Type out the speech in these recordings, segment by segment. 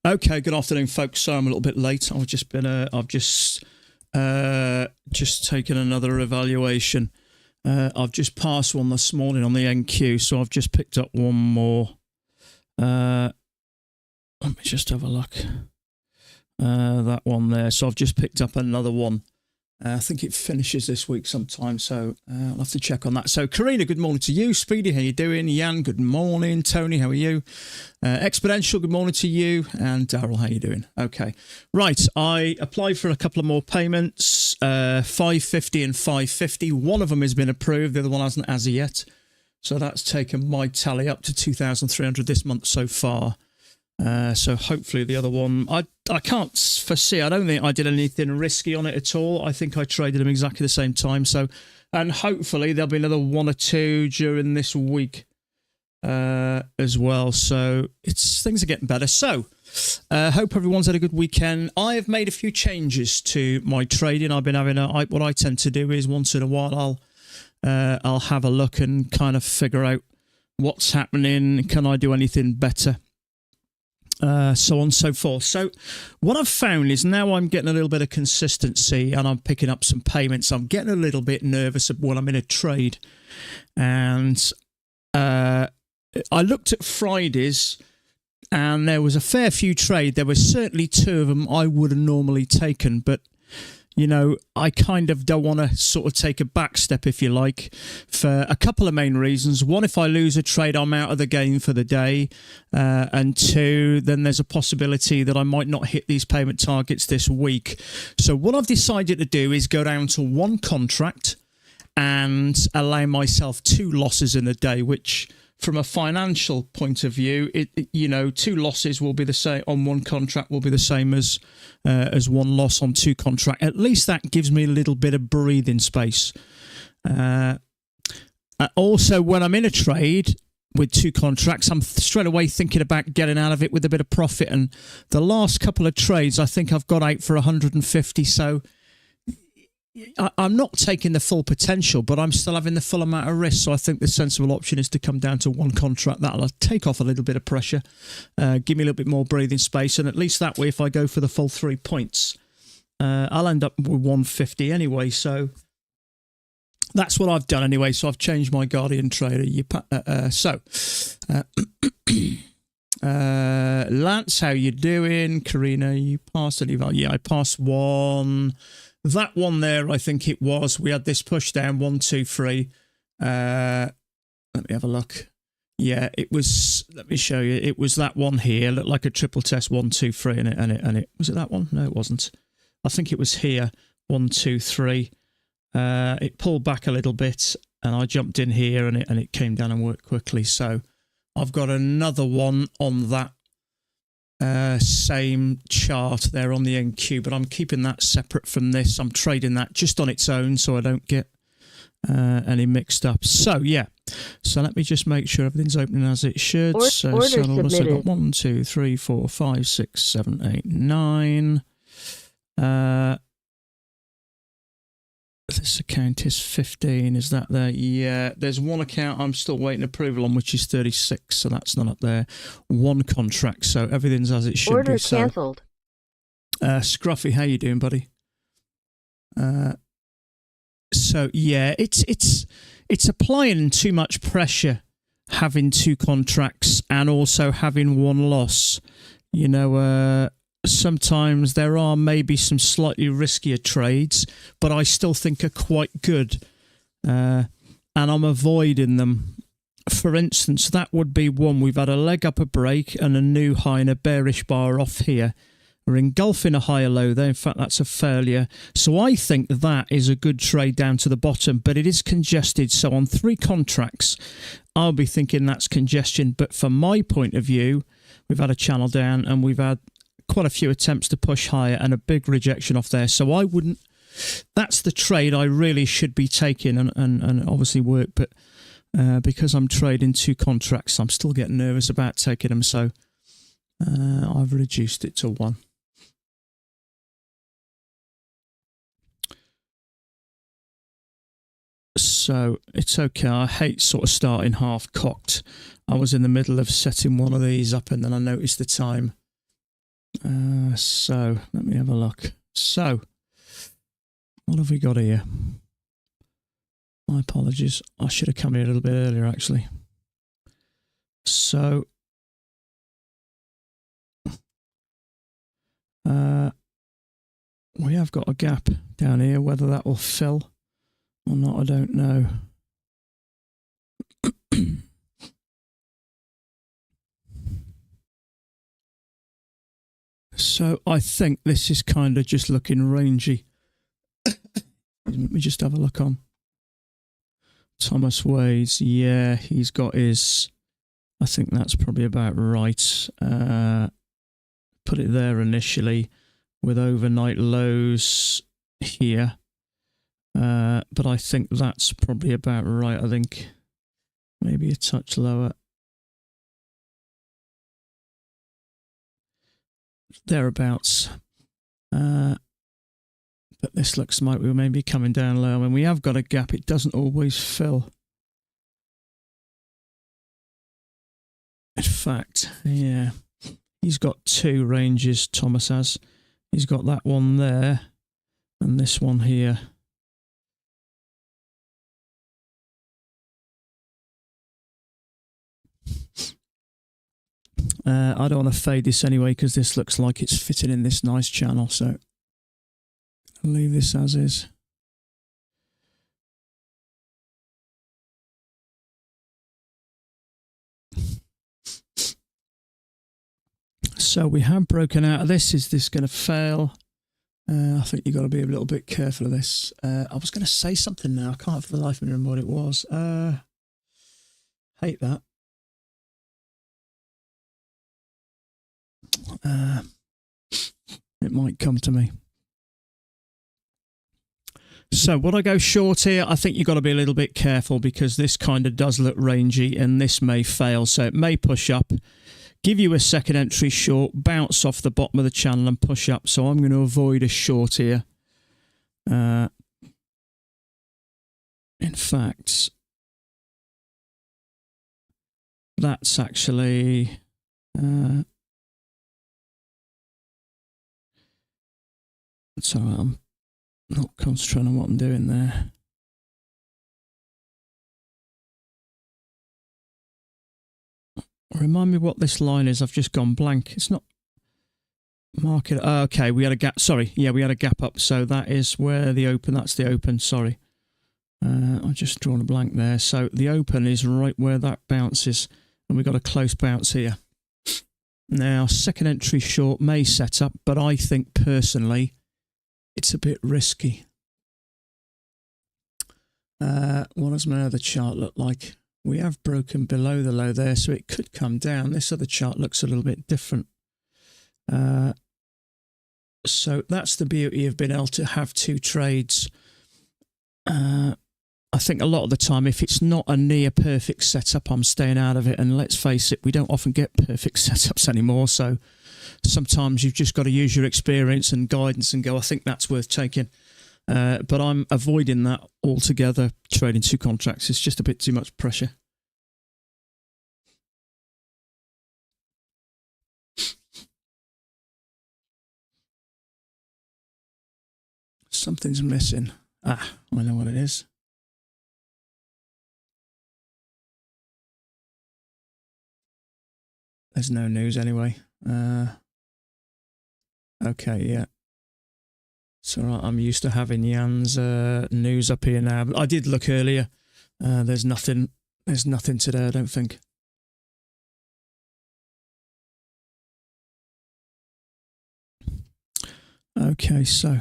Okay, good afternoon, folks. So I'm a little bit late. I've just been, I've just taken another evaluation. I've just passed one this morning on the NQ, so I've just picked up one more. Let me just have a look. That one there. So I've just picked up another one. I think it finishes this week sometime, so I'll have to check on that. So, Karina, good morning to you. Speedy, how you doing? Jan, good morning. Tony, how are you? Exponential, good morning to you. And Daryl, how you doing? Okay. Right, I applied for a couple of more payments, 550 and 550. One of them has been approved. The other one hasn't as of yet. So that's taken my tally up to 2,300 this month so far. So hopefully the other one, I can't foresee. I don't think I did anything risky on it at all. I think I traded them exactly the same time. So, and hopefully there'll be another one or two during this week as well. So things are getting better. So hope everyone's had a good weekend. I have made a few changes to my trading. I've been having what I tend to do is once in a while I'll have a look and kind of figure out what's happening. Can I do anything better? So on and so forth. So what I've found is now I'm getting a little bit of consistency and I'm picking up some payments. I'm getting a little bit nervous when I'm in a trade. And I looked at Fridays and there was a fair few trades. There were certainly two of them I would have normally taken, but you know, I kind of don't want to sort of take a back step, if you like, for a couple of main reasons. One, if I lose a trade, I'm out of the game for the day. And two, then there's a possibility that I might not hit these payment targets this week. So what I've decided to do is go down to one contract and allow myself two losses in a day, which from a financial point of view, two losses will be the same on one contract will be the same as one loss on two contract. At least that gives me a little bit of breathing space. Also, when I'm in a trade with two contracts, I'm straight away thinking about getting out of it with a bit of profit. And the last couple of trades, I think I've got out for 150. So I'm not taking the full potential, but I'm still having the full amount of risk. So I think the sensible option is to come down to one contract. That'll take off a little bit of pressure, give me a little bit more breathing space. And at least that way, if I go for the full 3 points, I'll end up with 150 anyway. So that's what I've done anyway. So I've changed my Guardian Trader. Lance, how you doing? Karina, you passed any value? Yeah, I passed one. That one there, I think it was. We had this push down 1, 2, 3. Let me have a look. Yeah, it was. Let me show you. It was that one here. Looked like a triple test 1, 2, 3, and it was it that one? No, it wasn't. I think it was here 1, 2, 3. It pulled back a little bit, and I jumped in here, and it came down and worked quickly. So I've got another one on that. Same chart there on the NQ, but I'm keeping that separate from this. I'm trading that just on its own so I don't get any mixed up. So yeah, so let me just make sure everything's opening as it should. So I've also got 1, 2, 3, 4, 5, 6, 7, 8, 9. This account is 15. Is that there? Yeah. There's one account I'm still waiting approval on, which is 36. So that's not up there. One contract. So everything's as it should Order be. cancelled. Scruffy, how you doing, buddy? So yeah, it's applying too much pressure having two contracts and also having one loss. You know, sometimes there are maybe some slightly riskier trades, but I still think are quite good, and I'm avoiding them. For instance, that would be one. We've had a leg up a break and a new high and a bearish bar off here. We're engulfing a higher low there. In fact, that's a failure. So I think that is a good trade down to the bottom, but it is congested. So on 3 contracts, I'll be thinking that's congestion. But from my point of view, we've had a channel down and we've had quite a few attempts to push higher and a big rejection off there. So I wouldn't, that's the trade I really should be taking and obviously work. But because I'm trading 2 contracts, I'm still getting nervous about taking them. So I've reduced it to 1. So it's okay. I hate sort of starting half cocked. I was in the middle of setting one of these up and then I noticed the time So let me have a look. So what have we got here? My apologies. I should have come here a little bit earlier, actually. So we have got a gap down here. Whether that will fill or not, I don't know. So I think this is kind of just looking rangy. Let me just have a look on Thomas Wade's. Yeah, he's got his, I think that's probably about right. Put it there initially with overnight lows here. But I think that's probably about right. I think maybe a touch lower. Thereabouts. But this looks like we may be coming down low. When we have got a gap, it doesn't always fill. In fact, yeah, he's got two ranges, Thomas has. He's got that one there and this one here. I don't want to fade this anyway because this looks like it's fitting in this nice channel, so I'll leave this as is. So we have broken out of this. Is this going to fail? I think you've got to be a little bit careful of this. I was going to say something now. I can't for the life of me remember what it was. Hate that. It might come to me. So would I go short here? I think you've got to be a little bit careful because this kind of does look rangy and this may fail. So it may push up, give you a second entry short, bounce off the bottom of the channel and push up. So I'm going to avoid a short here. In fact, that's actually... so I'm not concentrating on what I'm doing there. Remind me what this line is. I've just gone blank. It's not market. Okay, we had a gap. Sorry. Yeah, we had a gap up. So that is where the open. That's the open. Sorry. I've just drawn a blank there. So the open is right where that bounces. And we've got a close bounce here. Now, second entry short may set up, but I think personally, it's a bit risky. What does my other chart look like? We have broken below the low there, so it could come down. This other chart looks a little bit different. So that's the beauty of being able to have two trades. I think a lot of the time, if it's not a near perfect setup, I'm staying out of it. And let's face it, we don't often get perfect setups anymore. So sometimes you've just got to use your experience and guidance and go, I think that's worth taking. But I'm avoiding that altogether. Trading two contracts is just a bit too much pressure. Something's missing. Ah, I know what it is. There's no news anyway. Okay, yeah. It's all right. I'm used to having Jan's news up here now. But I did look earlier. There's nothing. There's nothing today, I don't think. Okay, so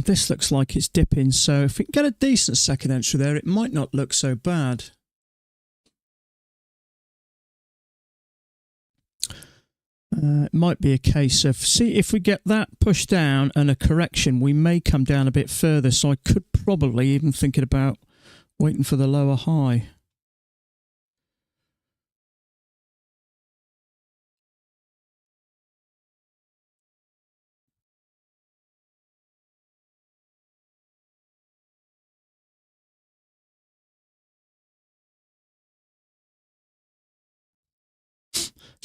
this looks like it's dipping. So if we can get a decent second entry there, it might not look so bad. It might be a case of, see, if we get that push down and a correction, we may come down a bit further. So I could probably even thinking about waiting for the lower high.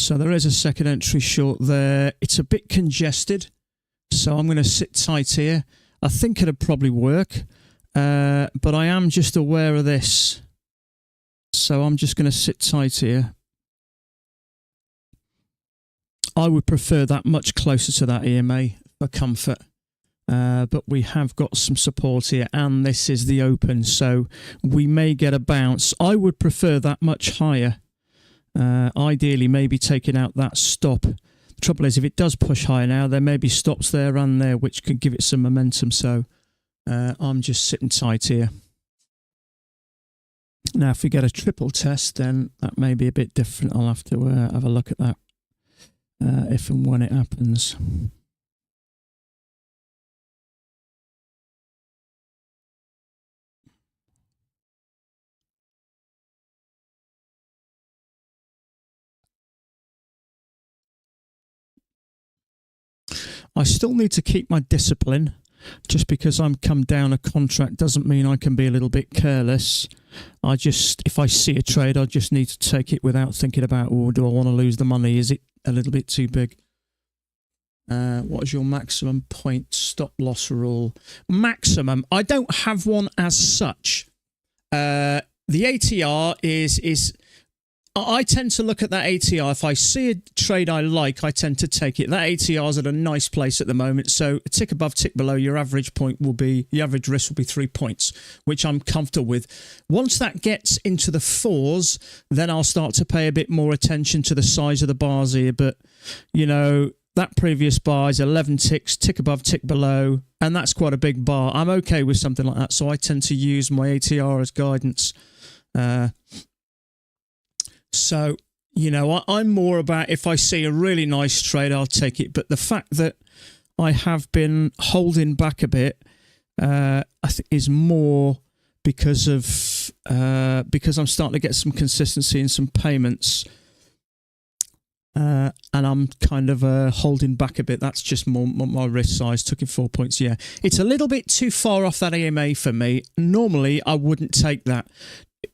So there is a second entry short there. It's a bit congested, so I'm going to sit tight here. I think it'd probably work, but I am just aware of this. So I'm just going to sit tight here. I would prefer that much closer to that EMA for comfort. But we have got some support here, and this is the open, so we may get a bounce. I would prefer that much higher. Ideally, maybe taking out that stop. The trouble is, if it does push higher now, there may be stops there and there, which could give it some momentum. So I'm just sitting tight here. Now, if we get a triple test, then that may be a bit different. I'll have to have a look at that if and when it happens. I still need to keep my discipline. Just because I'm come down a contract doesn't mean I can be a little bit careless. If I see a trade, I just need to take it without thinking about, oh, do I want to lose the money? Is it a little bit too big? What is your maximum point stop loss rule? Maximum, I don't have one as such. The ATR is I tend to look at that ATR. If I see a trade I like, I tend to take it. That ATR is at a nice place at the moment. So a tick above, tick below, your average point will be, the average risk will be 3 points, which I'm comfortable with. Once that gets into the 4s, then I'll start to pay a bit more attention to the size of the bars here. But, you know, that previous bar is 11 ticks, tick above, tick below, and that's quite a big bar. I'm okay with something like that. So I tend to use my ATR as guidance. So, you know, I'm more about, if I see a really nice trade, I'll take it. But the fact that I have been holding back a bit, I think is more because I'm starting to get some consistency in some payments. And I'm kind of holding back a bit. That's just more my risk size. Took it 4 points. Yeah, it's a little bit too far off that EMA for me. Normally, I wouldn't take that.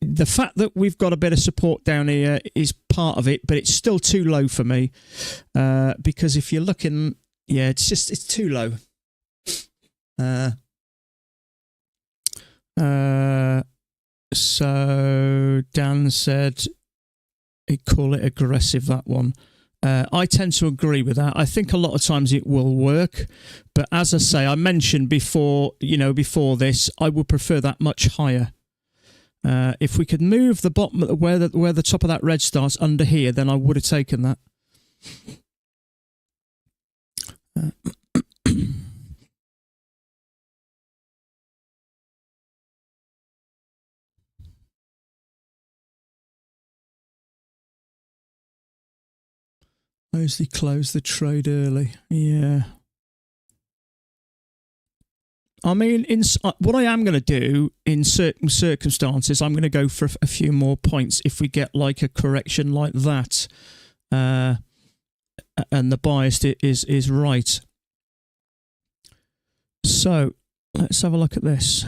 The fact that we've got a bit of support down here is part of it, but it's still too low for me. Because if you're looking, yeah, it's too low. So Dan said he'd call it aggressive, that one. I tend to agree with that. I think a lot of times it will work, but as I say, I mentioned before, you know, before this, I would prefer that much higher. If we could move the bottom where the top of that red starts under here, then I would have taken that. Mostly close the trade early. Yeah. I mean, what I am going to do in certain circumstances, I'm going to go for a few more points if we get like a correction like that, and the bias is right. So let's have a look at this.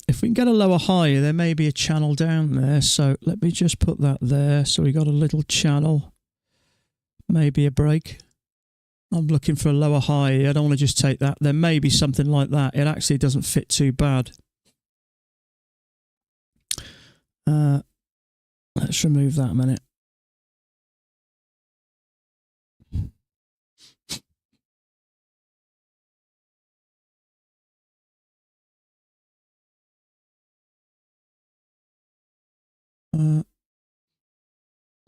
If we can get a lower high, there may be a channel down there. So let me just put that there. So we got a little channel, maybe a break. I'm looking for a lower high. I don't want to just take that. There may be something like that. It actually doesn't fit too bad. Let's remove that a minute.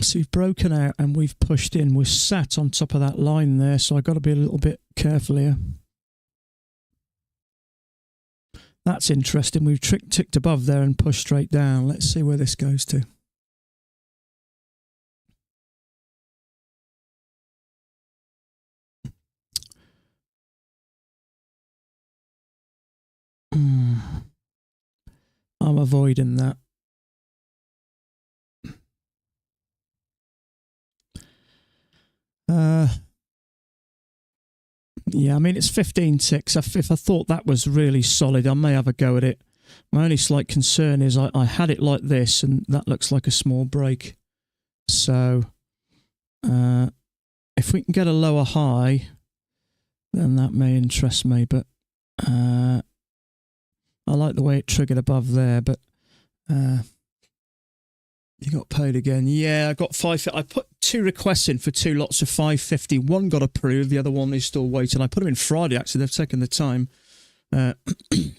So we've broken out and we've pushed in. We're sat on top of that line there, so I've got to be a little bit careful here. That's interesting. We've ticked above there and pushed straight down. Let's see where this goes to. I'm avoiding that. Yeah, I mean, it's 15 ticks. If I thought that was really solid, I may have a go at it. My only slight concern is I had it like this, and that looks like a small break. So if we can get a lower high, then that may interest me. But I like the way it triggered above there, but you got paid again. Yeah, I got 5. I put 2 requests in for 2 lots of 550. One got approved, the other one is still waiting. I put them in Friday, actually. They've taken the time.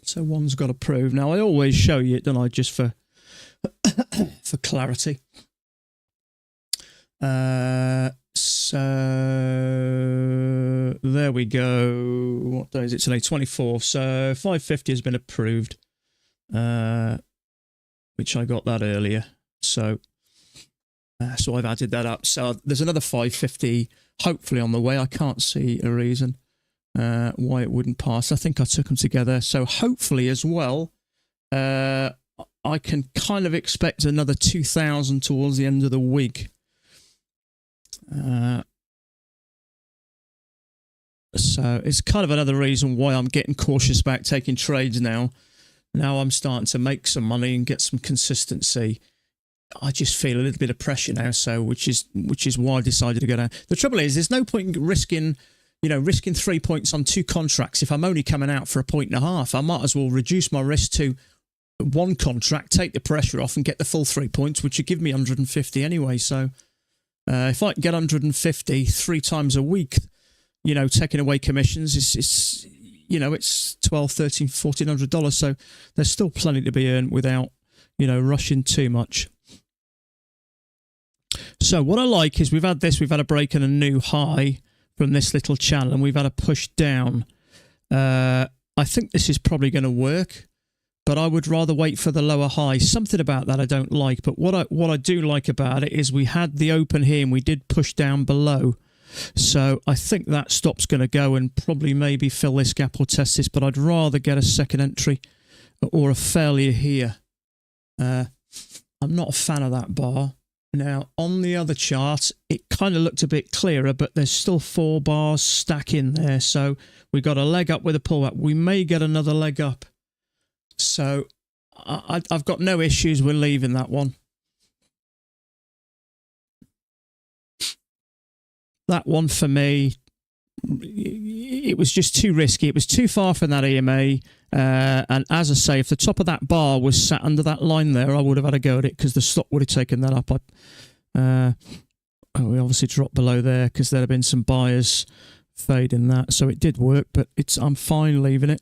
So one's got approved. Now, I always show you it, don't I, just for for clarity. So there we go. What day is it today? 24th. So 550 has been approved, which I got that earlier. So I've added that up. So there's another 550 hopefully on the way. I can't see a reason why it wouldn't pass. I think I took them together. So hopefully as well, I can kind of expect another 2,000 towards the end of the week. So it's kind of another reason why I'm getting cautious about taking trades now. Now I'm starting to make some money and get some consistency. I just feel a little bit of pressure now, so which is why I decided to go down. The trouble is, there's no point in risking 3 points on 2 contracts if I'm only coming out for 1.5 points. I might as well reduce my risk to 1 contract, take the pressure off, and get the full 3 points, which would give me 150 anyway. So if I can get 150 3 times a week, taking away commissions, it's $1,200, $1,300, $1,400. So there's still plenty to be earned without, rushing too much. So what I like is we've had a break and a new high from this little channel, and we've had a push down. I think this is probably going to work, but I would rather wait for the lower high. Something about that I don't like, but what I do like about it is we had the open here and we did push down below. So I think that stop's going to go and probably maybe fill this gap or test this, but I'd rather get a second entry or a failure here. I'm not a fan of that bar. Now, on the other chart, it kind of looked a bit clearer, but there's still 4 bars stack in there. So we got a leg up with a pullback. We may get another leg up. So I've got no issues with leaving that one. That one for me, it was just too risky. It was too far from that EMA. And as I say, if the top of that bar was sat under that line there, I would have had a go at it because the stop would have taken that up. We obviously dropped below there because there have been some buyers fading that. So it did work, but I'm fine leaving it.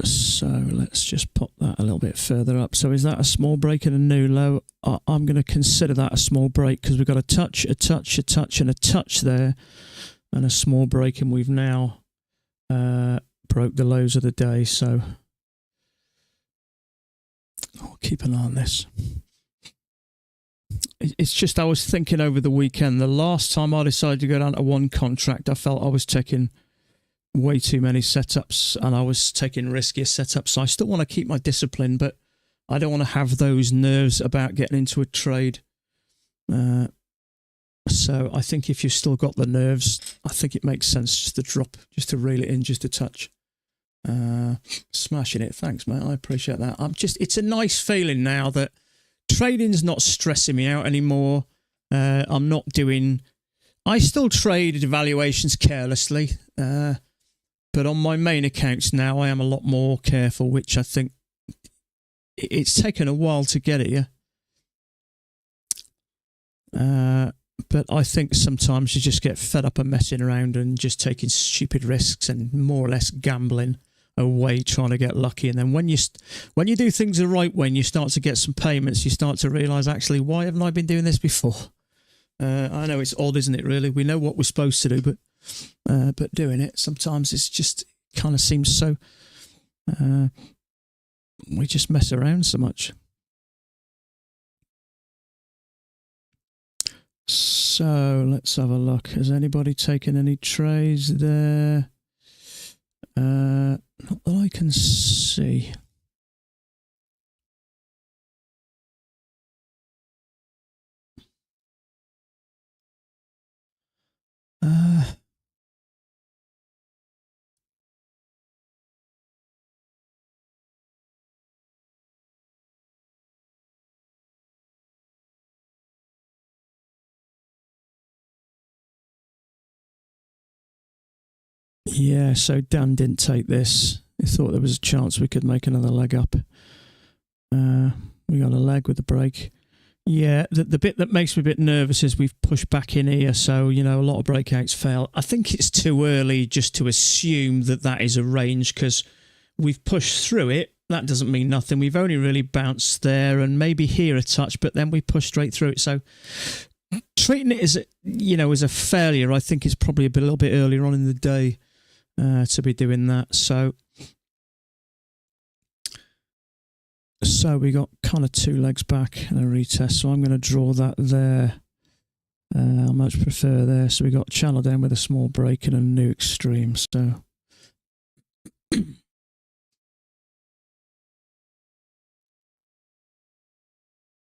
So let's just pop that a little bit further up. So is that a small break and a new low? I'm going to consider that a small break because we've got a touch, a touch, a touch, and a touch there, and a small break, and we've now broke the lows of the day. So I'll keep an eye on this. It's just I was thinking over the weekend, the last time I decided to go down to 1 contract, I felt I was taking way too many setups and I was taking riskier setups. So I still want to keep my discipline, but I don't want to have those nerves about getting into a trade. So I think if you've still got the nerves, I think it makes sense just to drop, just to reel it in, just a touch. Smashing it. Thanks, mate. I appreciate that. It's a nice feeling now that trading's not stressing me out anymore. I still trade evaluations carelessly. But on my main accounts now, I am a lot more careful, which I think it's taken a while to get here. But I think sometimes you just get fed up and messing around and just taking stupid risks and more or less gambling away, trying to get lucky. And then when you do things the right way and you start to get some payments, you start to realise, actually, why haven't I been doing this before? I know it's odd, isn't it, really? We know what we're supposed to do, but doing it sometimes it's just kind of seems so we just mess around so much. So let's have a look. Has anybody taken any trades there? can see. Yeah, so Dan didn't take this. He thought there was a chance we could make another leg up. We got a leg with the break. Yeah, the bit that makes me a bit nervous is we've pushed back in here, so, you know, a lot of breakouts fail. I think it's too early just to assume that that is a range, because we've pushed through it. That doesn't mean nothing. We've only really bounced there and maybe here a touch, but then we push straight through it. So treating it as, you know, as a failure, I think is probably a little bit earlier on in the day to be doing that. So we got kind of 2 legs back and a retest. So I'm going to draw that there. I much prefer there. So we got channel down with a small break and a new extreme. So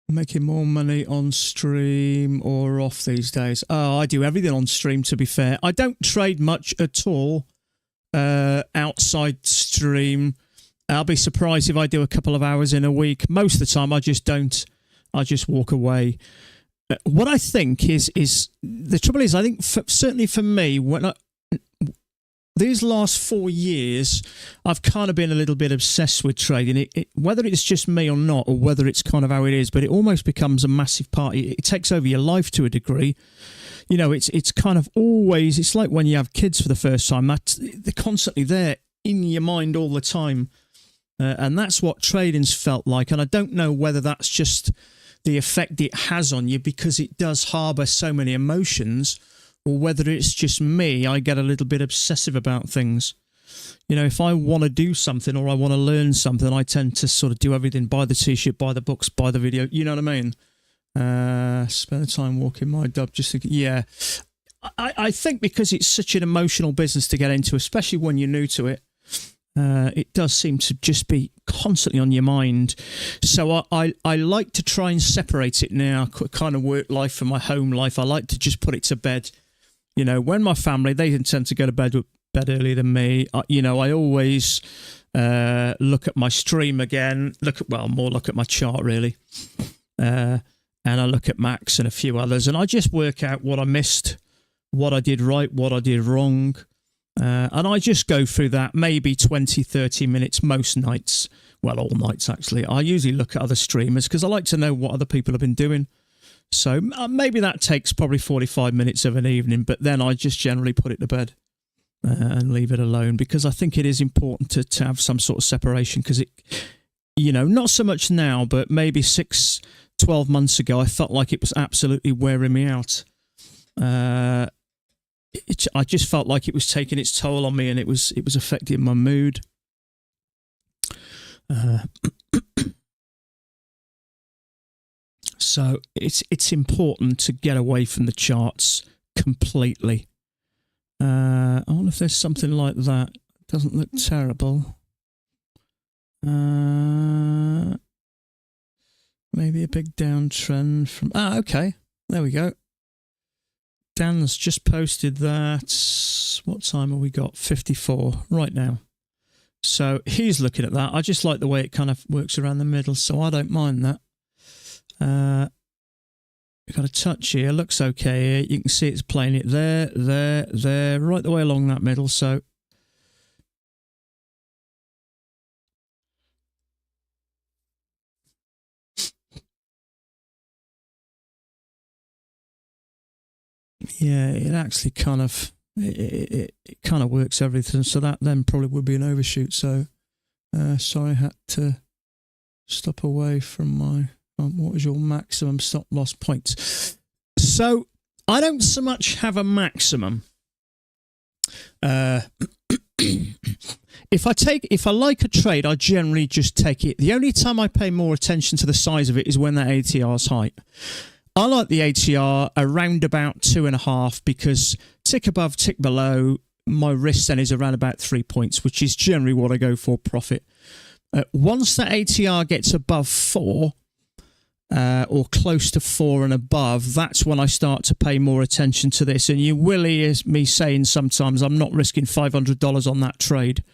making more money on stream or off these days? Oh, I do everything on stream, to be fair. I don't trade much at all outside stream. I'll be surprised if I do a couple of hours in a week. Most of the time, I just don't. I just walk away. What I think is the trouble is, I think certainly for me, these last 4 years, I've kind of been a little bit obsessed with trading. Whether it's just me or not, or whether it's kind of how it is, but it almost becomes a massive part. It takes over your life to a degree. You know, it's kind of always, it's like when you have kids for the first time. They're constantly there in your mind all the time. And that's what trading's felt like. And I don't know whether that's just the effect it has on you because it does harbour so many emotions, or whether it's just me, I get a little bit obsessive about things. You know, if I want to do something or I want to learn something, I tend to sort of do everything, buy the t-shirt, buy the books, buy the video. You know what I mean? Spend the time walking my dog, just thinking, yeah. I think because it's such an emotional business to get into, especially when you're new to it, it does seem to just be constantly on your mind. So I like to try and separate it now, kind of work life from my home life. I like to just put it to bed. You know, when my family, they tend to go to bed earlier than me. You know, I always look at my stream again, look at my chart really. And I look at Max and a few others, and I just work out what I missed, what I did right, what I did wrong. And I just go through that maybe 20, 30 minutes most nights. Well, all nights, actually. I usually look at other streamers because I like to know what other people have been doing. So maybe that takes probably 45 minutes of an evening, but then I just generally put it to bed and leave it alone, because I think it is important to have some sort of separation, because it, you know, not so much now, but maybe 6, 12 months ago, I felt like it was absolutely wearing me out. I just felt like it was taking its toll on me, and it was affecting my mood. So it's important to get away from the charts completely. I wonder if there's something like that. Doesn't look terrible. Maybe a big downtrend from... okay. There we go. Dan's just posted that. What time have we got? 54 right now. So he's looking at that. I just like the way it kind of works around the middle, so I don't mind that. We've got a touch here. Looks okay here. You can see it's playing it there, right the way along that middle. So yeah, it actually kind of it kind of works everything. So that then probably would be an overshoot. So sorry, I had to stop away from my. What was your maximum stop loss points? So I don't so much have a maximum. If I like a trade, I generally just take it. The only time I pay more attention to the size of it is when that ATR is high. I like the ATR around about 2.5, because tick above, tick below, my risk then is around about 3 points, which is generally what I go for profit. Once that ATR gets above 4, or close to 4 and above, that's when I start to pay more attention to this. And you will hear me saying sometimes I'm not risking $500 on that trade.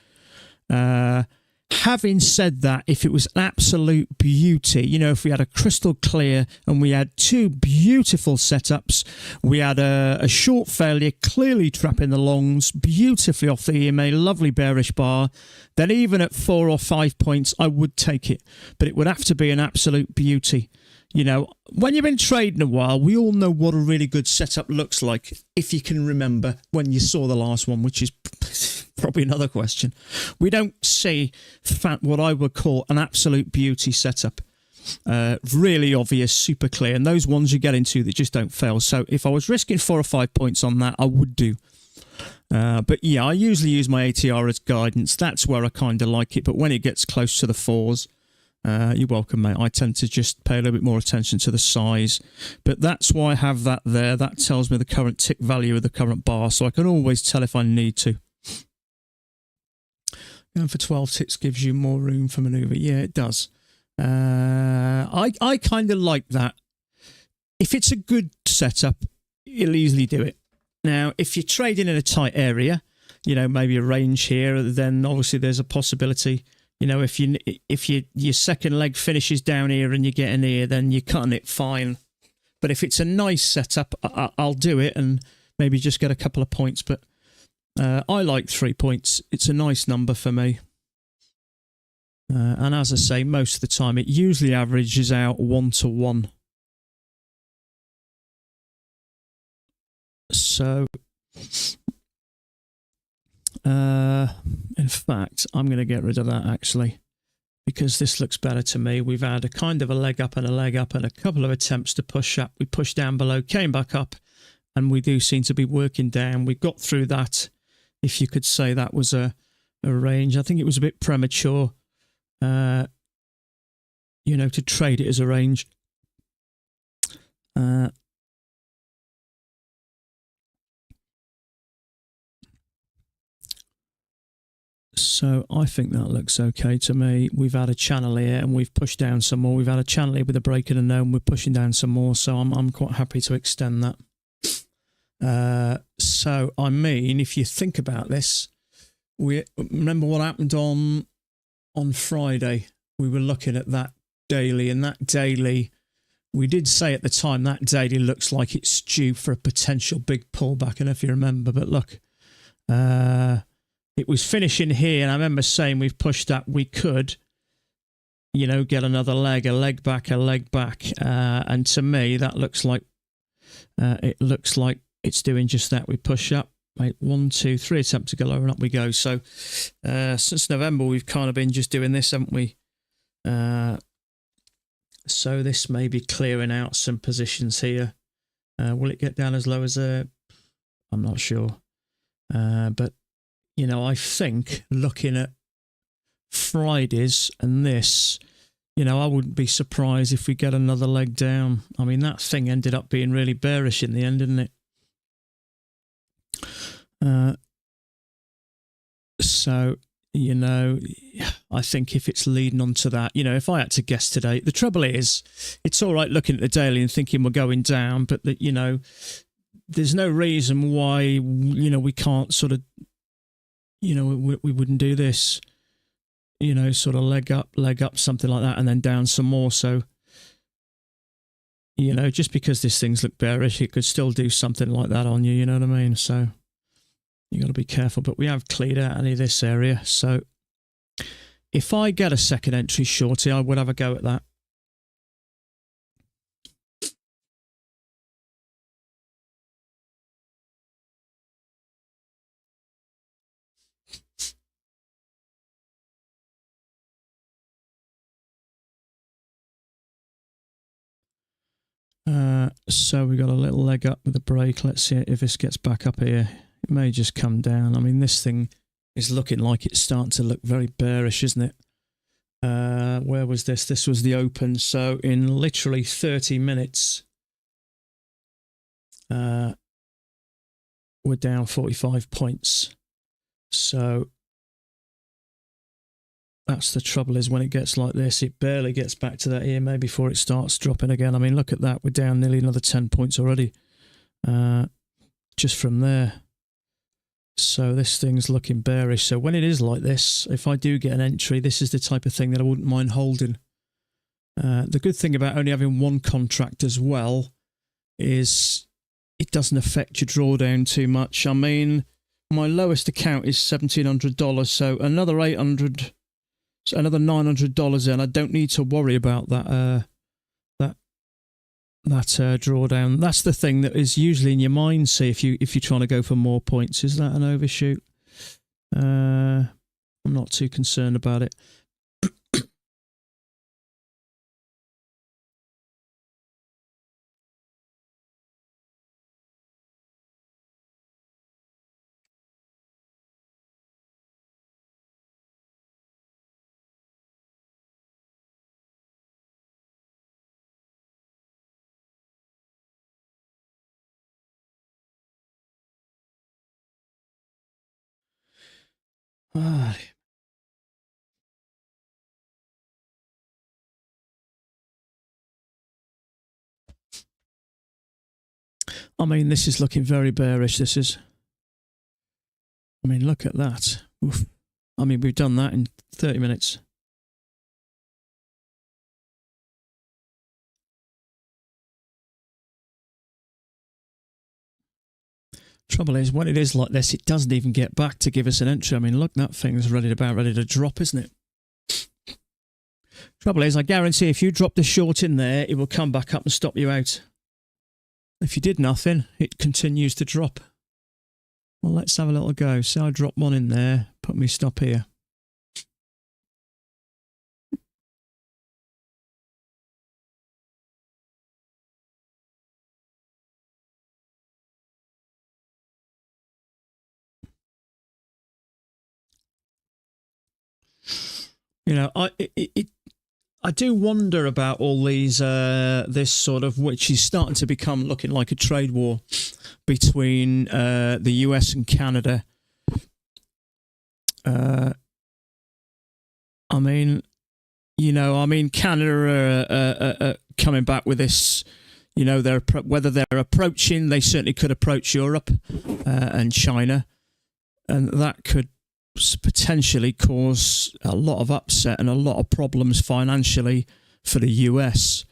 Having said that, if it was an absolute beauty, you know, if we had a crystal clear and we had two beautiful setups, we had a short failure, clearly trapping the longs, beautifully off the EMA, lovely bearish bar, then even at 4 or 5 points, I would take it. But it would have to be an absolute beauty. You know, when you've been trading a while, we all know what a really good setup looks like, if you can remember when you saw the last one, which is probably another question. We don't see what I would call an absolute beauty setup. Really obvious, super clear, and those ones you get into that just don't fail. So if I was risking 4 or 5 points on that, I would do. But yeah, I usually use my ATR as guidance. That's where I kind of like it. But when it gets close to the 4s, you're welcome, mate. I tend to just pay a little bit more attention to the size. But that's why I have that there. That tells me the current tick value of the current bar, so I can always tell if I need to. Going for 12 ticks gives you more room for manoeuvre. Yeah, it does. I kind of like that. If it's a good setup, you'll easily do it. Now, if you're trading in a tight area, you know, maybe a range here, then obviously there's a possibility. You know, if your second leg finishes down here and you get in here, then you're cutting it fine. But if it's a nice setup, I'll do it and maybe just get a couple of points. But I like 3 points. It's a nice number for me. And as I say, most of the time, it usually averages out 1 to 1. So, in fact, I'm going to get rid of that, actually, because this looks better to me. We've had a kind of a leg up and a couple of attempts to push up. We pushed down below, came back up, and we do seem to be working down. We got through that, if you could say that was a range. I think it was a bit premature, you know, to trade it as a range. So I think that looks okay to me. We've had a channel here and we've pushed down some more. We've had a channel here with a break and a no, and we're pushing down some more. So I'm quite happy to extend that. So I mean, if you think about this, we remember what happened on Friday. We were looking at that daily, and that daily, we did say at the time that daily looks like it's due for a potential big pullback. I don't know if you remember, but look, it was finishing here, and I remember saying we've pushed up. We could, you know, get another leg, a leg back, and to me that looks like it's doing just that. We push up, wait, 1, 2, 3 attempts to go lower, and up we go. So since November, we've kind of been just doing this, haven't we? So this may be clearing out some positions here. Will it get down as low as I'm not sure, but. You know, I think looking at Fridays and this, you know, I wouldn't be surprised if we get another leg down. I mean, that thing ended up being really bearish in the end, didn't it? So, you know, I think if it's leading on to that, you know, if I had to guess today, the trouble is, it's all right looking at the daily and thinking we're going down, but that, you know, there's no reason why, you know, we can't sort of, you know, we wouldn't do this, you know, sort of leg up, something like that, and then down some more. So, you know, just because this thing's look bearish, it could still do something like that on you, you know what I mean? So you got to be careful. But we have cleared out any of this area. So if I get a second entry shorty, I would have a go at that. So we got a little leg up with a break. Let's see if this gets back up here. It may just come down. I mean, this thing is looking like it's starting to look very bearish, isn't it? Where was this? This was the open. So in literally 30 minutes, we're down 45 points. So that's the trouble, is when it gets like this, it barely gets back to that EMA before it starts dropping again. I mean, look at that. We're down nearly another 10 points already just from there. So this thing's looking bearish. So when it is like this, if I do get an entry, this is the type of thing that I wouldn't mind holding. The good thing about only having one contract as well is it doesn't affect your drawdown too much. I mean, my lowest account is $1,700, so another $800, so another $900 in. I don't need to worry about that drawdown. That's the thing that is usually in your mind. See, if you're trying to go for more points, is that an overshoot? I'm not too concerned about it. I mean, this is looking very bearish, this is. I mean, look at that. Oof. I mean, we've done that in 30 minutes. Trouble is, when it is like this, it doesn't even get back to give us an entry. I mean, look, that thing's ready to drop, isn't it? Trouble is, I guarantee if you drop the short in there, it will come back up and stop you out. If you did nothing, it continues to drop. Well, let's have a little go. So I drop one in there, put me stop here. You know, I do wonder about all these, this sort of, which is starting to become looking like a trade war between the US and Canada. I mean, you know, Canada are coming back with this, you know, whether they're approaching, they certainly could approach Europe and China, and that could potentially cause a lot of upset and a lot of problems financially for the US.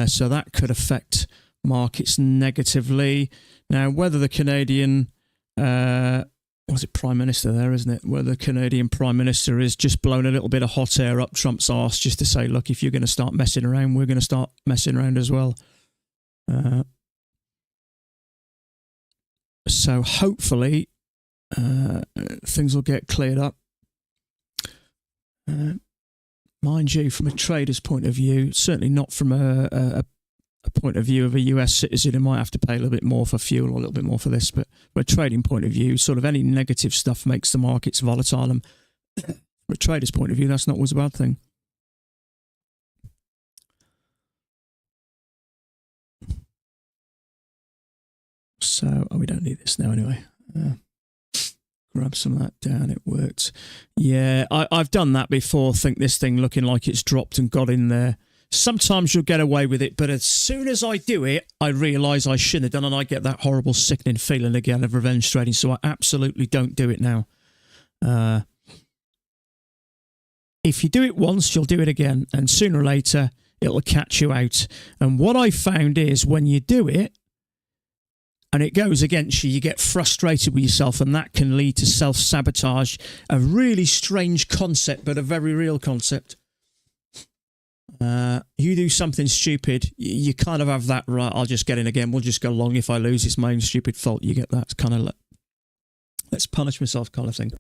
So that could affect markets negatively. Now, whether the Canadian, was it Prime Minister there, isn't it? Whether the Canadian Prime Minister is just blowing a little bit of hot air up Trump's arse just to say, look, if you're going to start messing around, we're going to start messing around as well. So hopefully things will get cleared up. Mind you, from a trader's point of view, certainly not from a point of view of a US citizen who might have to pay a little bit more for fuel or a little bit more for this, but from a trading point of view, sort of any negative stuff makes the markets volatile, and from a trader's point of view, that's not always a bad thing. So, we don't need this now anyway. Grab some of that down, it worked. Yeah, I've done that before, think this thing looking like it's dropped and got in there. Sometimes you'll get away with it, but as soon as I do it, I realise I shouldn't have done, and I get that horrible sickening feeling again of revenge trading, so I absolutely don't do it now. If you do it once, you'll do it again, and sooner or later, it'll catch you out. And what I found is when you do it, and it goes against you, you get frustrated with yourself, and that can lead to self-sabotage. A really strange concept, but a very real concept. You do something stupid, you kind of have that, right, I'll just get in again, we'll just go long. If I lose, it's my own stupid fault. You get that kind of, let's punish myself kind of thing.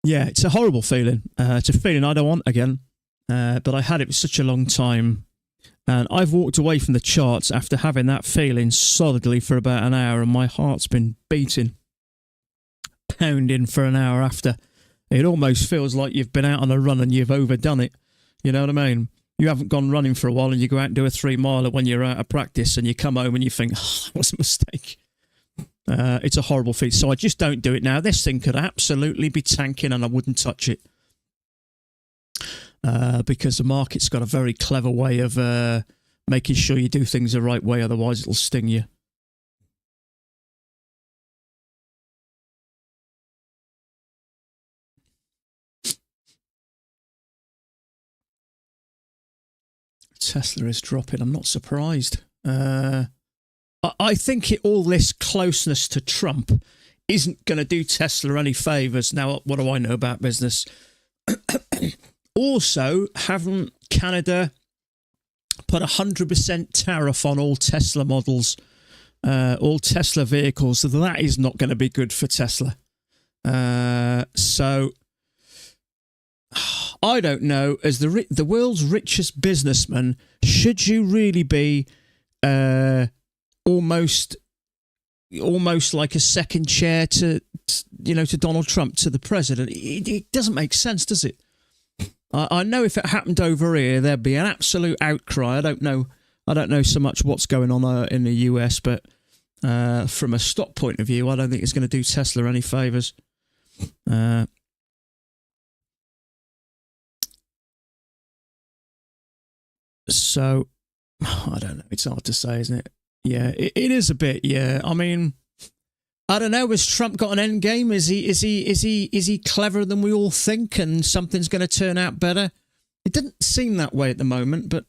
Yeah, it's a horrible feeling. It's a feeling I don't want again. But I had it for such a long time. And I've walked away from the charts after having that feeling solidly for about an hour, and my heart's been beating, pounding for an hour after. It almost feels like you've been out on a run and you've overdone it. You know what I mean? You haven't gone running for a while and you go out and do a 3 miler when you're out of practice and you come home and you think, oh, that was a mistake. It's a horrible feat. So I just don't do it now. This thing could absolutely be tanking and I wouldn't touch it. Because the market's got a very clever way of making sure you do things the right way, otherwise it'll sting you. Tesla is dropping. I'm not surprised. I think all this closeness to Trump isn't going to do Tesla any favours. Now, what do I know about business? Also, haven't Canada put 100% tariff on all Tesla models, all Tesla vehicles? So that is not going to be good for Tesla. So I don't know. As the world's richest businessman, should you really be almost like a second chair to Donald Trump, to the president? It doesn't make sense, does it? I know if it happened over here, there'd be an absolute outcry. I don't know so much what's going on in the US, but from a stock point of view, I don't think it's going to do Tesla any favors. So I don't know. It's hard to say, isn't it? Yeah, it is a bit. Yeah, I mean, I don't know. Has Trump got an end game? Is he cleverer than we all think, and something's going to turn out better? It doesn't seem that way at the moment, but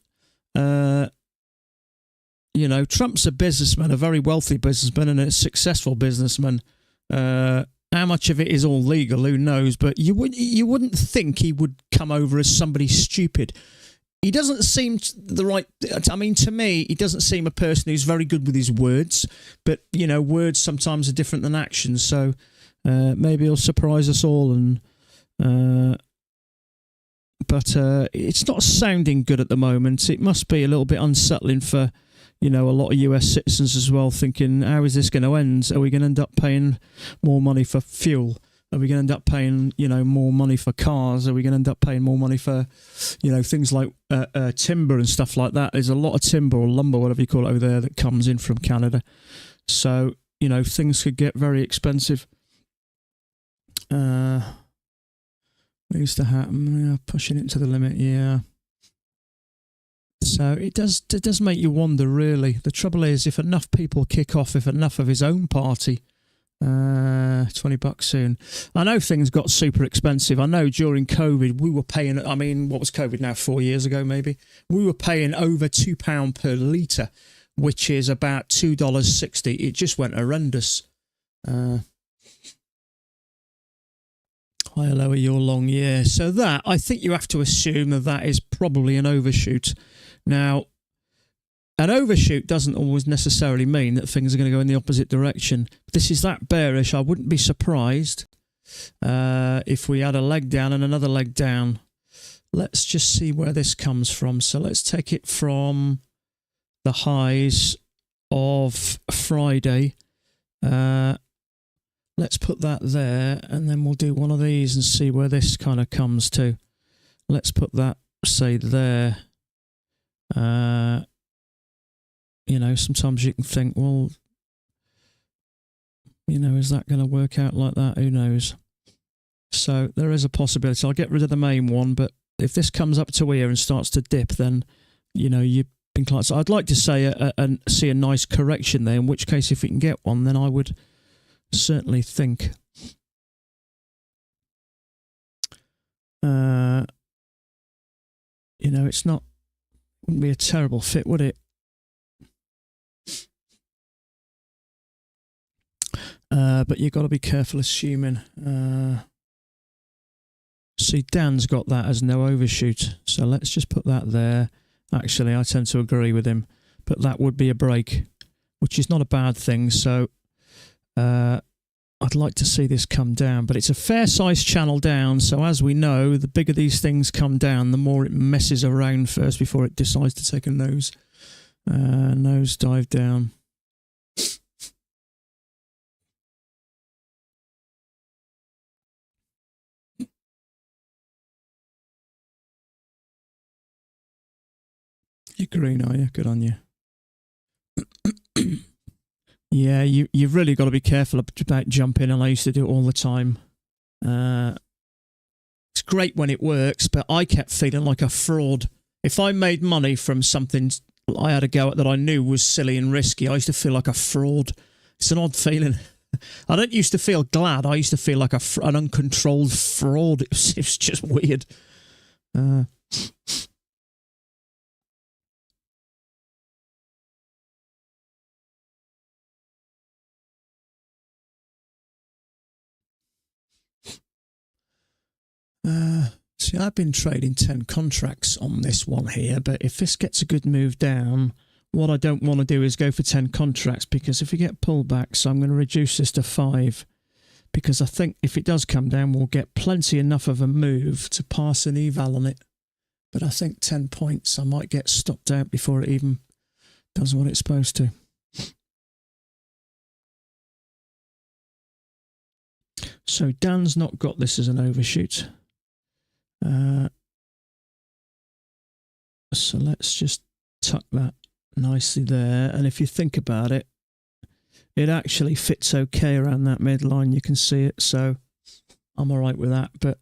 Trump's a businessman, a very wealthy businessman, and a successful businessman. How much of it is all legal? Who knows? But you wouldn't think he would come over as somebody stupid. He doesn't seem the right. I mean, to me, he doesn't seem a person who's very good with his words. But words sometimes are different than actions. So maybe he'll surprise us all. But it's not sounding good at the moment. It must be a little bit unsettling for a lot of US citizens as well. Thinking, how is this going to end? Are we going to end up paying more money for fuel? Are we going to end up paying, more money for cars? Are we going to end up paying more money for, things like timber and stuff like that? There's a lot of timber or lumber, whatever you call it, over there that comes in from Canada. So, things could get very expensive. It used to happen. Yeah, pushing it to the limit, yeah. So it does make you wonder, really. The trouble is, if enough people kick off, if enough of his own party, $20 soon. I know things got super expensive. I know during COVID we were paying, I mean, what was COVID now, 4 years ago maybe? We were paying over £2 per litre, which is about $2.60. It just went horrendous. Higher, lower, your long, yeah. So that, I think you have to assume that is probably an overshoot. Now, an overshoot doesn't always necessarily mean that things are going to go in the opposite direction. This is that bearish. I wouldn't be surprised if we had a leg down and another leg down. Let's just see where this comes from. So let's take it from the highs of Friday. Let's put that there, and then we'll do one of these and see where this kind of comes to. Let's put that, say, there. Sometimes you can think, well, is that going to work out like that? Who knows? So there is a possibility. I'll get rid of the main one, but if this comes up to here and starts to dip, then, you've been inclined. So I'd like to say see a nice correction there, in which case if we can get one, then I would certainly think. Wouldn't be a terrible fit, would it? But you've got to be careful assuming. See, Dan's got that as no overshoot. So let's just put that there. Actually, I tend to agree with him. But that would be a break, which is not a bad thing. So I'd like to see this come down. But it's a fair-sized channel down. So as we know, the bigger these things come down, the more it messes around first before it decides to take a nose dive down. You're green, are you? Good on you. Yeah, you've really got to be careful about jumping, and I used to do it all the time. It's great when it works, but I kept feeling like a fraud. If I made money from something I had a go at that I knew was silly and risky, I used to feel like a fraud. It's an odd feeling. I don't used to feel glad. I used to feel like an uncontrolled fraud. It was just weird. See, I've been trading 10 contracts on this one here, but if this gets a good move down, what I don't want to do is go for 10 contracts, because if we get pullbacks, I'm going to reduce this to 5, because I think if it does come down, we'll get plenty enough of a move to pass an eval on it. But I think 10 points, I might get stopped out before it even does what it's supposed to. So Dan's not got this as an overshoot. So let's just tuck that nicely there. And if you think about it, it actually fits okay around that midline. You can see it. So I'm all right with that. But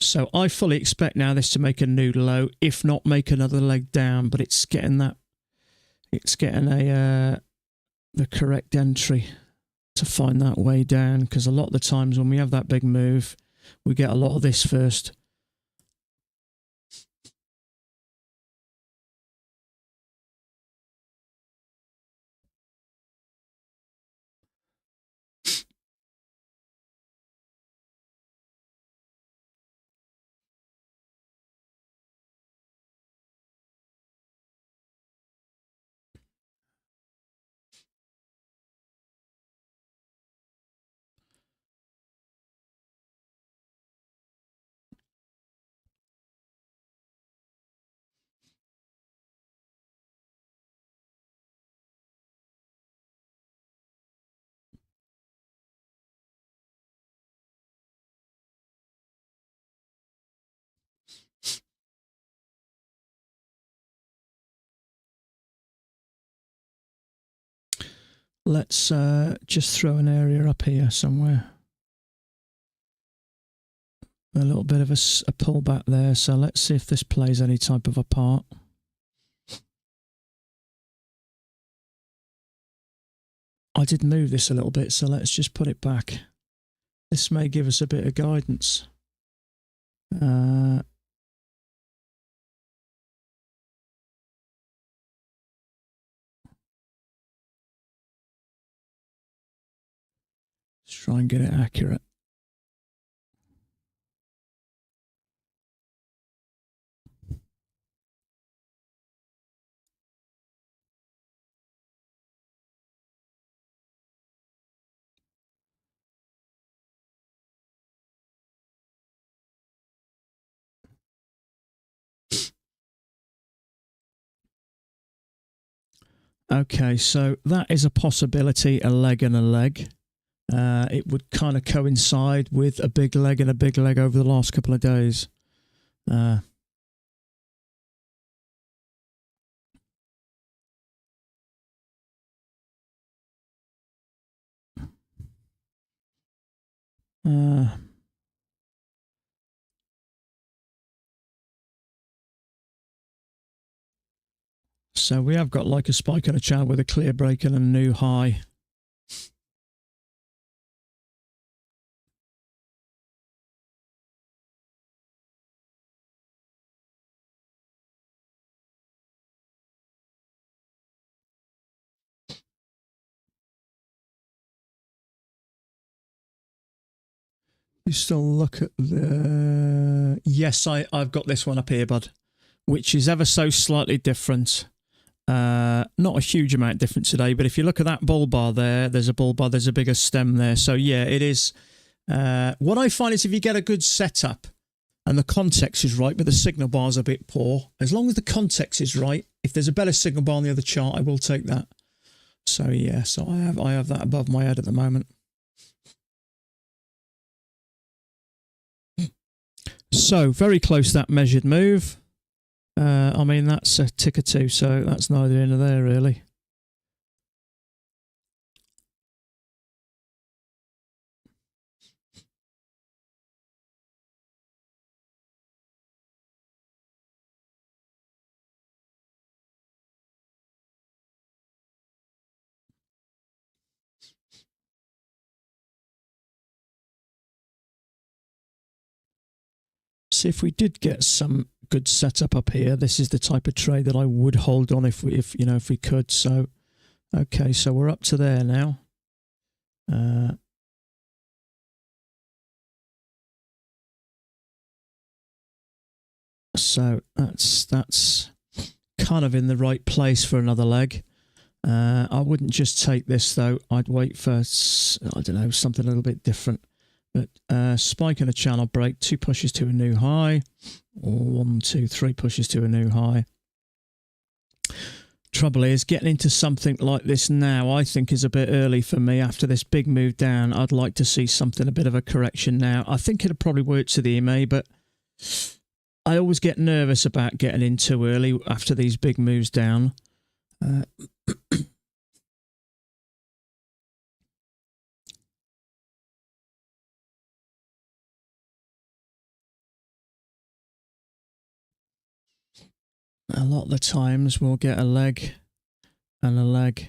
so I fully expect now this to make a new low, if not make another leg down. But it's getting that, it's getting the correct entry to find that way down, because a lot of the times when we have that big move, we get a lot of this first. Let's just throw an area up here somewhere. A little bit of a pullback there. So let's see if this plays any type of a part. I did move this a little bit, so let's just put it back. This may give us a bit of guidance. Let's try and get it accurate. Okay, so that is a possibility, a leg and a leg. It would kind of coincide with a big leg and a big leg over the last couple of days. So we have got like a spike and a channel with a clear break and a new high. You still look at the... Yes, I've got this one up here, bud, which is ever so slightly different. Not a huge amount different today, but if you look at that bull bar there, there's a bull bar, there's a bigger stem there. So yeah, it is. What I find is if you get a good setup and the context is right, but the signal bar's a bit poor, as long as the context is right, if there's a better signal bar on the other chart, I will take that. So yeah, so I have that above my head at the moment. So very close to that measured move. I mean, that's a tick or two, so that's neither in nor there, really. See, if we did get some good setup up here, this is the type of trade that I would hold on if we could. So, okay, so we're up to there now. So that's kind of in the right place for another leg. I wouldn't just take this though. I'd wait for, I don't know, something a little bit different. But spike and a channel break, 2 pushes to a new high, or 1, 2, 3 pushes to a new high. Trouble is, getting into something like this now, I think, is a bit early for me. After this big move down, I'd like to see something, a bit of a correction now. I think it'll probably work to the EMA, but I always get nervous about getting in too early after these big moves down. A lot of the times we'll get a leg and a leg.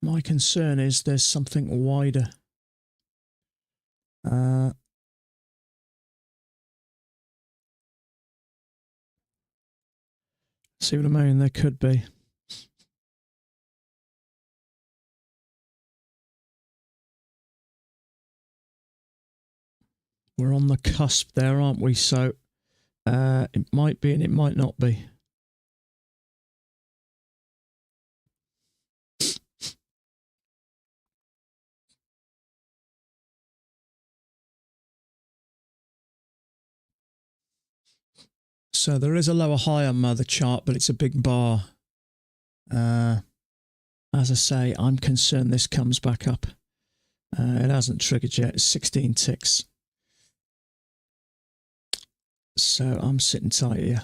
My concern is there's something wider. See what I mean? There could be. We're on the cusp there, aren't we? So it might be and it might not be. So there is a lower high on the chart, but it's a big bar. As I say, I'm concerned this comes back up. It hasn't triggered yet. It's 16 ticks. So I'm sitting tight here.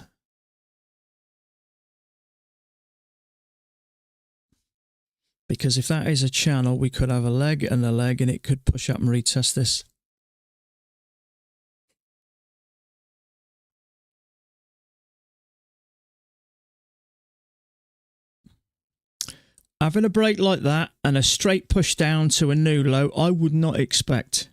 Because if that is a channel, we could have a leg and it could push up and retest this. Having a break like that and a straight push down to a new low, I would not expect.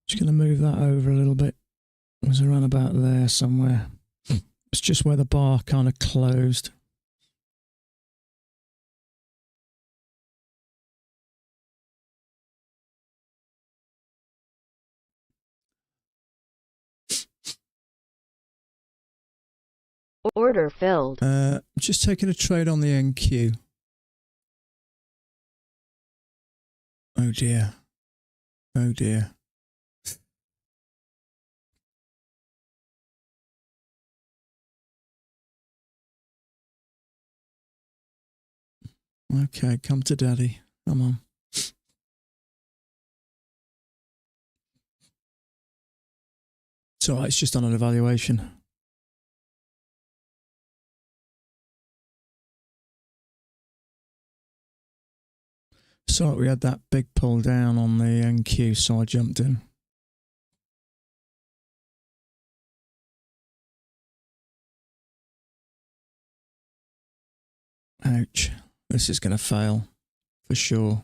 Just going to move that over a little bit. It was around about there somewhere. It's just where the bar kind of closed. Order filled. Just taking a trade on the NQ. Oh dear. Oh dear. Okay, come to daddy. Come on. It's alright, it's just on an evaluation. So we had that big pull down on the NQ, so I jumped in. Ouch. This is going to fail for sure.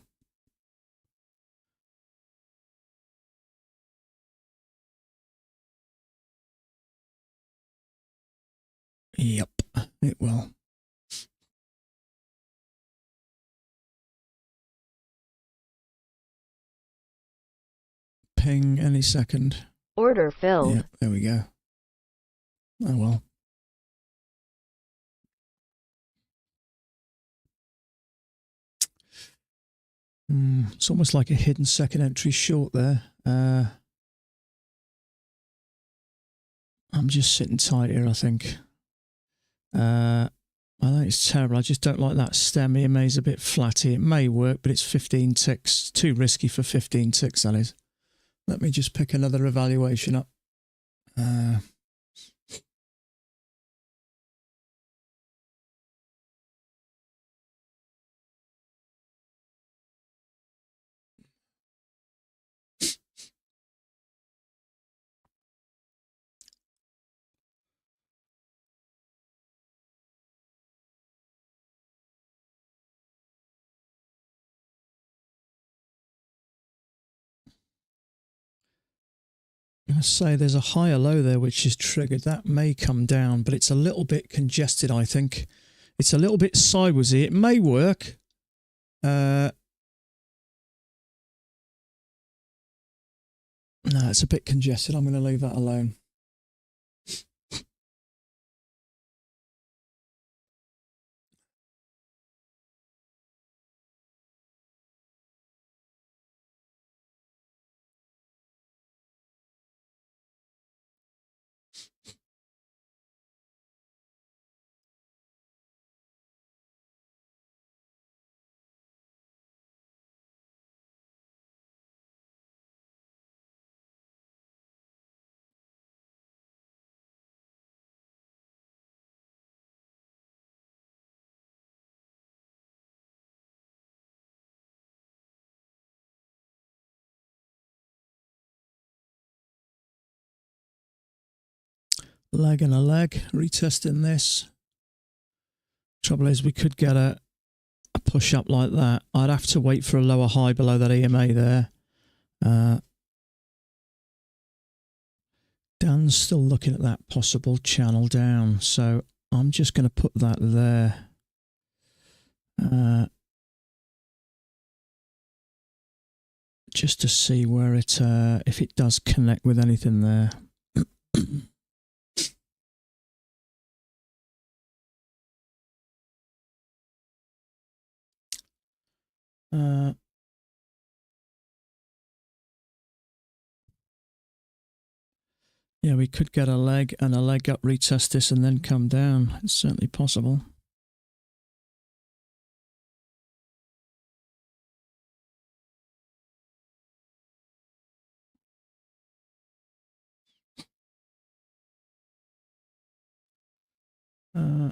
Yep, it will. ping any second. Order filled. Yeah, there we go. Oh well. It's almost like a hidden second entry short there. I'm just sitting tight here, I think. I think it's terrible. I just don't like that stem. EMA's a bit flatty. It may work, but it's 15 ticks. Too risky for 15 ticks, that is. Let me just pick another evaluation up. I'm going to say there's a higher low there which is triggered. That may come down, but it's a little bit congested, I think. It's a little bit sidewaysy. It may work. No, it's a bit congested. I'm going to leave that alone. Leg and a leg, retesting this. Trouble is we could get a push up like that. I'd have to wait for a lower high below that EMA there. Dan's still looking at that possible channel down, so I'm just going to put that there. Just to see where it, if it does connect with anything there. Yeah, we could get a leg and a leg up, retest this, and then come down. It's certainly possible. Uh,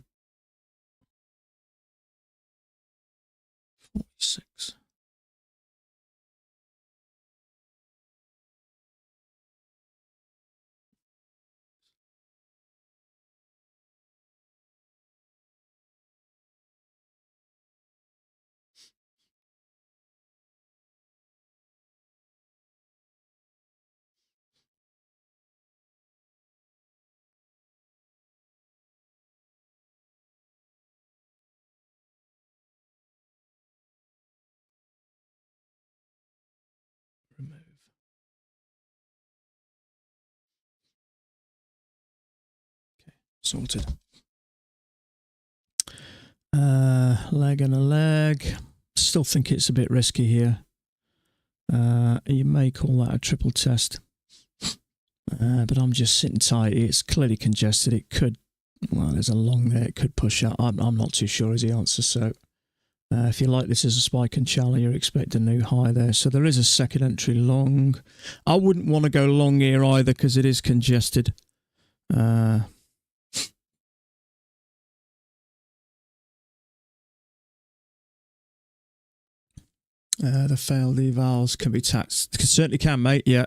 46. Remove. Okay, sorted. Leg and a leg. Still think it's a bit risky here. You may call that a triple test. But I'm just sitting tight. It's clearly congested. It could, well, there's a long there. It could push up. I'm not too sure is the answer. So if you like this as a spike and channel, you're expecting a new high there. So there is a second entry long. I wouldn't want to go long here either because it is congested. The failed evals can be taxed. Certainly can, mate. Yeah.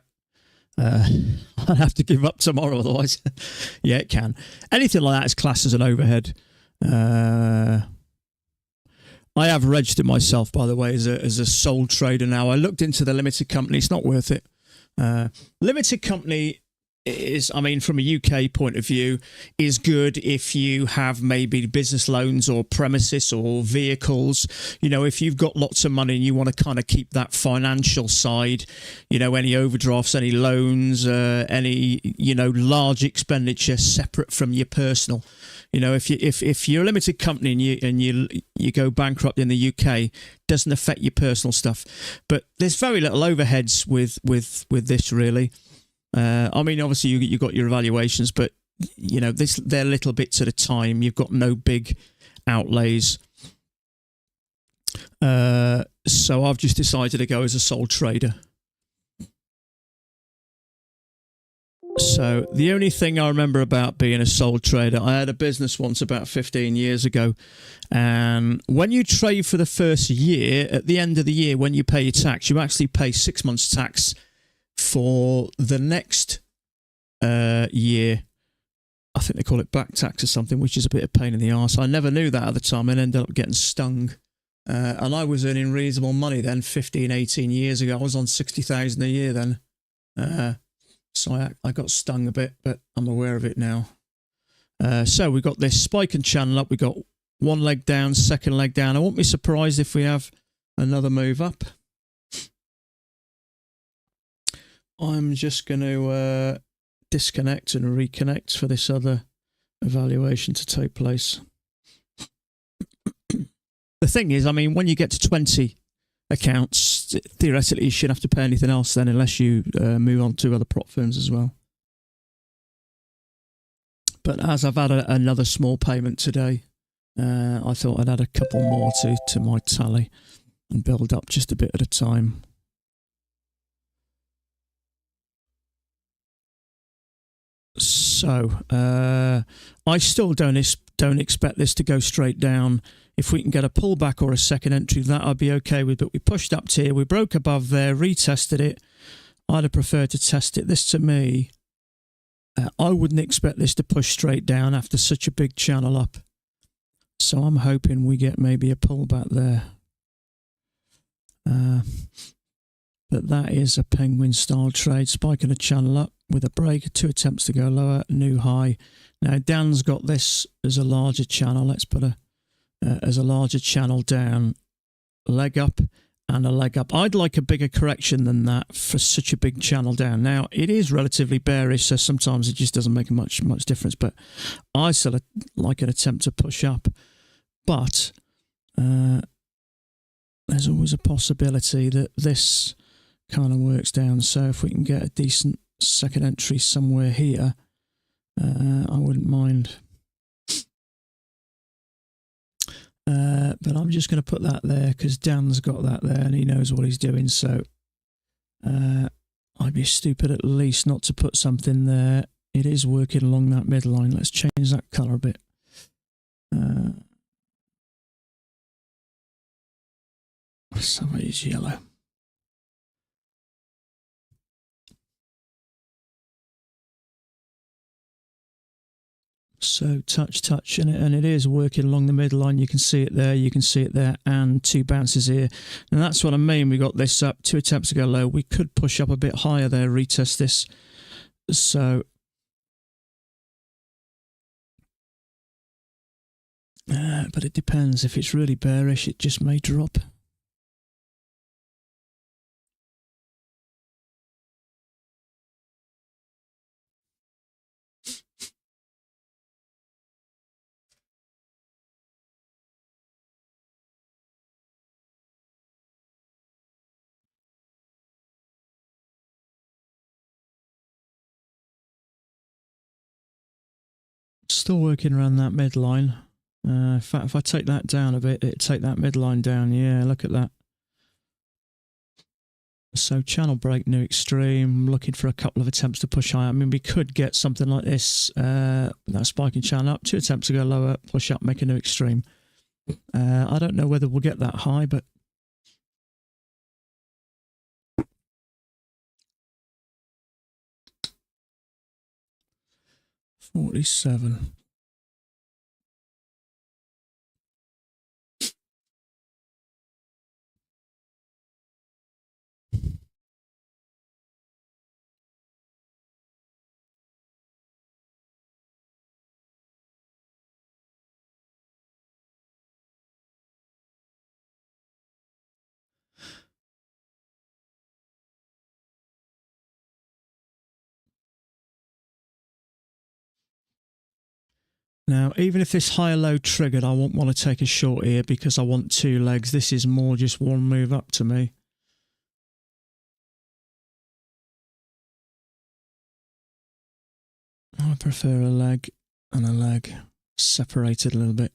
I'd have to give up tomorrow otherwise. Yeah, it can. Anything like that is classed as an overhead. I have registered myself, by the way, as a sole trader now. I looked into the limited company. It's not worth it. Limited company, is, I mean, from a UK point of view, is good if you have maybe business loans or premises or vehicles. You know, if you've got lots of money and you want to kind of keep that financial side, you know, any overdrafts, any loans, any, you know, large expenditure separate from your personal. You know, if you're a limited company and you go bankrupt in the UK, doesn't affect your personal stuff. But there's very little overheads with this, really. I mean, obviously you got your evaluations, but you know, they're little bits at a time. You've got no big outlays. So I've just decided to go as a sole trader. So the only thing I remember about being a sole trader, I had a business once about 15 years ago, and when you trade for the first year, at the end of the year, when you pay your tax, you actually pay 6 months tax for the next year. I think they call it back tax or something, which is a bit of pain in the arse. I never knew that at the time and ended up getting stung. And I was earning reasonable money then, 15, 18 years ago. I was on 60,000 a year then. So I got stung a bit, but I'm aware of it now. So we got this spike and channel up. We got one leg down, second leg down. I won't be surprised if we have another move up. I'm just going to disconnect and reconnect for this other evaluation to take place. The thing is, I mean, when you get to 20 accounts, theoretically you shouldn't have to pay anything else then, unless you move on to other prop firms as well. But as I've had another small payment today, I thought I'd add a couple more to my tally and build up just a bit at a time. So I still don't expect this to go straight down. If we can get a pullback or a second entry, that I'd be okay with. But we pushed up to here, we broke above there, retested it. I'd have preferred to test it. This, to me, I wouldn't expect this to push straight down after such a big channel up. So I'm hoping we get maybe a pullback there. But that is a penguin style trade, spiking a channel up with a break, 2 attempts to go lower, new high. Now Dan's got this as a larger channel. Let's put as a larger channel down, leg up and a leg up. I'd like a bigger correction than that for such a big channel down. Now it is relatively bearish, so sometimes it just doesn't make much difference, but I still like an attempt to push up. But there's always a possibility that this kind of works down. So if we can get a decent second entry somewhere here, I wouldn't mind. But I'm just going to put that there because Dan's got that there and he knows what he's doing. So I'd be stupid at least not to put something there. It is working along that midline. Let's change that colour a bit. Somebody's yellow. So touch, and it is working along the midline. You can see it there, you can see it there, and 2 bounces here. And that's what I mean. We got this up, 2 attempts to go low. We could push up a bit higher there, retest this. So but it depends. If it's really bearish, it just may drop. Still working around that midline. In fact, if I take that down a bit, it'd take that midline down. Yeah, look at that. So channel break, new extreme. Looking for a couple of attempts to push higher. I mean, we could get something like this. That spiking channel up, 2 attempts to go lower, push up, make a new extreme. I don't know whether we'll get that high, but $47. Now, even if this higher low triggered, I won't want to take a short here because I want 2 legs. This is more just one move up to me. I prefer a leg and a leg separated a little bit.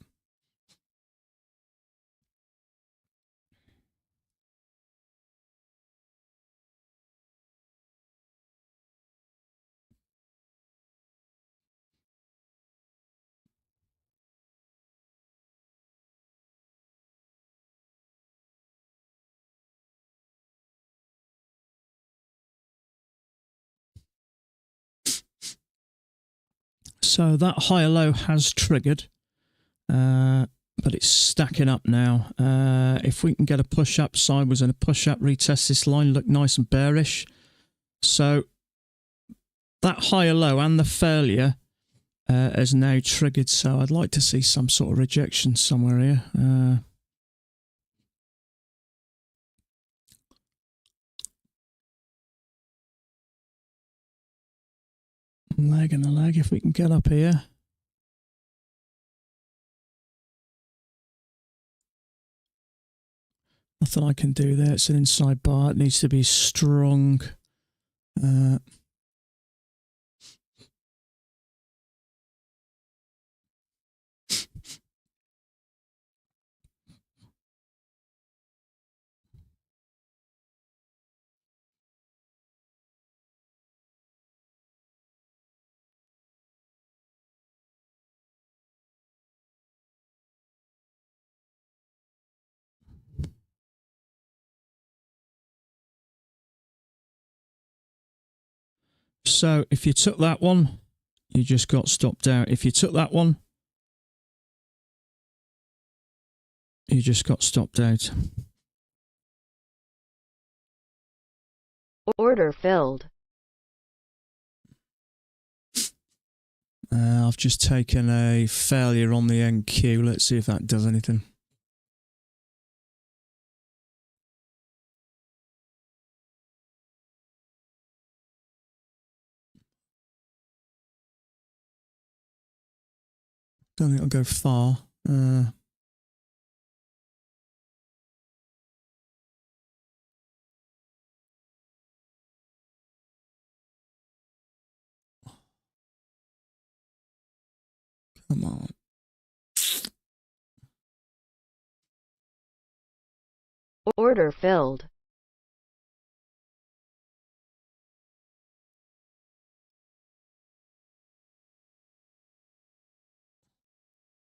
So that higher low has triggered, but it's stacking up now. If we can get a push up sideways and a push up, retest this line, look nice and bearish. So that higher low and the failure has now triggered. So I'd like to see some sort of rejection somewhere here. Leg and a leg if we can get up here. Nothing I can do there. It's an inside bar. It needs to be strong. So if you took that one, you just got stopped out. If you took that one, you just got stopped out. Order filled. I've just taken a failure on the NQ. Let's see if that does anything. Don't think I'll go far. Come on. Order filled.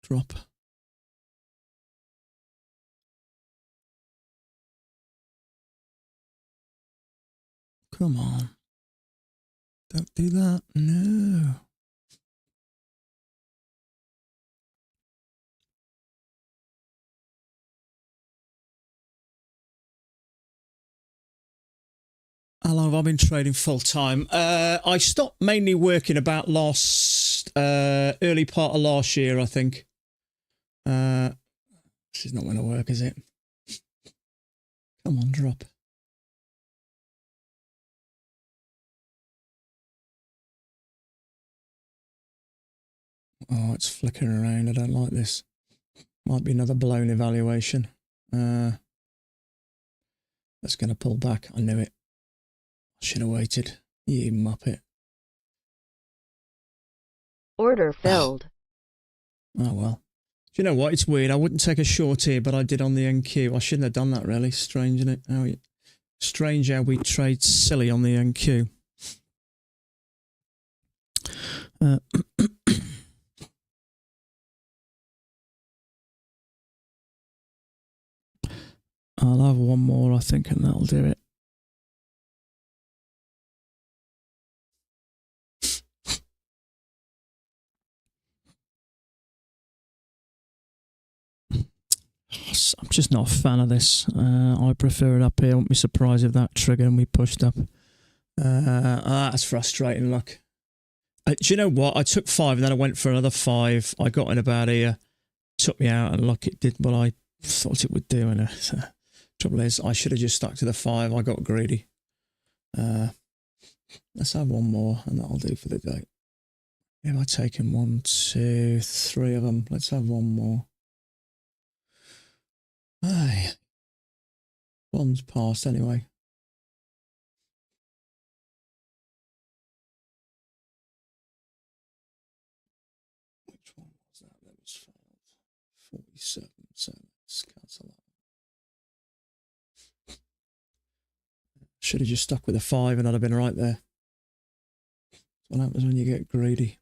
Drop. Come on. Don't do that. No. How long have I been trading full time? I stopped mainly working about early part of last year, I think. This is not going to work, is it? Come on, drop. Oh, it's flickering around. I don't like this. Might be another blown evaluation. That's going to pull back. I knew it. I should have waited. You muppet. Order filled. Oh, well. Do you know what? It's weird. I wouldn't take a short here, but I did on the NQ. I shouldn't have done that, really. Strange, isn't it? Strange how we trade silly on the NQ. I'll have one more, I think, and that'll do it. I'm just not a fan of this. I prefer it up here. I wouldn't be surprised if that triggered and we pushed up. That's frustrating, look. Do you know what? I took 5 and then I went for another 5. I got in about here, took me out, and look, it did what I thought it would do. And trouble is, I should have just stuck to the 5. I got greedy. Let's have one more, and that'll do for the day. Am I taking 1, 2, 3 of them? Let's have one more. Aye. One's passed anyway. Which one was that? That was failed. 47. So let's cancel that. Should have just stuck with a 5 and I'd have been right there. That's what happens when you get greedy.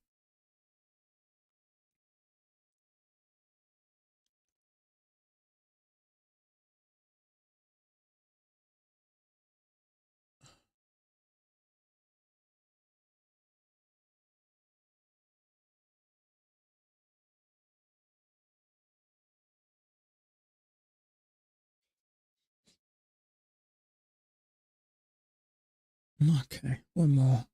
Okay, one more.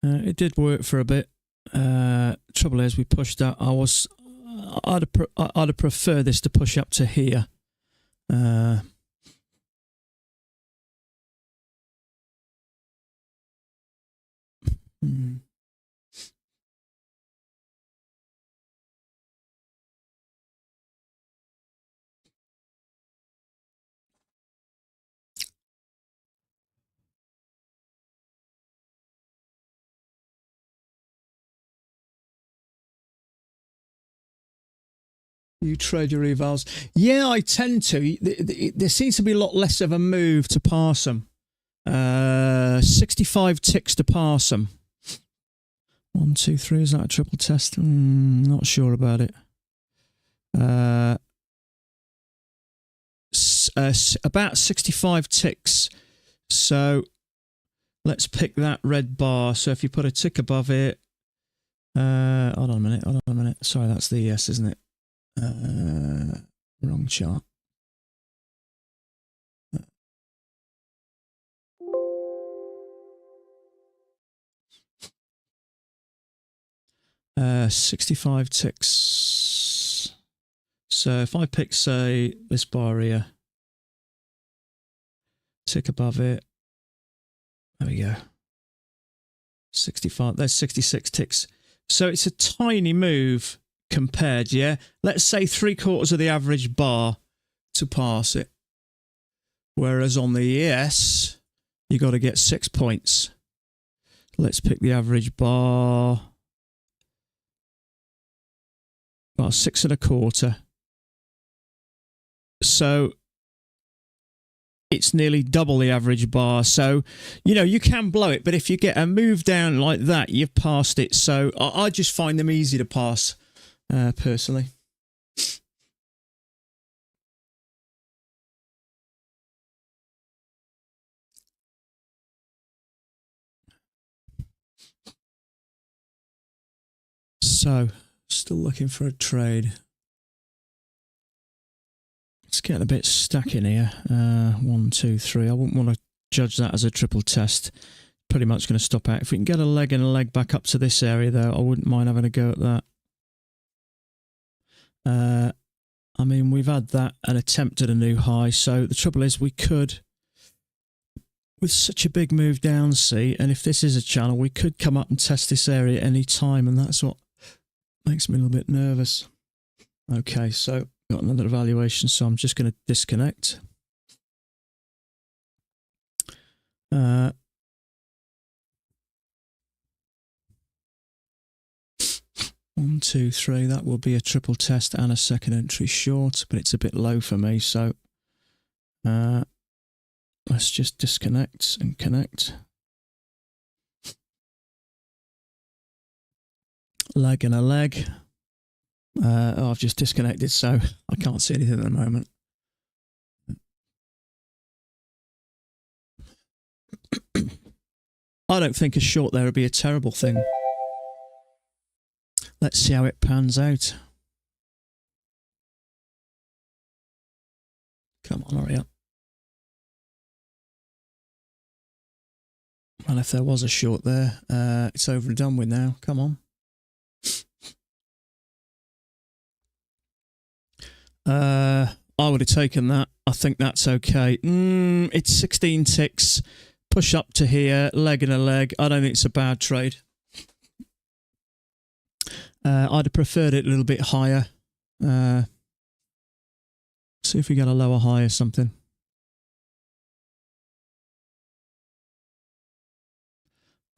It did work for a bit. Trouble is, we pushed out. I'd have preferred this to push up to here. You trade your evals. Yeah, I tend to. There seems to be a lot less of a move to pass them. 65 ticks to pass them. 1, 2, 3. Is that a triple test? Not sure about it. About 65 ticks. So let's pick that red bar. So if you put a tick above it. Hold on a minute. Sorry, that's the yes, isn't it? Wrong chart. Uh, 65 ticks. So if I pick, say, this bar here, tick above it. There we go. 65. There's 66 ticks. So it's a tiny move compared, yeah? Let's say 3/4 of the average bar to pass it. Whereas on the ES, you got to get 6 points. Let's pick the average bar. Well, 6 1/4. So it's nearly double the average bar. So, you know, you can blow it, but if you get a move down like that, you've passed it. So I just find them easy to pass, personally. So, still looking for a trade. It's getting a bit stuck in here. 1, 2, 3. I wouldn't want to judge that as a triple test. Pretty much going to stop out. If we can get a leg and a leg back up to this area, though, I wouldn't mind having a go at that. I mean, we've had that and attempted a new high. So the trouble is we could, with such a big move down, see, and if this is a channel, we could come up and test this area at any time, and that's what makes me a little bit nervous. Okay, so got another evaluation, so I'm just going to disconnect. 1, 2, 3. That will be a triple test and a second entry short, but it's a bit low for me, so let's just disconnect and connect. Leg and a leg. I've just disconnected, so I can't see anything at the moment. I don't think a short there would be a terrible thing. Let's see how it pans out. Come on, hurry up. And if there was a short there, it's over and done with now. Come on. I would have taken that. I think that's okay. It's 16 ticks. Push up to here, leg and a leg. I don't think it's a bad trade. I'd have preferred it a little bit higher. See if we get a lower high or something.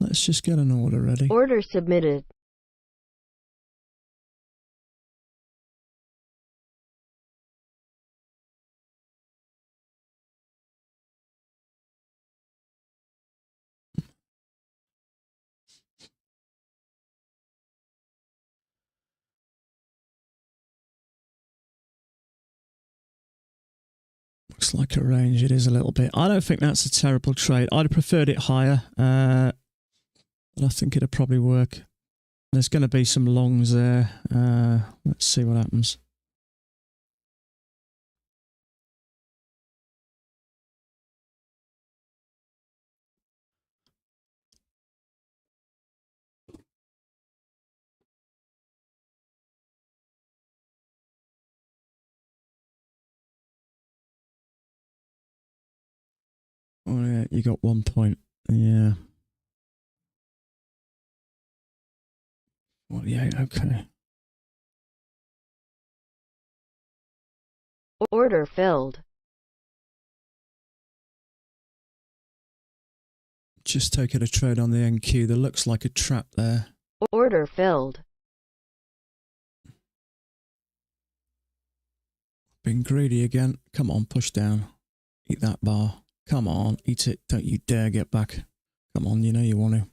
Let's just get an order ready. Order submitted. Looks like a range. It is a little bit. I don't think that's a terrible trade. I'd have preferred it higher. But I think it'd probably work. There's going to be some longs there. Let's see what happens. Oh yeah, you got 1 point. Yeah. Well, yeah, okay. Order filled. Just taking a trade on the NQ. There looks like a trap there. Order filled. Being greedy again. Come on, push down. Eat that bar. Come on, eat it. Don't you dare get back. Come on, you know you want to.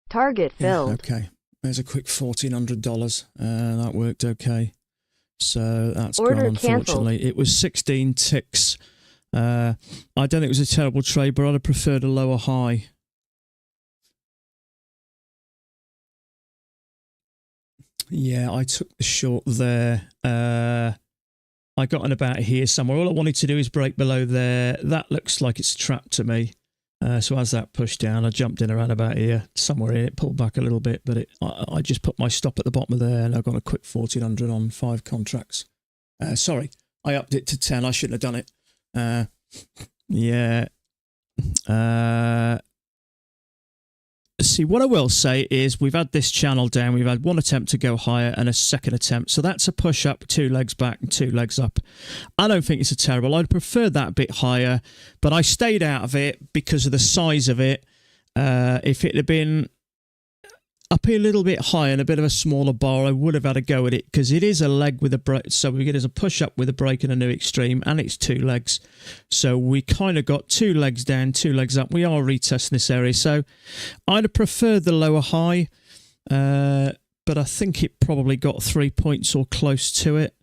Target filled. Yeah, okay. There's a quick $1,400. That worked okay. So that's Order gone, unfortunately. canceled. It was 16 ticks. I don't think it was a terrible trade, but I'd have preferred a lower high. Yeah, I took the short there. I got in about here somewhere. All I wanted to do is break below there. That looks like it's trapped to me. So as that pushed down, I jumped in around about here, somewhere in it, pulled back a little bit, but I just put my stop at the bottom of there, and I got a quick 1,400 on 5 contracts. Sorry, I upped it to 10. I shouldn't have done it. Yeah. See, what I will say is we've had this channel down. We've had one attempt to go higher and a second attempt. So that's a push up, 2 legs back and 2 legs up. I don't think it's a terrible. I'd prefer that a bit higher, but I stayed out of it because of the size of it. If it had been up here a little bit higher and a bit of a smaller bar, I would have had a go at it because it is a leg with a break. So we get as a push up with a break and a new extreme, and it's 2 legs. So we kind of got 2 legs down, 2 legs up. We are retesting this area. So I'd have preferred the lower high, but I think it probably got 3 points or close to it.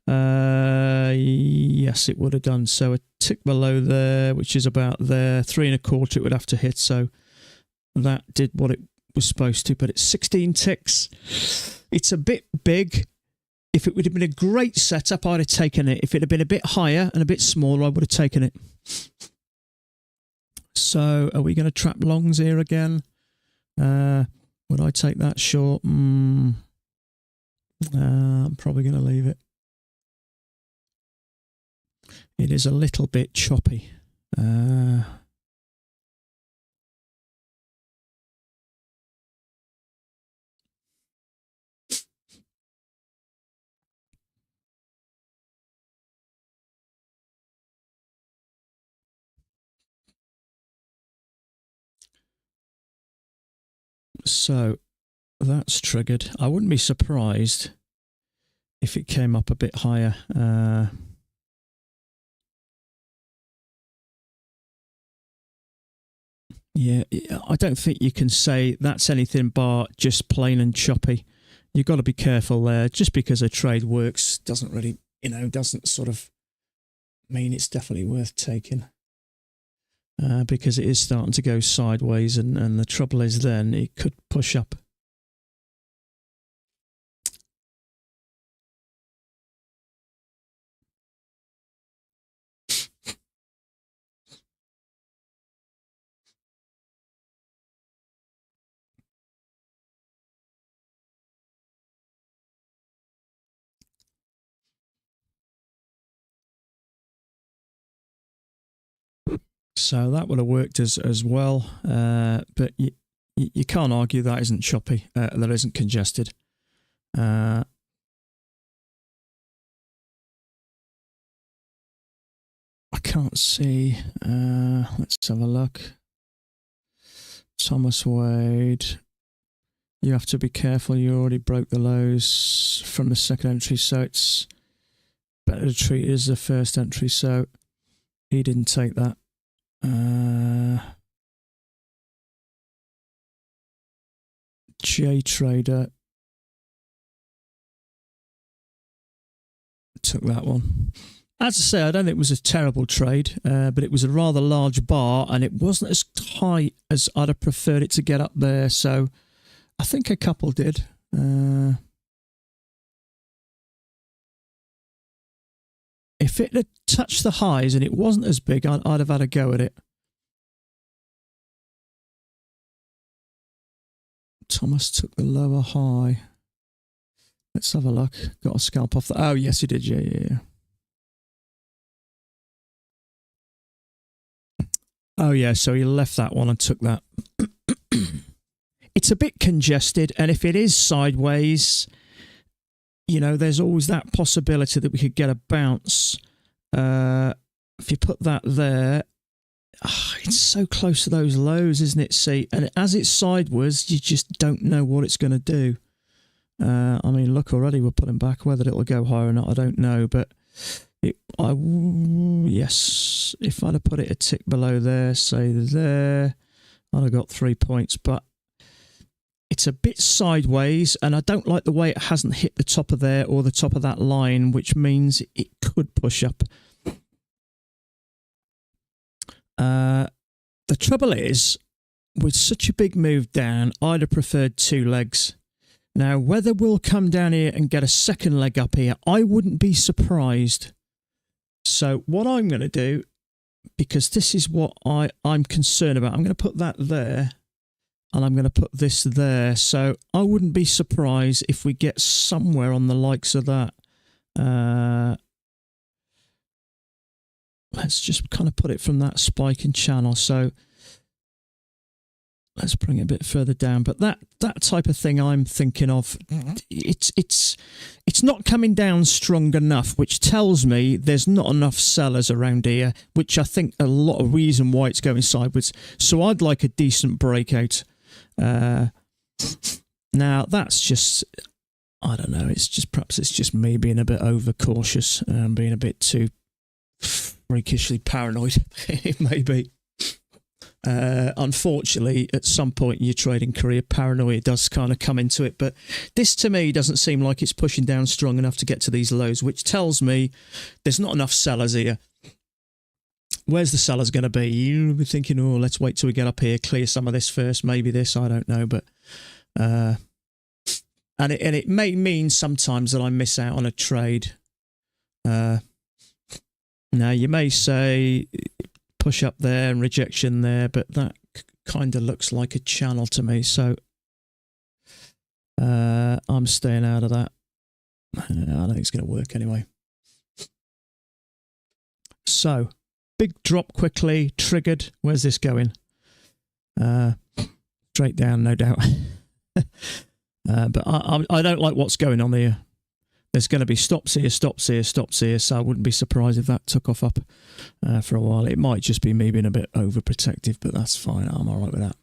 Yes, it would have done. So a tick below there, which is about there, 3 1/4 it would have to hit. So that did what it was supposed to, but it's 16 ticks. It's a bit big. If it would have been a great setup, I'd have taken it. If it had been a bit higher and a bit smaller, I would have taken it. So are we going to trap longs here again? Would I take that short? I'm probably going to leave it. It is a little bit choppy. So that's triggered. I wouldn't be surprised if it came up a bit higher. Yeah, I don't think you can say that's anything but just plain and choppy. You've got to be careful there. Just because a trade works doesn't really, doesn't sort of mean it's definitely worth taking. Because it is starting to go sideways, and the trouble is then it could push up. So that would have worked as well, but you can't argue that isn't choppy, that isn't congested. I can't see. Let's have a look. Thomas Wade. You have to be careful. You already broke the lows from the second entry, so it's better to treat it as the first entry. So he didn't take that. J Trader took that one. As I say, I don't think it was a terrible trade, but it was a rather large bar, and it wasn't as high as I'd have preferred it to get up there. So I think a couple did. If it had touched the highs and it wasn't as big, I'd have had a go at it. Thomas took the lower high. Let's have a look. Got a scalp off the... Oh, yes, he did. Yeah. Oh, yeah, so he left that one and took that. It's a bit congested, and if it is sideways, you know, there's always that possibility that we could get a bounce. If you put that there, it's so close to those lows, isn't it? See, and as it's sideways, you just don't know what it's going to do. I mean, look, already we're pulling back. Whether it'll go higher or not, I don't know. But yes, if I'd have put it a tick below there, say there, I'd have got 3 points. But it's a bit sideways, and I don't like the way it hasn't hit the top of there or the top of that line, which means it could push up. The trouble is, with such a big move down, I'd have preferred 2 legs. Now, whether we'll come down here and get a second leg up here, I wouldn't be surprised. So what I'm going to do, because this is what I'm concerned about, I'm going to put that there, and I'm going to put this there. So I wouldn't be surprised if we get somewhere on the likes of that. Let's just kind of put it from that spiking channel. So let's bring it a bit further down. But that type of thing I'm thinking of, it's not coming down strong enough, which tells me there's not enough sellers around here, which I think a lot of reason why it's going sideways. So I'd like a decent breakout. Now that's just, I don't know, perhaps it's just me being a bit overcautious and being a bit too freakishly paranoid. It may be. Unfortunately, at some point in your trading career, paranoia does kind of come into it. But this, to me, doesn't seem like it's pushing down strong enough to get to these lows, which tells me there's not enough sellers here. Where's the sellers going to be? You'll be thinking, oh, let's wait till we get up here, clear some of this first, maybe this, I don't know. But and it may mean sometimes that I miss out on a trade. Now, you may say push up there and rejection there, but that kind of looks like a channel to me. So I'm staying out of that. I don't think it's going to work anyway. So, big drop quickly, triggered. Where's this going? Straight down, no doubt. But I don't like what's going on here. There's going to be stops here, stops here, stops here, so I wouldn't be surprised if that took off up for a while. It might just be me being a bit overprotective, but that's fine. I'm all right with that.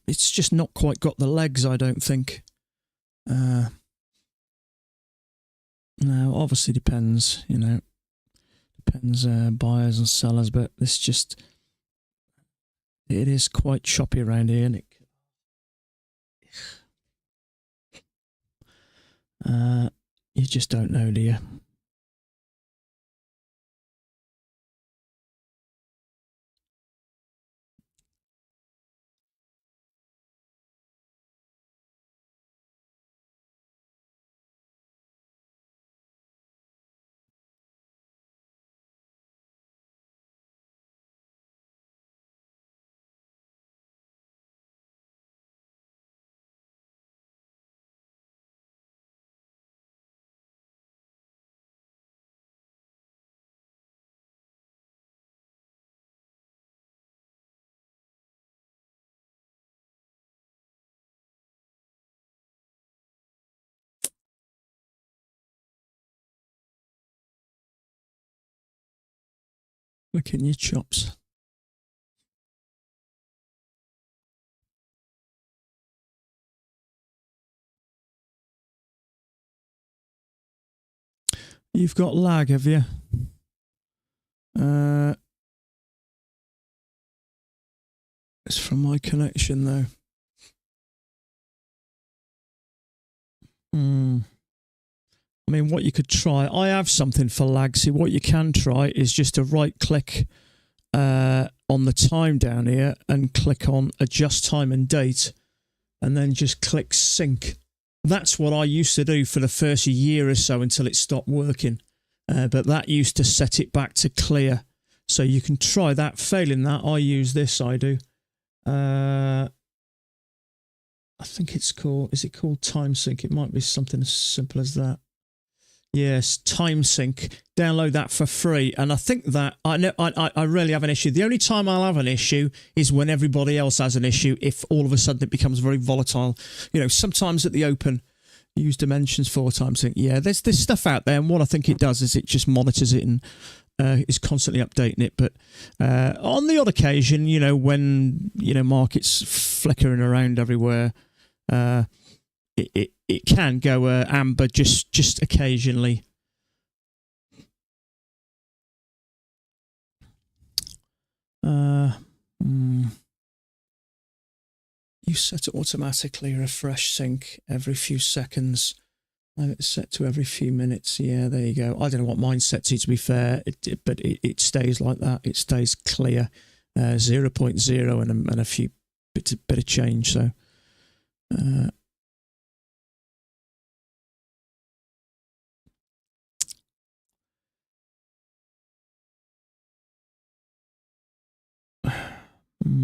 It's just not quite got the legs, I don't think. Now, obviously depends, you know, depends buyers and sellers, but it is quite choppy around here, and You just don't know, do you? Licking your chops. You've got lag, have you? It's from my connection, though. I mean, what you could try, I have something for lag. See, what you can try is just to right-click on the time down here and click on adjust time and date, and then just click sync. That's what I used to do for the first year or so until it stopped working. But that used to set it back to clear. So you can try that. Failing that, I use this, I do. I think it's called, is it called time sync? It might be something as simple as that. Yes, time sync. Download that for free. And I think that I rarely have an issue. The only time I'll have an issue is when everybody else has an issue, if all of a sudden it becomes very volatile. You know, sometimes at the open, use dimensions for time sync. Yeah, there's this stuff out there, and what I think it does is it just monitors it and is constantly updating it. But on the odd occasion, you know, when, you know, markets flickering around everywhere, it can go amber just occasionally. You set it automatically refresh sync every few seconds. It's set to every few minutes. Yeah, there you go. I don't know what mine's set to be fair, but it stays like that. It stays clear. 0.0 and a few bit of change. So.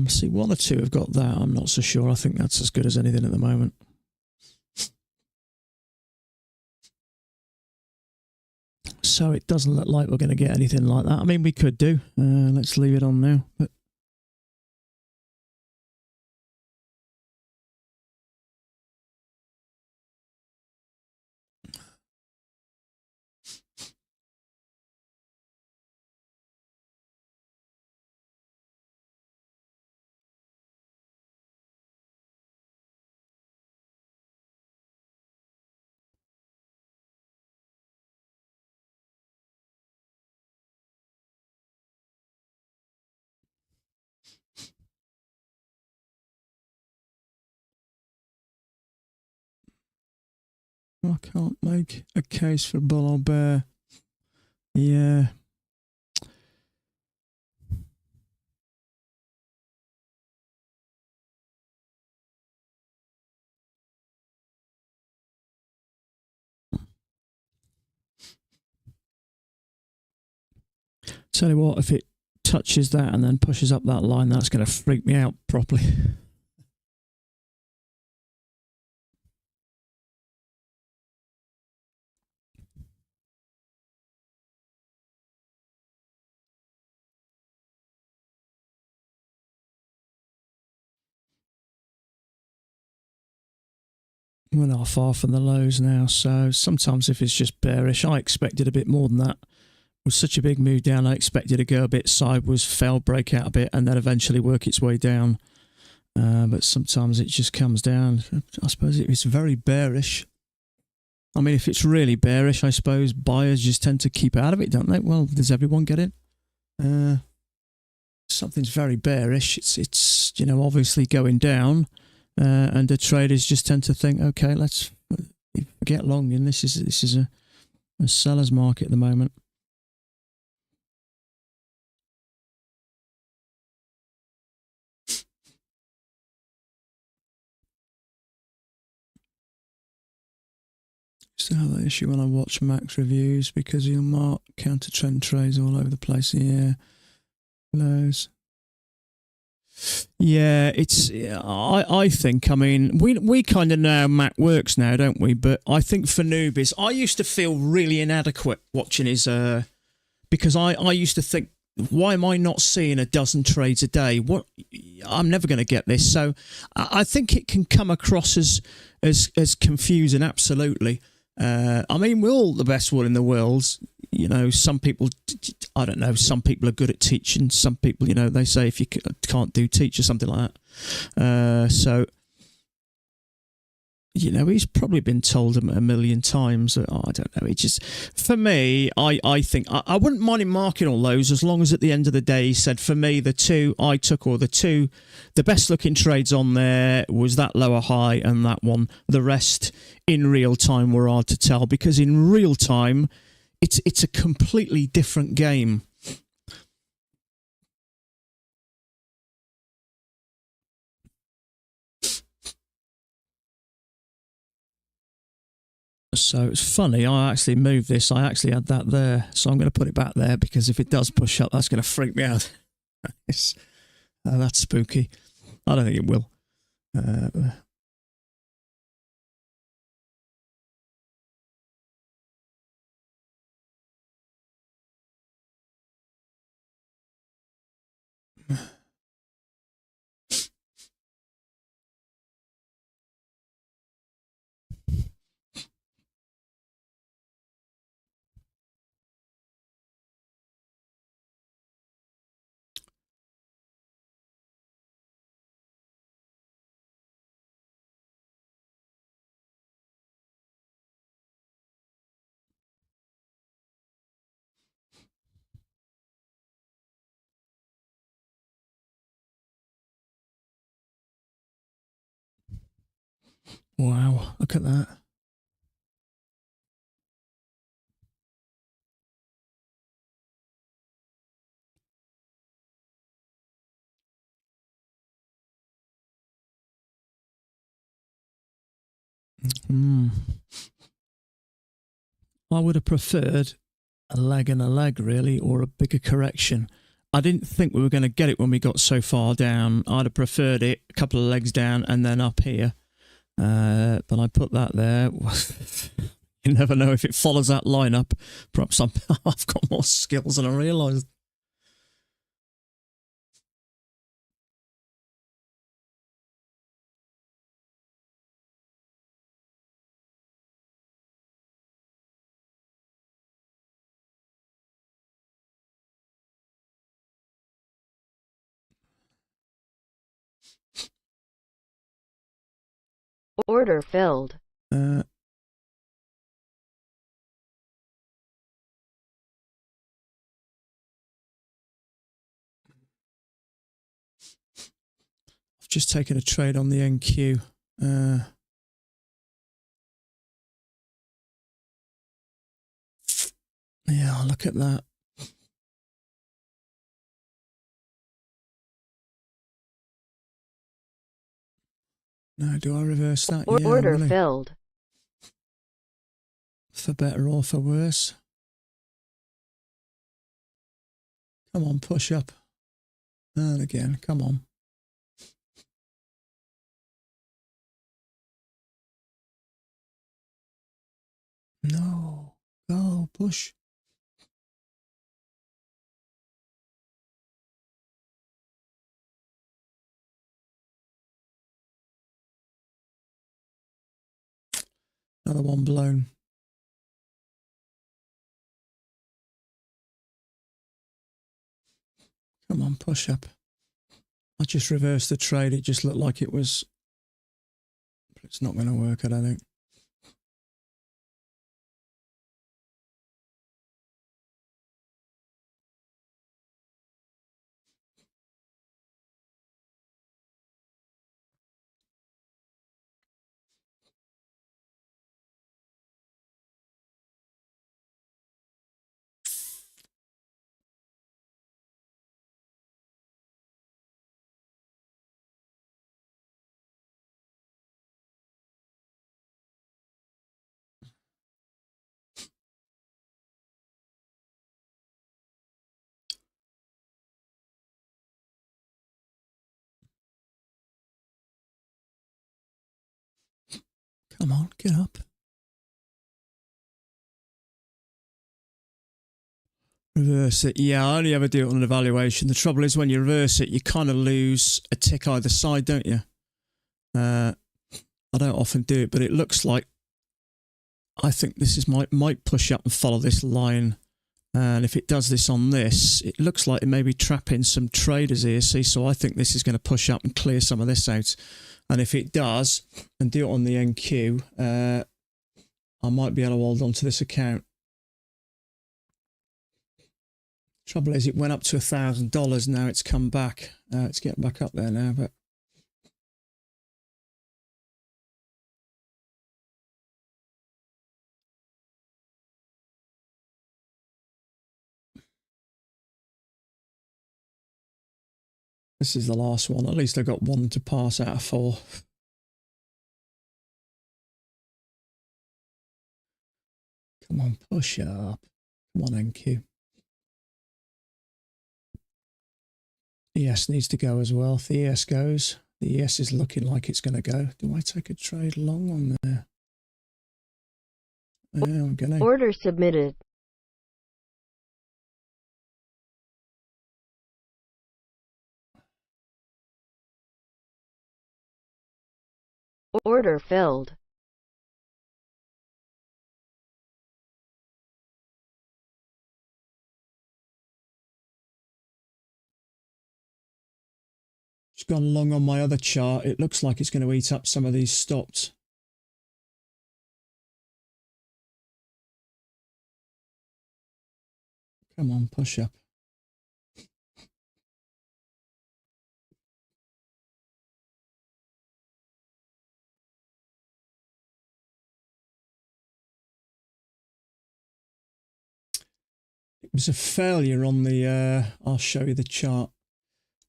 See, one or two have got that. I'm not so sure. I think that's as good as anything at the moment. So it doesn't look like we're going to get anything like that. I mean, we could do. Let's leave it on now. But I can't make a case for bull or bear. Yeah. Tell you what, if it touches that and then pushes up that line, that's going to freak me out properly. We're not far from the lows now, so sometimes if it's just bearish, I expected a bit more than that. With such a big move down, I expected to go a bit sideways, fail, break out a bit, and then eventually work its way down. But sometimes it just comes down. I suppose if it's very bearish, I mean, if it's really bearish, I suppose buyers just tend to keep out of it, don't they? Well, does everyone get it? Something's very bearish. It's you know, obviously going down. And the traders just tend to think, okay, let's You forget long, and this is a seller's market at the moment. Still have that issue when I watch Max reviews because he'll mark counter trend trades all over the place. Yeah, those. Yeah, it's. I think. I mean, we kind of know how Mac works now, don't we? But I think for newbies, I used to feel really inadequate watching his. Because I used to think, why am I not seeing a dozen trades a day? What? I'm never going to get this. So I think it can come across as confusing. Absolutely. I mean, we're all the best one in the world. You know, some people, I don't know, some people are good at teaching. Some people, you know, they say if you can't do teach or something like that. So, you know, he's probably been told a million times. I don't know. It just, for me, I think I wouldn't mind him marking all those as long as at the end of the day he said, for me, the two I took, or the best looking trades on there was that lower high and that one. The rest in real time were hard to tell, because in real time, it's a completely different game. So it's funny, I actually moved this. I actually had that there. So I'm going to put it back there, because if it does push up, that's going to freak me out. That's spooky. I don't think it will. Wow, look at that. I would have preferred a leg and a leg, really, or a bigger correction. I didn't think we were going to get it when we got so far down. I'd have preferred it a couple of legs down and then up here. But I put that there. You never know if it follows that line up. Perhaps I've got more skills than I realised. Order filled. I've just taken a trade on the NQ. Yeah, look at that. No, do I reverse that? Yeah, Order really. filled. For better or for worse. Come on, push up. And again, come on. No, go, push. Another one blown. Come on, push up. I just reversed the trade. It just looked like it was. It's not going to work, I don't think. Come on, get up. Reverse it. Yeah, I only ever do it on an evaluation. The trouble is when you reverse it, you kind of lose a tick either side, don't you? I don't often do it, but it looks like I think this is might push up and follow this line. And if it does this on this, it looks like it may be trapping some traders here, see? So I think this is going to push up and clear some of this out. And if it does, and do it on the NQ, I might be able to hold on to this account. Trouble is, it went up to $1,000. Now it's come back. It's getting back up there now, but this is the last one. At least I got one to pass out of 4. Come on, push up. Come on, NQ. ES needs to go as well. If the ES goes, the ES is looking like it's going to go. Do I take a trade long on there? Yeah, I'm going to. Order submitted. Order filled. It's gone long on my other chart. It looks like it's going to eat up some of these stops. Come on, push up. It was a failure on the, I'll show you the chart.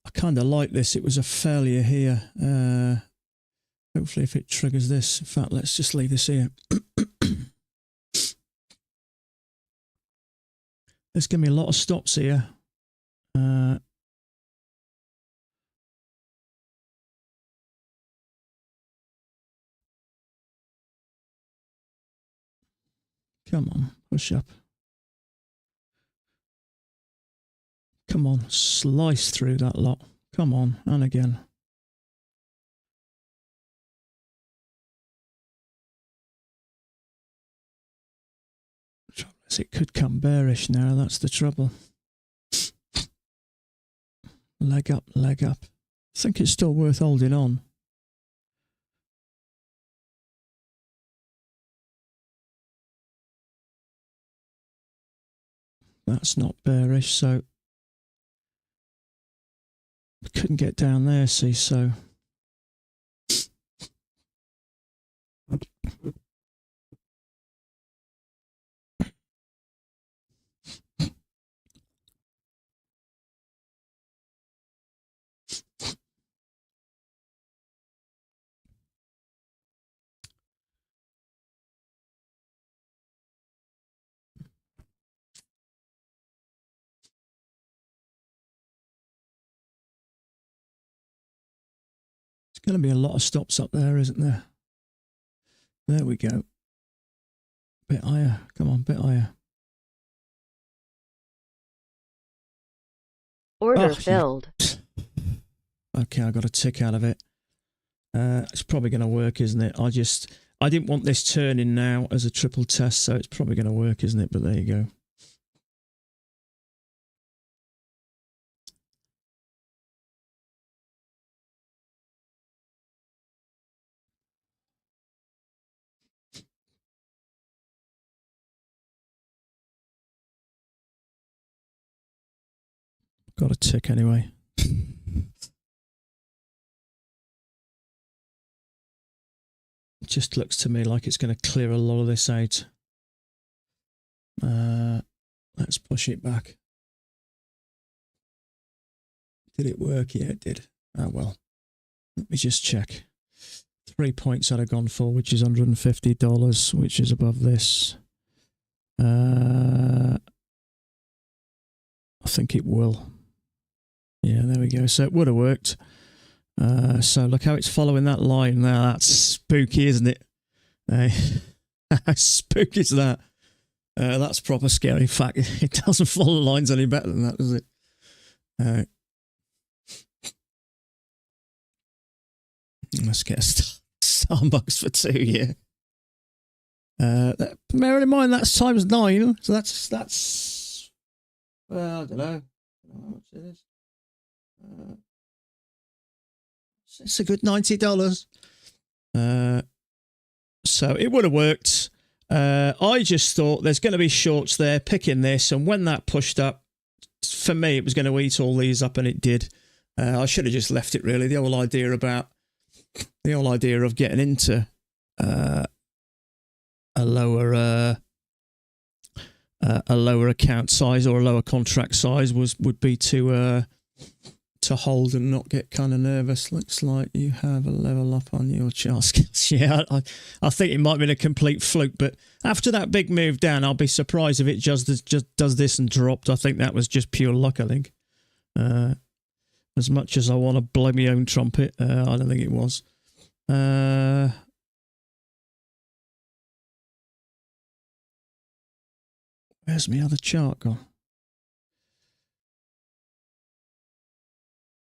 I kind of like this. It was a failure here. Hopefully if it triggers this. In fact, let's just leave this here. There's going to be a lot of stops here. Come on, push up. Come on, slice through that lot. Come on, and again. It could come bearish now, that's the trouble. Leg up, leg up. I think it's still worth holding on. That's not bearish, so we couldn't get down there, see, so going to be a lot of stops up there, isn't there? There we go. Bit higher. Come on, bit higher. Order filled. Okay, I got a tick out of it. It's probably going to work, isn't it? I didn't want this turning now as a triple test, so it's probably going to work, isn't it? But there you go. Got a tick anyway. It just looks to me like it's going to clear a lot of this out. Let's push it back. Did it work? Yeah, it did. Oh well. Let me just check. 3 points I'd have gone for, which is $150, which is above this. I think it will. Yeah, there we go. So it would have worked. So look how it's following that line now. That's spooky, isn't it? How spooky is that? That's proper scary. In fact, it doesn't follow lines any better than that, does it? Let's get a Starbucks for 2, yeah. Bear in mind that's times 9, so that's well, I don't know how much it is. It's a good $90. So it would have worked. I just thought there's going to be shorts there picking this, and when that pushed up, for me, it was going to eat all these up, and it did. I should have just left it, really. The whole idea of getting into a lower account size or a lower contract size would be to hold and not get kind of nervous. Looks like you have a level up on your chart skills. Yeah, I think it might have been a complete fluke, but after that big move down, I'll be surprised if it just does this and dropped. I think that was just pure luck, I think. As much as I want to blow my own trumpet, I don't think it was. Where's my other chart gone?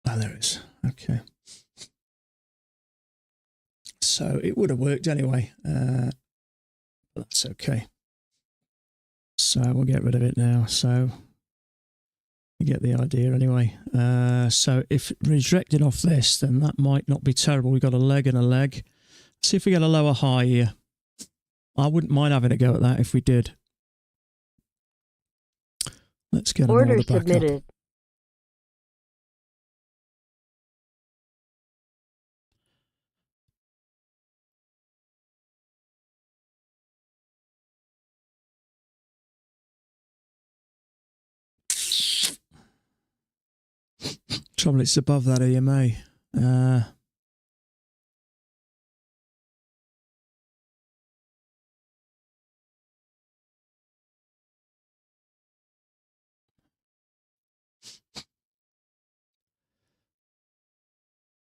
Oh, there it is. Okay. So it would have worked anyway. But that's okay. So we'll get rid of it now. So you get the idea anyway. So if rejected off this, then that might not be terrible. We've got a leg and a leg. Let's see if we get a lower high here. I wouldn't mind having a go at that if we did. Let's get an order back submitted. Up. Trouble, it's above that EMA.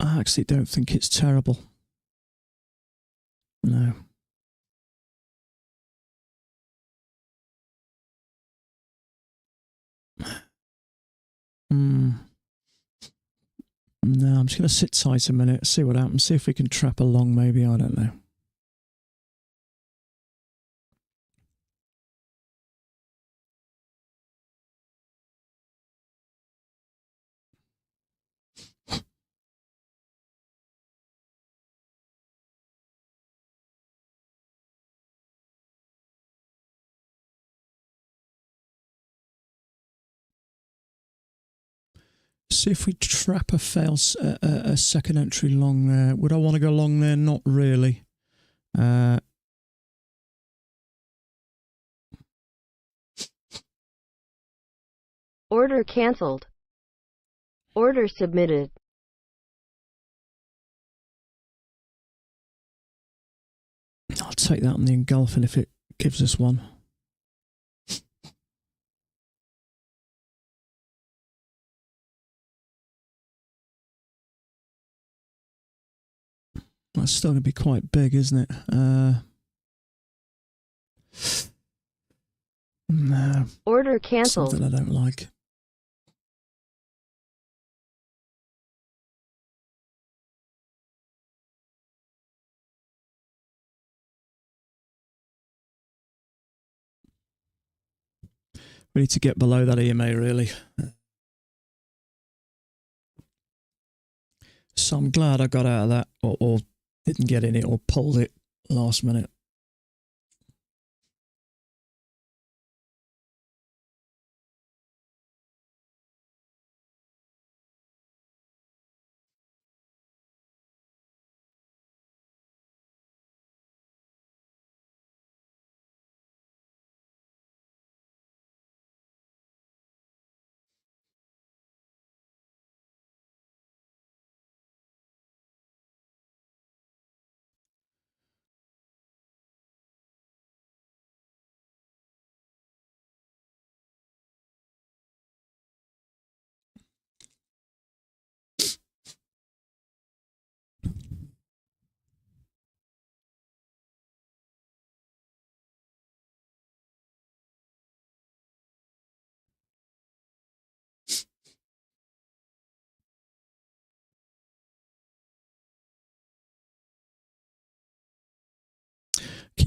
I actually don't think it's terrible. No. No, I'm just going to sit tight a minute, see what happens, see if we can trap along maybe, I don't know. See if we trap a second entry long there. Would I want to go long there? Not really. Order cancelled. Order submitted. I'll take that on the engulfing if it gives us one. That's still going to be quite big, isn't it? No. Order cancelled. Something I don't like. We need to get below that EMA, really. So I'm glad I got out of that, or didn't get in it, or pulled it last minute.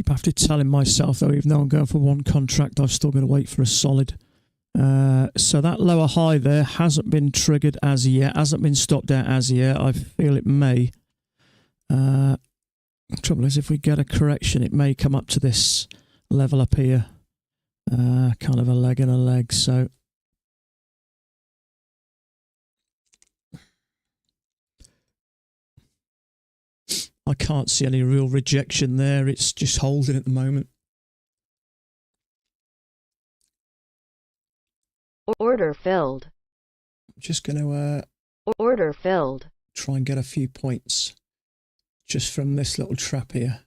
keep have to telling myself, though, even though I'm going for one contract, I've still got to wait for a solid. So that lower high there hasn't been triggered as yet, hasn't been stopped out as yet. I feel it may. The trouble is, if we get a correction, it may come up to this level up here. Kind of a leg and a leg, so I can't see any real rejection there. It's just holding at the moment. Order filled. I'm just going to Order filled. try and get a few points just from this little trap here,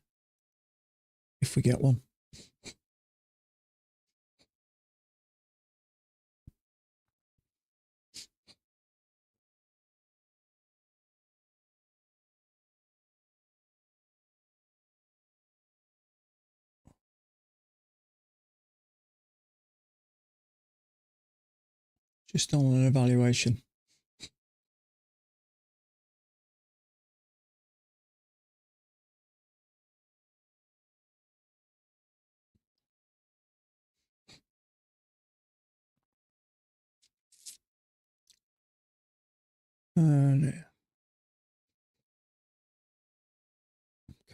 if we get one. Just on an evaluation. And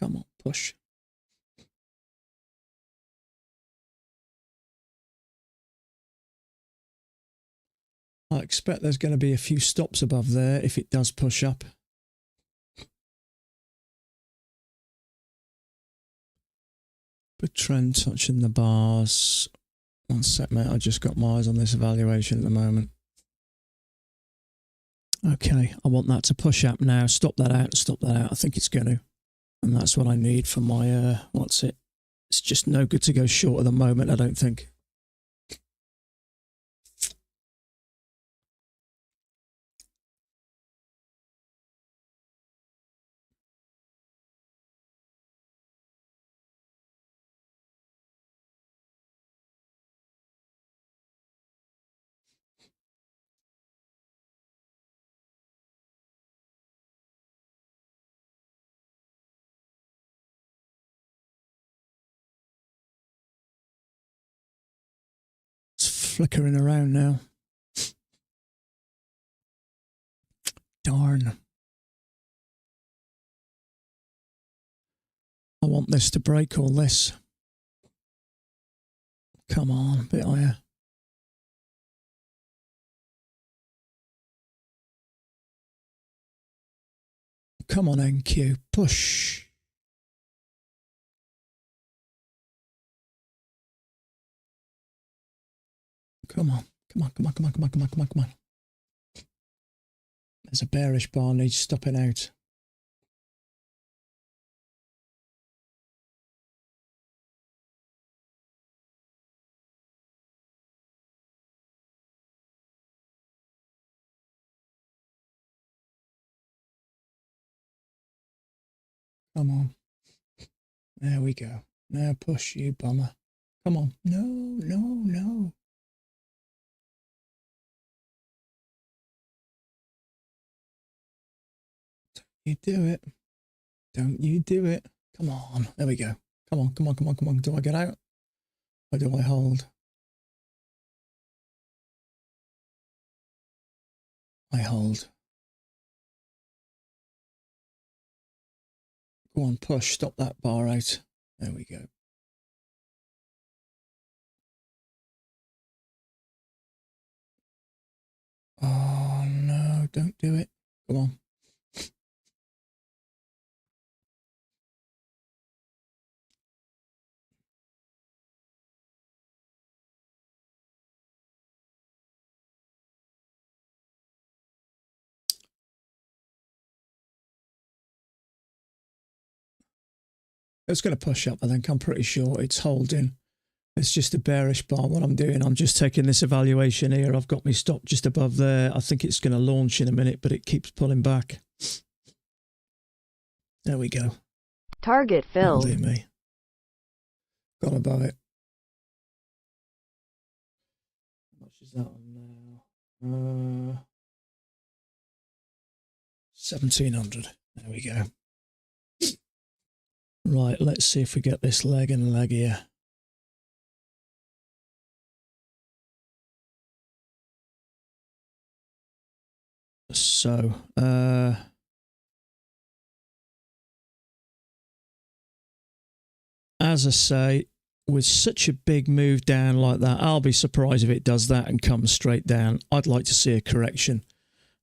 come on, push. I expect there's going to be a few stops above there if it does push up. But trend touching the bars. One sec, mate. I just got my eyes on this evaluation at the moment. Okay, I want that to push up now. Stop that out and stop that out. I think it's going to. And that's what I need for my, what's it? It's just no good to go short at the moment, I don't think. Flickering around now. Darn. I want this to break all this. Come on, a bit higher. Come on, NQ, push. Come on, come on, come on, come on, come on, come on, come on, come on. There's a bearish bar, needs stopping out. Come on. There we go. Now push, you bummer. Come on. No, no, no. You do it. Don't you do it. Come on. There we go. Come on, come on, come on, come on. Do I get out? Or do I hold? I hold. Go on, push. Stop that bar out. There we go. Oh, no. Don't do it. Come on. It's going to push up, I think. I'm pretty sure it's holding. It's just a bearish bar. What I'm doing, I'm just taking this evaluation here. I've got me stop just above there. I think it's going to launch in a minute, but it keeps pulling back. There we go. Target filled. Dear me. Got above it. How much is that on now? 1,700. There we go. Right, let's see if we get this leg and leg here. So, as I say, with such a big move down like that, I'll be surprised if it does that and comes straight down. I'd like to see a correction.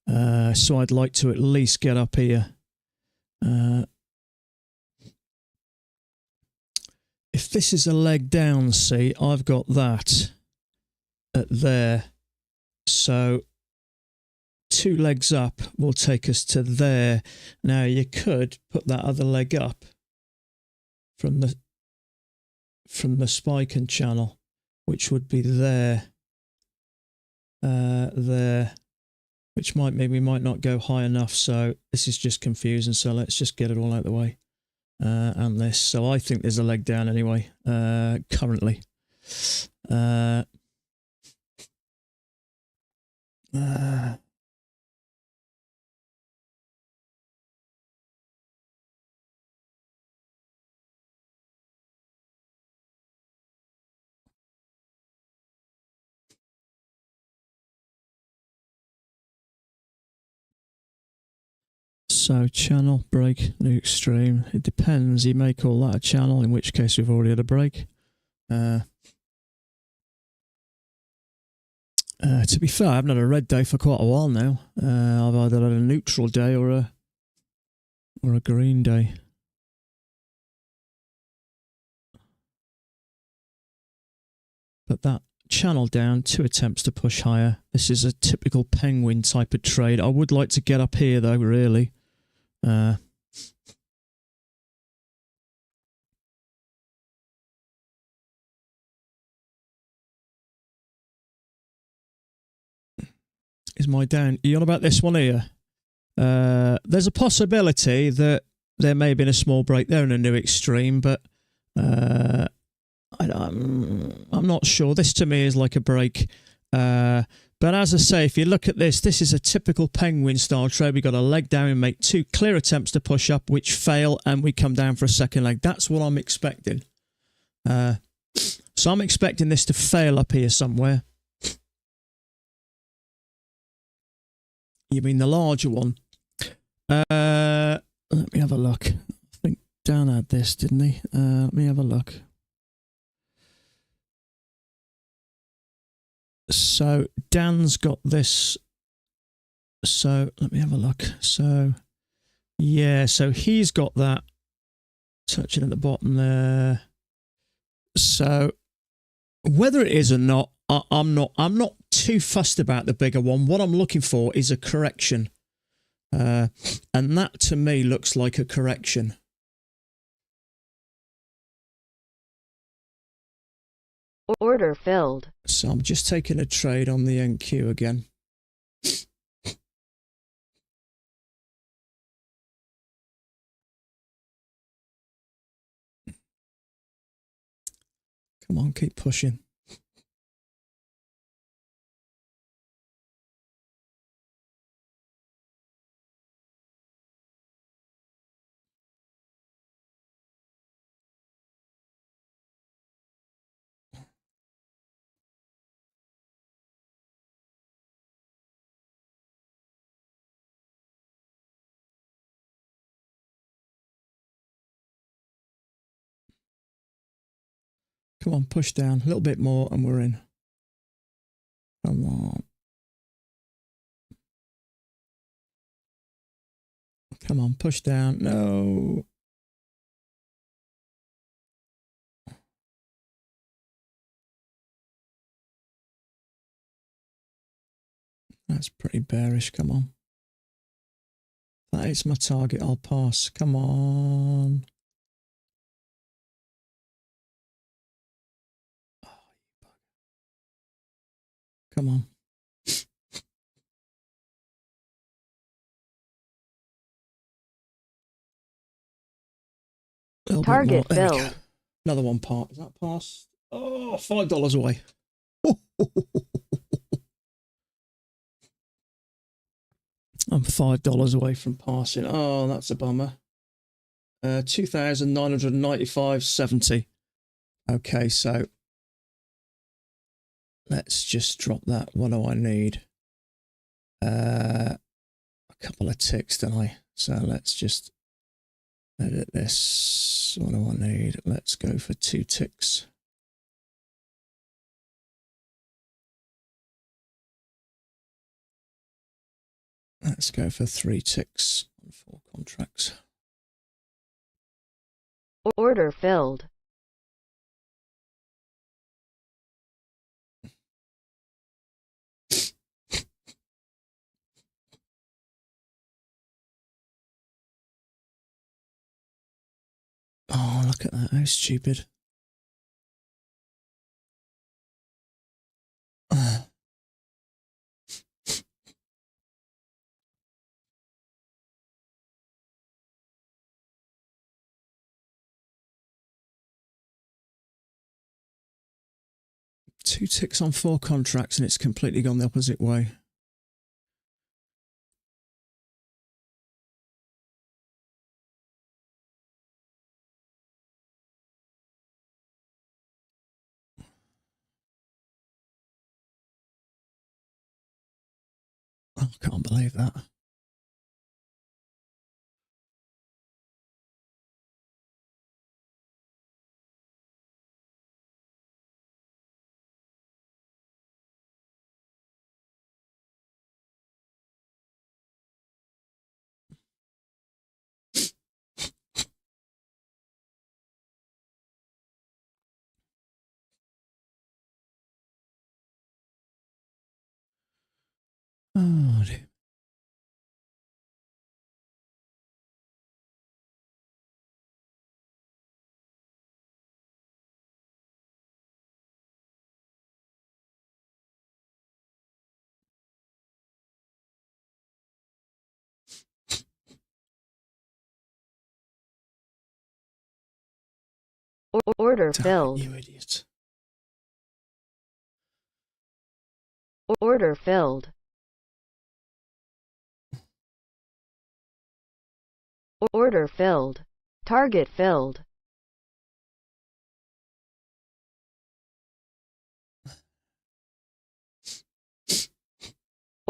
So I'd like to at least get up here. If this is a leg down, see, I've got that at there. So 2 legs up will take us to there. Now you could put that other leg up from the spike and channel, which would be there, there, which might mean we might not go high enough. So this is just confusing. So let's just get it all out of the way. And this. So I think there's a leg down anyway, currently. So channel, break, new extreme. It depends. You may call that a channel, in which case we've already had a break. To be fair, I haven't had a red day for quite a while now. I've either had a neutral day or a green day. But that channel down, 2 attempts to push higher. This is a typical penguin type of trade. I would like to get up here though, really. Is my down? Are you on about this one here? There's a possibility that there may have been a small break there in a new extreme, but I'm not sure. This to me is like a break. But as I say, if you look at this, this is a typical penguin style trade. We got a leg down and make 2 clear attempts to push up, which fail, and we come down for a second leg. That's what I'm expecting. So I'm expecting this to fail up here somewhere. You mean the larger one? Let me have a look. I think Dan had this, didn't he? Let me have a look. So Dan's got this. So let me have a look. So yeah, so he's got that touching at the bottom there. So whether it is or not, I'm not too fussed about the bigger one. What I'm looking for is a correction. And that to me looks like a correction. Order filled. So I'm just taking a trade on the NQ again. Come on, keep pushing. Come on, push down a little bit more and we're in. Come on. Come on, push down. No. That's pretty bearish. Come on. That is my target. I'll pass. Come on. Come on. Target filled. Another one part. Is that pass? Oh, $5 away. I'm $5 away from passing. Oh, that's a bummer. 2,995.70. Okay, so let's just drop that. What do I need? A couple of ticks, don't I? So let's just edit this. What do I need? Let's go for 2 ticks. Let's go for 3 ticks on 4 contracts. Order filled. Oh, look at that. How stupid. Two ticks on 4 contracts and it's completely gone the opposite way. I can't believe that. Oh, dear. Order Damn it, filled. you idiot. Order filled. Order filled. Target filled.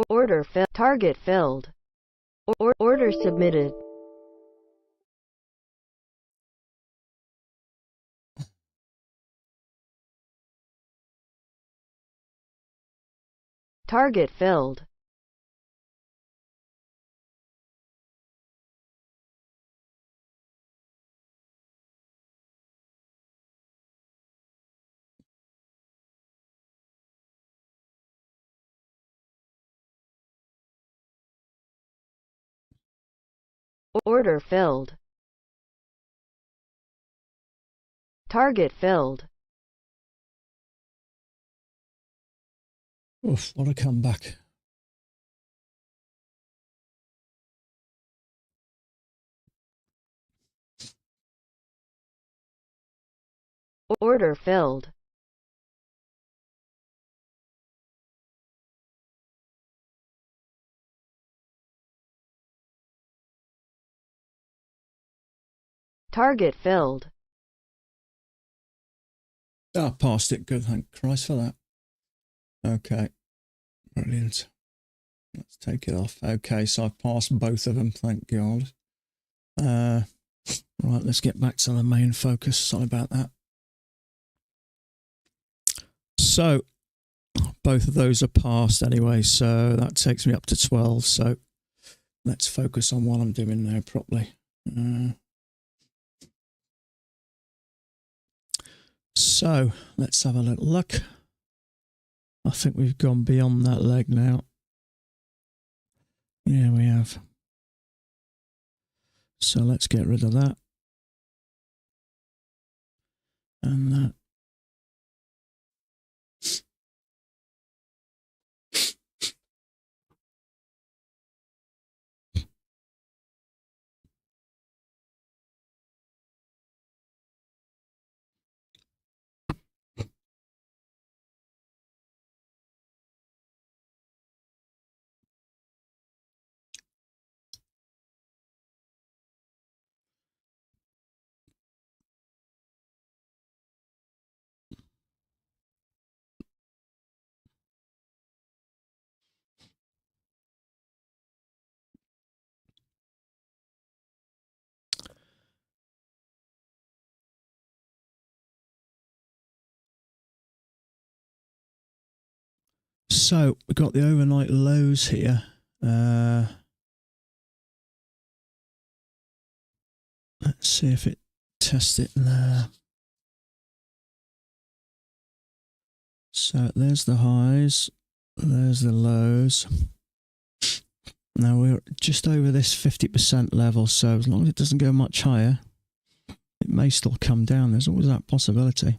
Order filled. Target filled. Order submitted. Target filled. Order filled. Target filled. Oof, what a comeback. Order filled. Target filled. Ah, passed it. Good, thank Christ for that. Okay, brilliant. Let's take it off. Okay, so I've passed both of them, thank God. Right, let's get back to the main focus. Sorry about that. So, both of those are passed anyway, so that takes me up to 12. So, let's focus on what I'm doing now properly. So, let's have a little look. I think we've gone beyond that leg now. Yeah, we have. So, let's get rid of that. And that. So we've got the overnight lows here. Let's see if it tests it there. So there's the highs, there's the lows. Now we're just over this 50% level, so as long as it doesn't go much higher, it may still come down. There's always that possibility.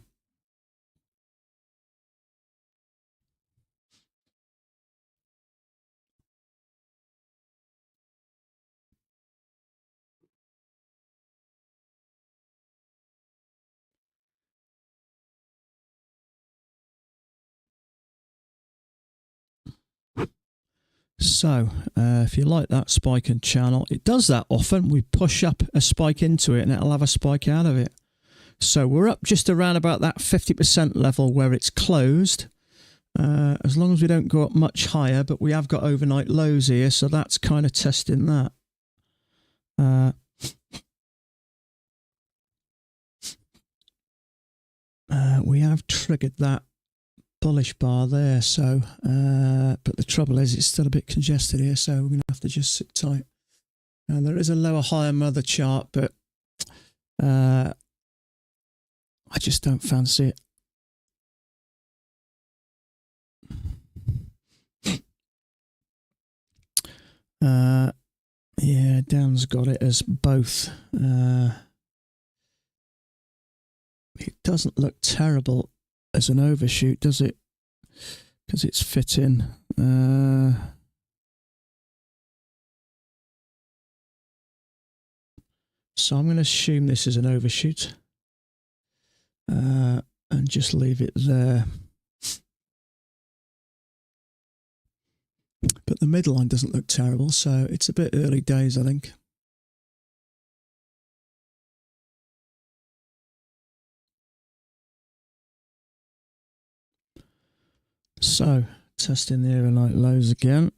So, if you like that spike and channel, it does that often. We push up a spike into it and it'll have a spike out of it. So we're up just around about that 50% level where it's closed. As long as we don't go up much higher, but we have got overnight lows here, so that's kind of testing that. We have triggered that bullish bar there, so but the trouble is it's still a bit congested here, so we're going to have to just sit tight. And there is a lower higher mother chart, but I just don't fancy it. Yeah, Dan's got it as both. It doesn't look terrible as an overshoot, does it? Because it's fitting. So I'm going to assume this is an overshoot. And just leave it there. But the midline doesn't look terrible, so it's a bit early days, I think. So, testing the overnight lows again.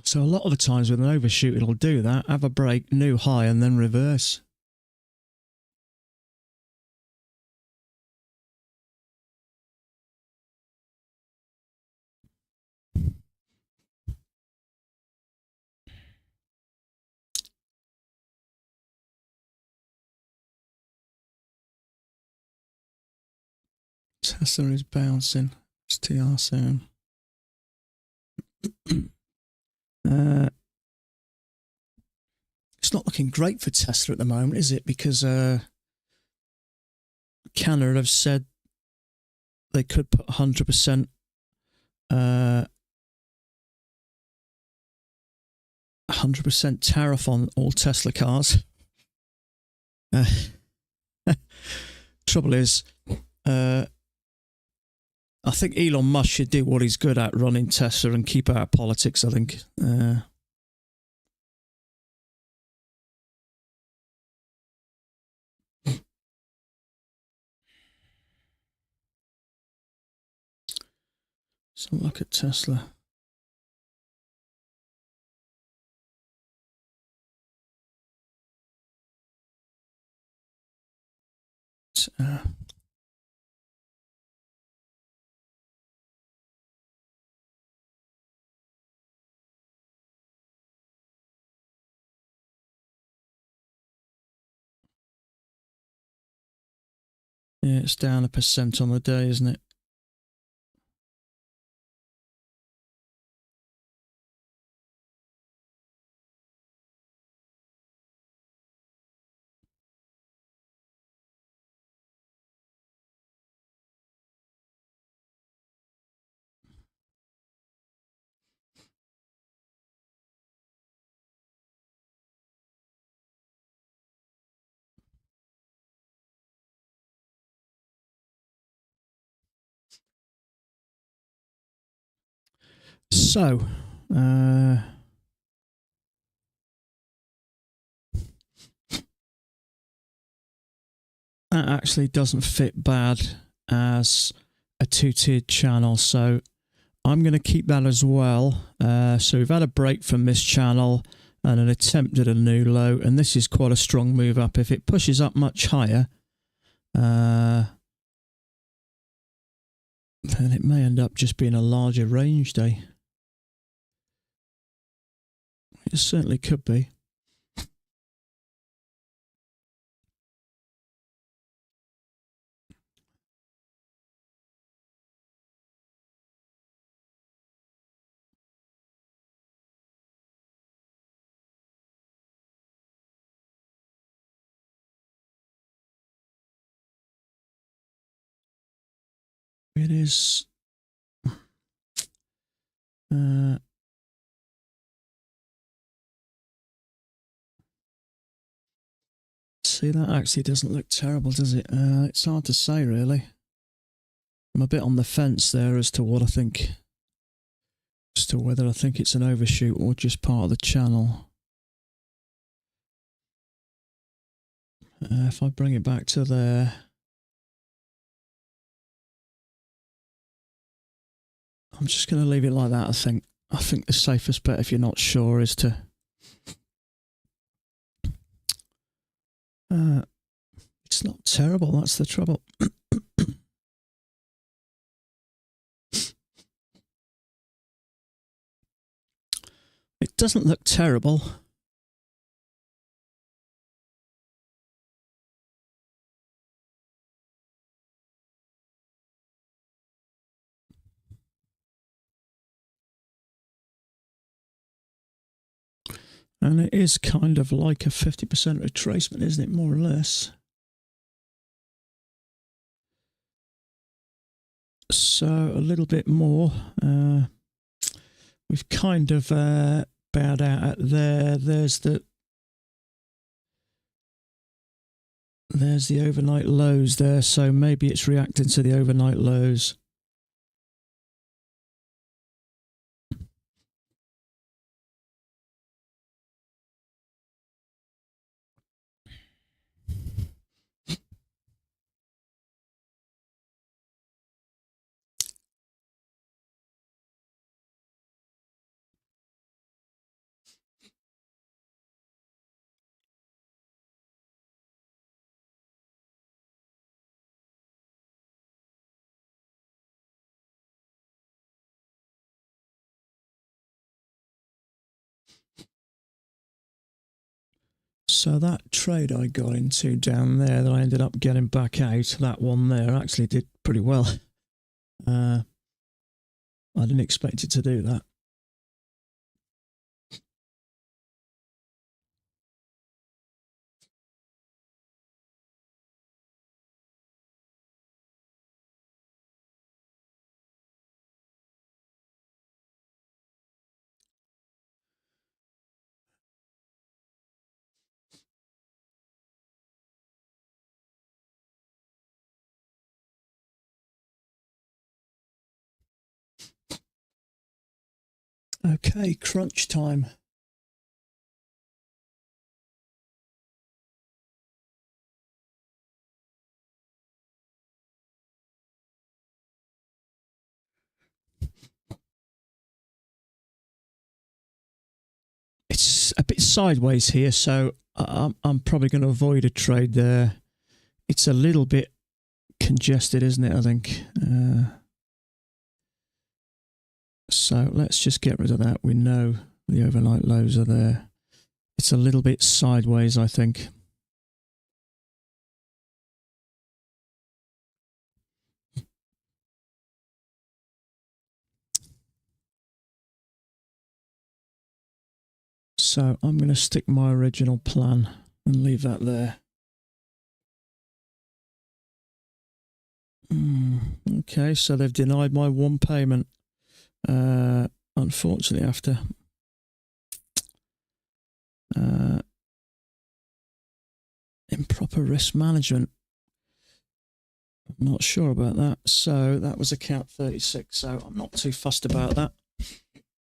So a lot of the times with an overshoot, it'll do that, have a break, new high, and then reverse. Tesla is bouncing. It's TR soon. It's not looking great for Tesla at the moment, is it? Because Canada have said they could put 100% 100% tariff on all Tesla cars. Trouble is, I think Elon Musk should do what he's good at, running Tesla, and keep out of politics, I think. So look at Tesla. Yeah, it's down 1% on the day, isn't it? So, that actually doesn't fit bad as a two-tiered channel, so I'm going to keep that as well. So we've had a break from this channel and an attempt at a new low, and this is quite a strong move up. If it pushes up much higher, then it may end up just being a larger range day. It certainly could be. It is. See, that actually doesn't look terrible, does it? It's hard to say, really. I'm a bit on the fence there as to what I think, as to whether I think it's an overshoot or just part of the channel. If I bring it back to there, I'm just going to leave it like that. I think the safest bet, if you're not sure, is to it's not terrible. That's the trouble. It doesn't look terrible. And it is kind of like a 50% retracement, isn't it? More or less. So a little bit more. We've kind of bowed out at there. There's the overnight lows there. So maybe it's reacting to the overnight lows. So that trade I got into down there that I ended up getting back out, that one there actually did pretty well. I didn't expect it to do that. Okay, crunch time. It's a bit sideways here, so I'm probably going to avoid a trade there. It's a little bit congested, isn't it, I think? So let's just get rid of that. We know the overnight lows are there. It's a little bit sideways, I think. So I'm going to stick my original plan and leave that there. Okay, so they've denied my one payment. Unfortunately, after improper risk management. I'm not sure about that. So that was account 36. So I'm not too fussed about that.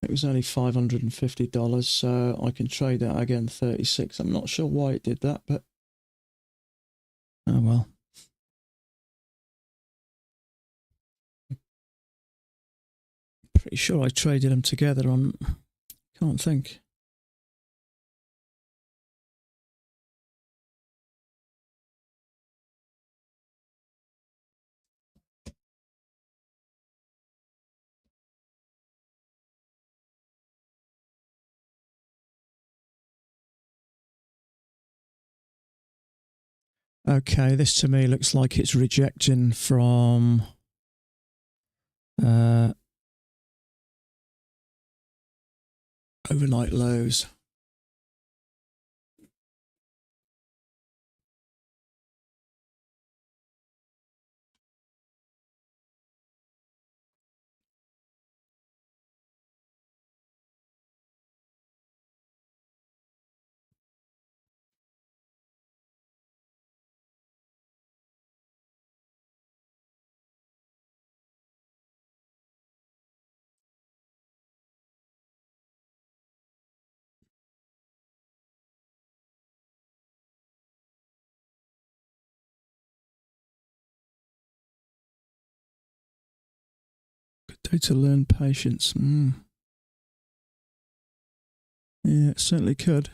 It was only $550, so I can trade that again 36. I'm not sure why it did that, but oh well. Pretty sure I traded them together on, can't think. Okay, this to me looks like it's rejecting from overnight lows. Good day to learn patience. Yeah, it certainly could.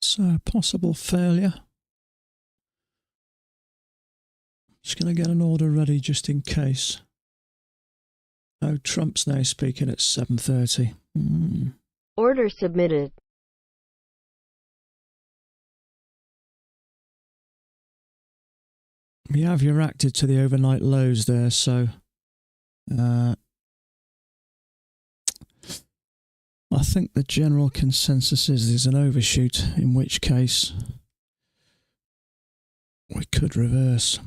So, possible failure. Just going to get an order ready just in case. Oh, Trump's now speaking at 7:30. Order submitted. We have reacted to the overnight lows there, so I think the general consensus is there's an overshoot, in which case we could reverse.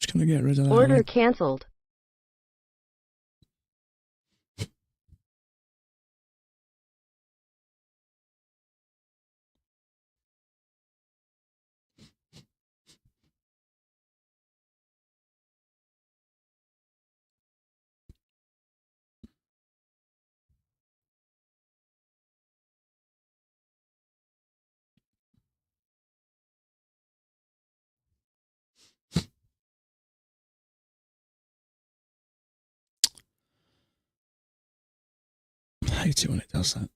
Just going to get rid of that. Order cancelled. I hate it when it does that.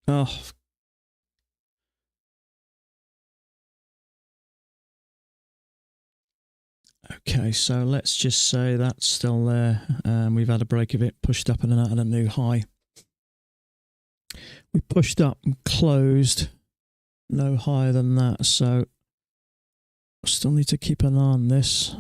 Oh, okay, so let's just say that's still there. We've had a break of it, pushed up and out at a new high. We pushed up and closed no higher than that, so still need to keep an eye on this.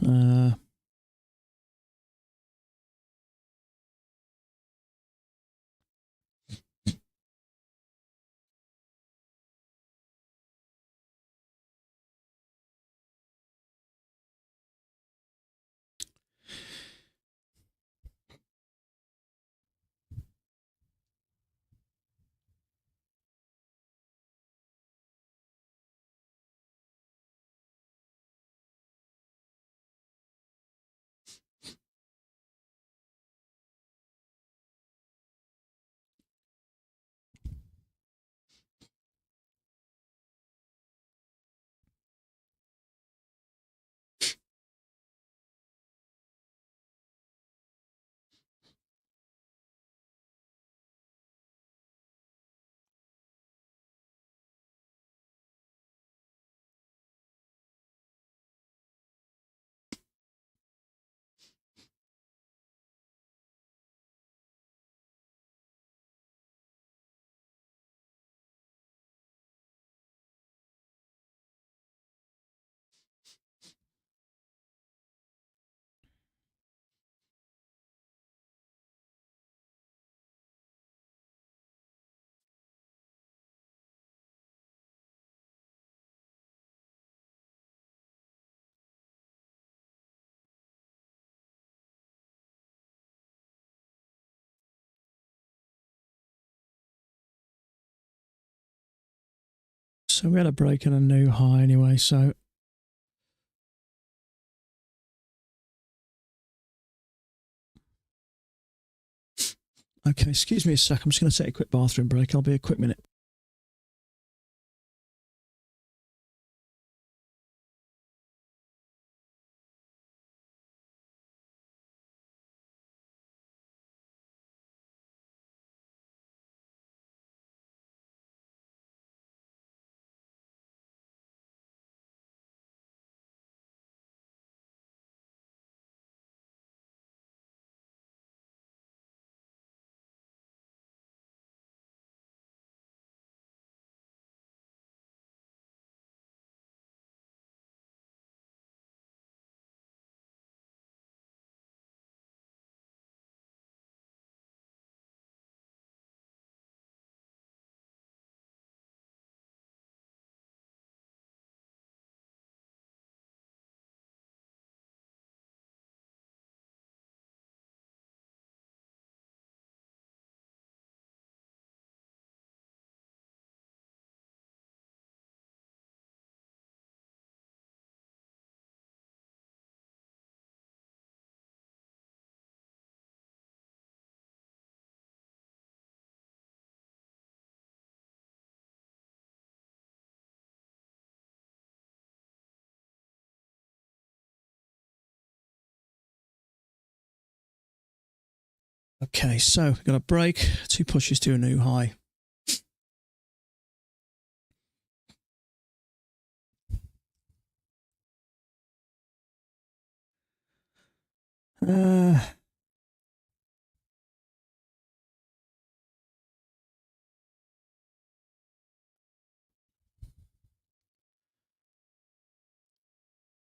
So we had a break and a new high anyway, so okay, excuse me a sec. I'm just going to take a quick bathroom break. I'll be a quick minute. Okay, so we've got a break, 2 pushes to a new high.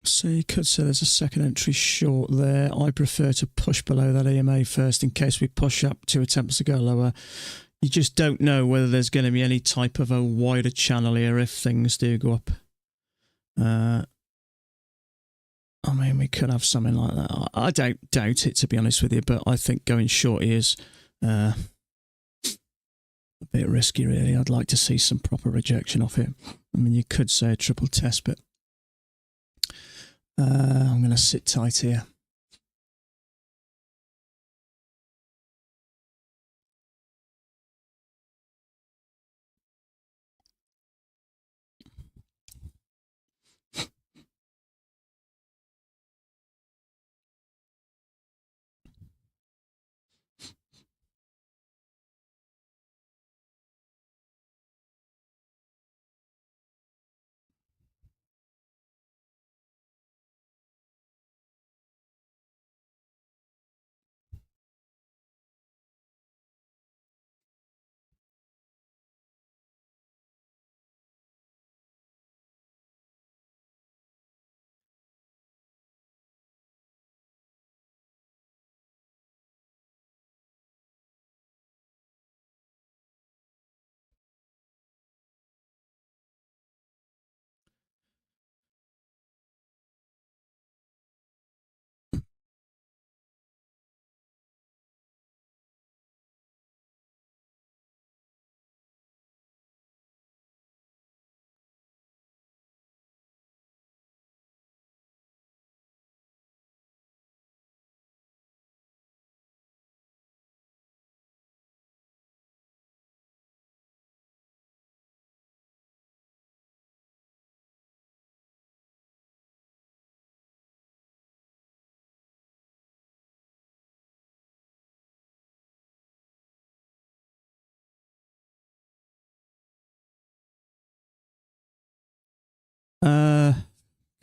So you could say there's a second entry short there. I prefer to push below that EMA first in case we push up to attempts to go lower. You just don't know whether there's going to be any type of a wider channel here if things do go up. I mean, we could have something like that. I don't doubt it, to be honest with you, but I think going short is a bit risky, really. I'd like to see some proper rejection off it. I mean, you could say a triple test, but I'm going to sit tight here.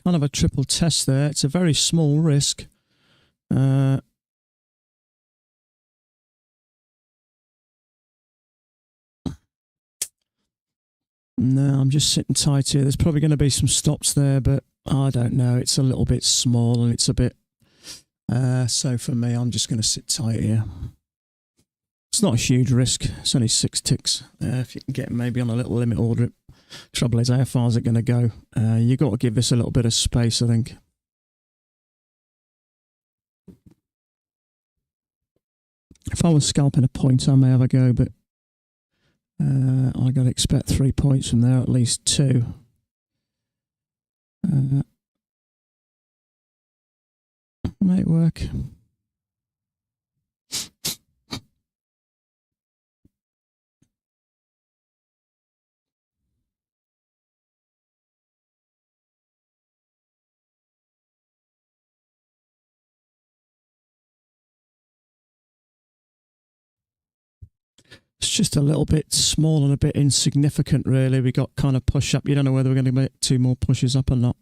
Kind of a triple test there. It's a very small risk. No, I'm just sitting tight here. There's probably going to be some stops there, but I don't know. It's a little bit small and it's a bit... so for me, I'm just going to sit tight here. It's not a huge risk. It's only 6 ticks. If you can get maybe on a little limit order. Trouble is, how far is it going to go? You've got to give this a little bit of space, I think. If I was scalping a point, I may have a go, but I got to expect 3 points from there, at least 2. Might work. It's just a little bit small and a bit insignificant, really. We got kind of push up. You don't know whether we're going to make 2 more pushes up or not.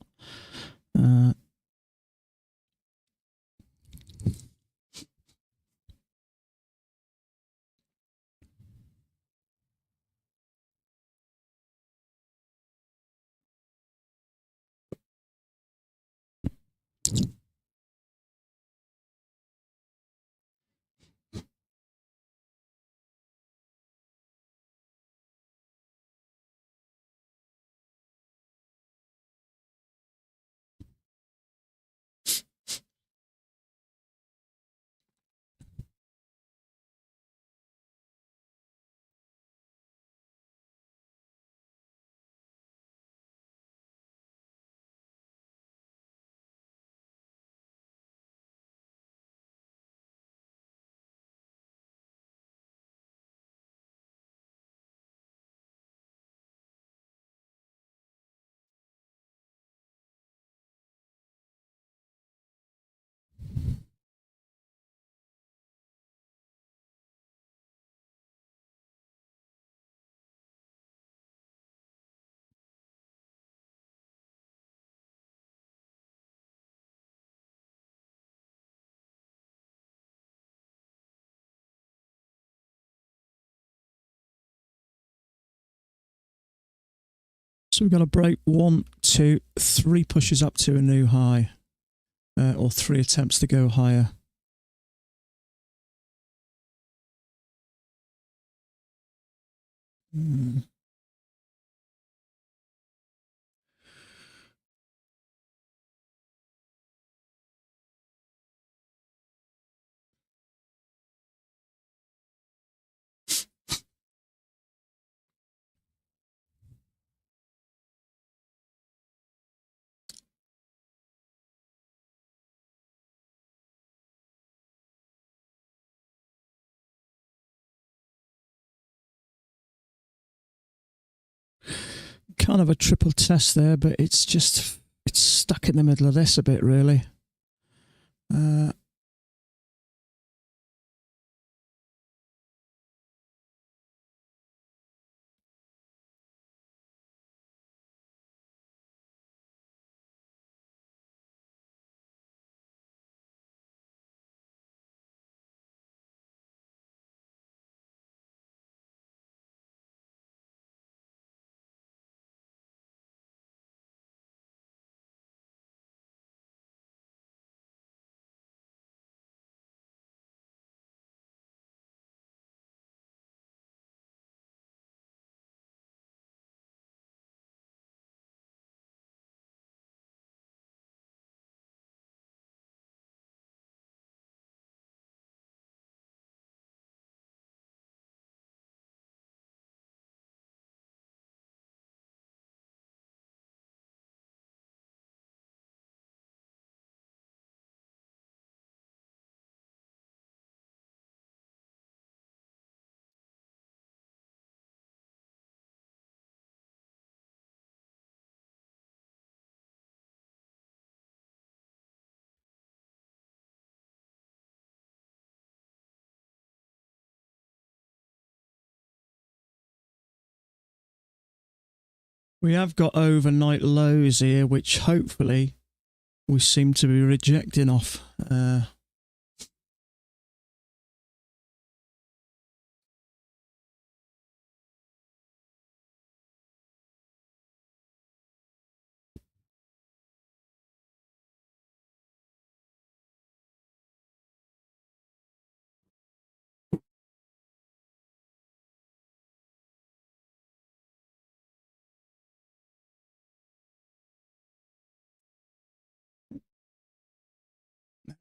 So we've got to break 1, 2, 3 pushes up to a new high, or 3 attempts to go higher. Kind of a triple test there, but it's stuck in the middle of this a bit, really. We have got overnight lows here, which hopefully we seem to be rejecting off.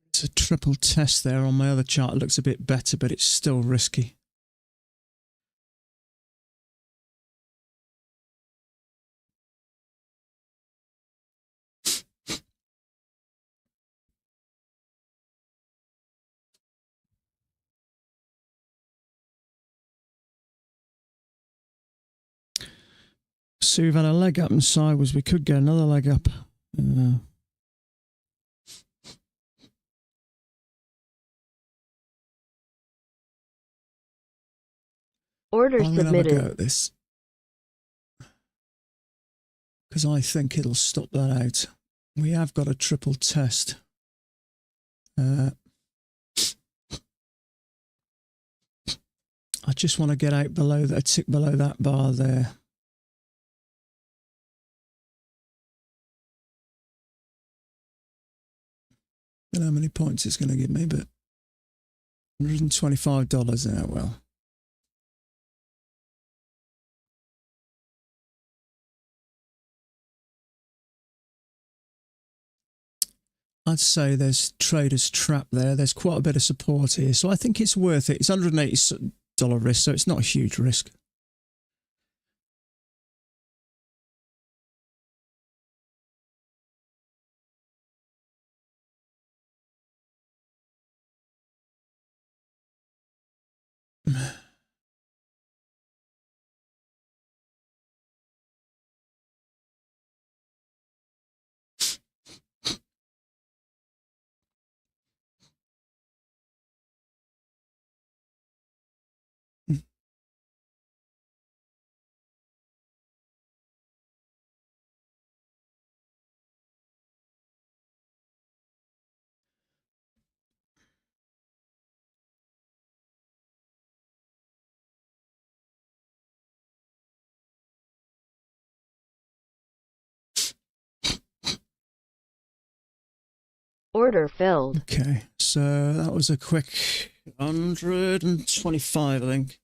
It's a triple test there. On my other chart, it looks a bit better, but it's still risky. So we've had a leg up and sideways. We could get another leg up. Order I'm going to have a go submitted. at this, because I think it'll stop that out. We have got a triple test. I just want to get out below that, a tick below that bar there. Don't know how many points it's going to give me, but $125 now. Well, I'd say there's trader's trap there. There's quite a bit of support here, so I think it's worth it. It's $180 risk, so it's not a huge risk. Order filled. Okay, so that was a quick 125, I think.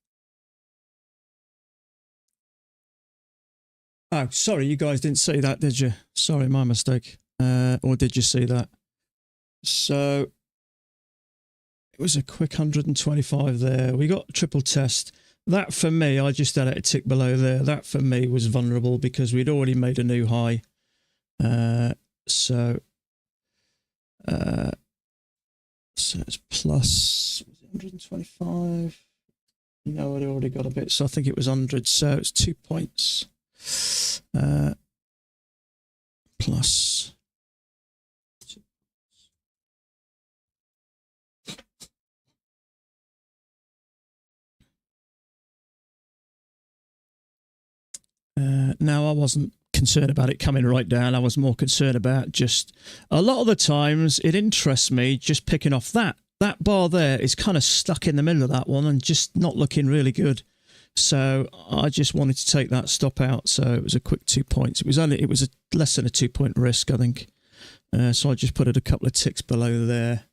Oh, sorry, you guys didn't see that, did you? Sorry, my mistake. Or did you see that? So it was a quick 125 there. We got triple test. That for me, I just had it a tick below there. That for me was vulnerable because we'd already made a new high. So it's plus 125. No, I'd already got a bit, so I think it was 100. So it's 2 points. Plus. Now, I wasn't concerned about it coming right down. I was more concerned about just a lot of the times it interests me just picking off that bar there is kind of stuck in the middle of that one and just not looking really good. So I just wanted to take that stop out. So it was a quick 2 points. It was less than a 2 point risk, I think. So I just put it a couple of ticks below there.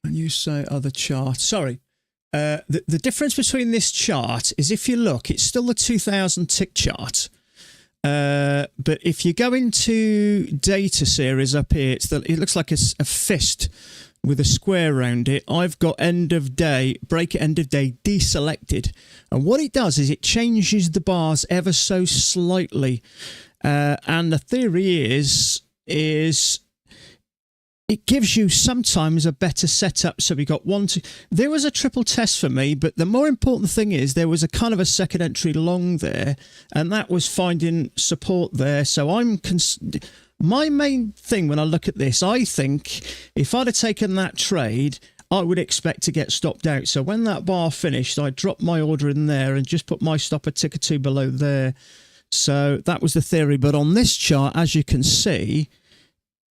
And you say other chart. Sorry. The difference between this chart is if you look, it's still the 2000 tick chart. But if you go into data series up here, it looks like a fist with a square around it. I've got end of day, break at end of day deselected. And what it does is it changes the bars ever so slightly. And the theory is it gives you sometimes a better setup. So we got there was a triple test for me, but the more important thing is there was a kind of a second entry long there, and that was finding support there. So my main thing when I look at this, I think if I'd have taken that trade, I would expect to get stopped out. So when that bar finished, I dropped my order in there and just put my stop a tick or two below there. So that was the theory. But on this chart, as you can see,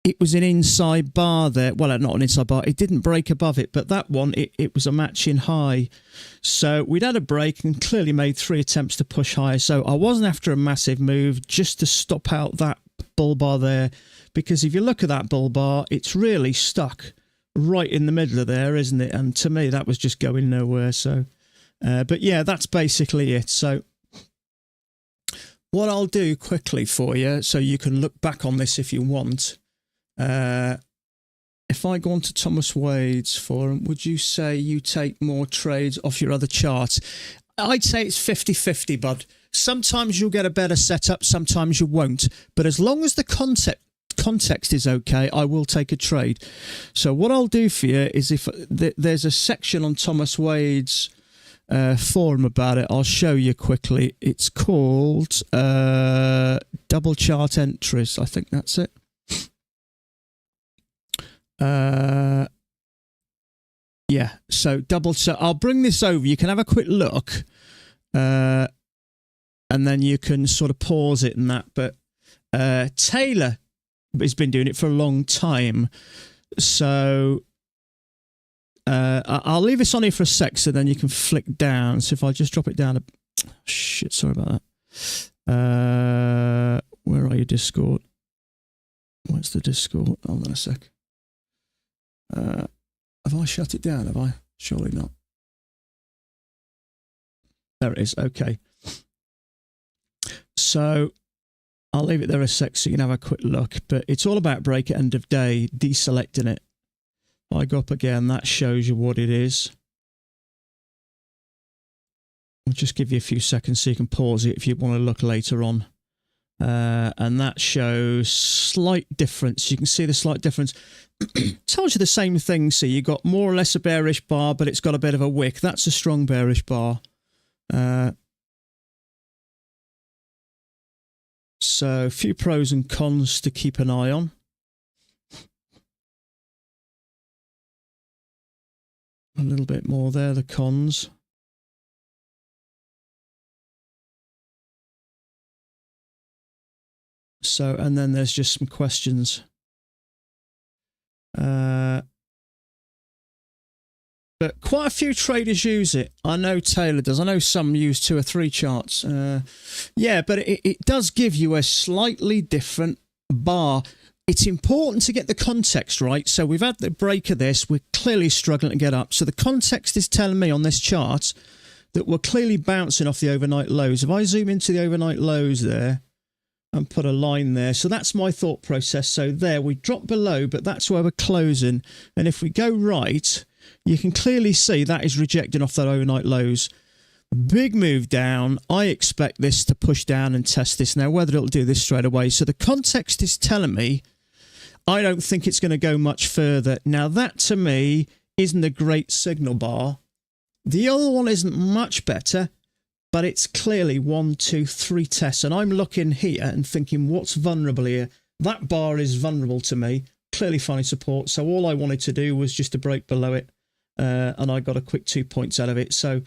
it was an inside bar there. Well, not an inside bar. It didn't break above it, but that one, it was a matching high. So we'd had a break and clearly made 3 attempts to push higher. So I wasn't after a massive move just to stop out that bull bar there, because if you look at that bull bar, it's really stuck right in the middle of there, isn't it? And to me, that was just going nowhere. So, but yeah, that's basically it. So what I'll do quickly for you, so you can look back on this if you want. if I go on to Thomas Wade's forum, would you say you take more trades off your other charts? I'd say it's 50-50, bud. Sometimes you'll get a better setup, sometimes you won't. But as long as the context is okay, I will take a trade. So what I'll do for you is, if there's a section on Thomas Wade's forum about it, I'll show you quickly. It's called double chart entries. I think that's it. Yeah, so I'll bring this over. You can have a quick look, and then you can sort of pause it and that. But Taylor has been doing it for a long time, so I'll leave this on here for a sec, so then you can flick down. So if I just drop it down, shit, sorry about that. Where are you, Discord? Where's the Discord? Hold on a sec. Have I shut it down? Have I? Surely not. There it is. Okay. So I'll leave it there a sec so you can have a quick look. But it's all about break at end of day, deselecting it. If I go up again, that shows you what it is. I'll just give you a few seconds so you can pause it if you want to look later on. And that shows slight difference. You can see the slight difference. Tells you the same thing. See, you got more or less a bearish bar, but it's got a bit of a wick. That's a strong bearish bar. So a few pros and cons to keep an eye on. A little bit more there, the cons. So, and then there's just some questions. But quite a few traders use it. I know Taylor does. I know some use 2 or 3 charts. Yeah, but it does give you a slightly different bar. It's important to get the context right. So we've had the break of this. We're clearly struggling to get up. So the context is telling me on this chart that we're clearly bouncing off the overnight lows. If I zoom into the overnight lows there and put a line there. So that's my thought process. So there, we drop below, but that's where we're closing. And if we go right, you can clearly see that is rejecting off that overnight lows. Big move down. I expect this to push down and test this. Now, whether it'll do this straight away. So the context is telling me I don't think it's going to go much further. Now, that to me isn't a great signal bar. The other one isn't much better, but it's clearly 1, 2, 3 tests. And I'm looking here and thinking, what's vulnerable here? That bar is vulnerable to me. Clearly finding support. So all I wanted to do was just to break below it. And I got a quick 2 points out of it. So,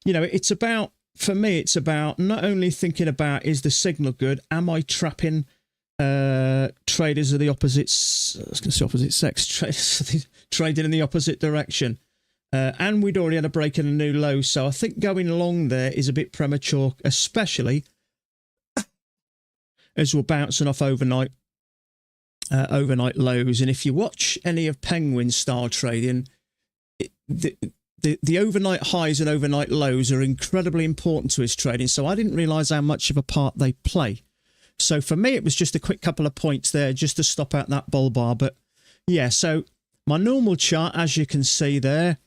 you know, it's about, for me, it's about not only thinking about, is the signal good? Am I trapping traders of the opposites? I was going to say opposite sex traders trading in the opposite direction. And we'd already had a break in a new low. So I think going long there is a bit premature, especially as we're bouncing off overnight lows. And if you watch any of Penguin's style trading, the overnight highs and overnight lows are incredibly important to his trading. So I didn't realise how much of a part they play. So for me, it was just a quick couple of points there just to stop out that bull bar. But yeah, so my normal chart, as you can see there,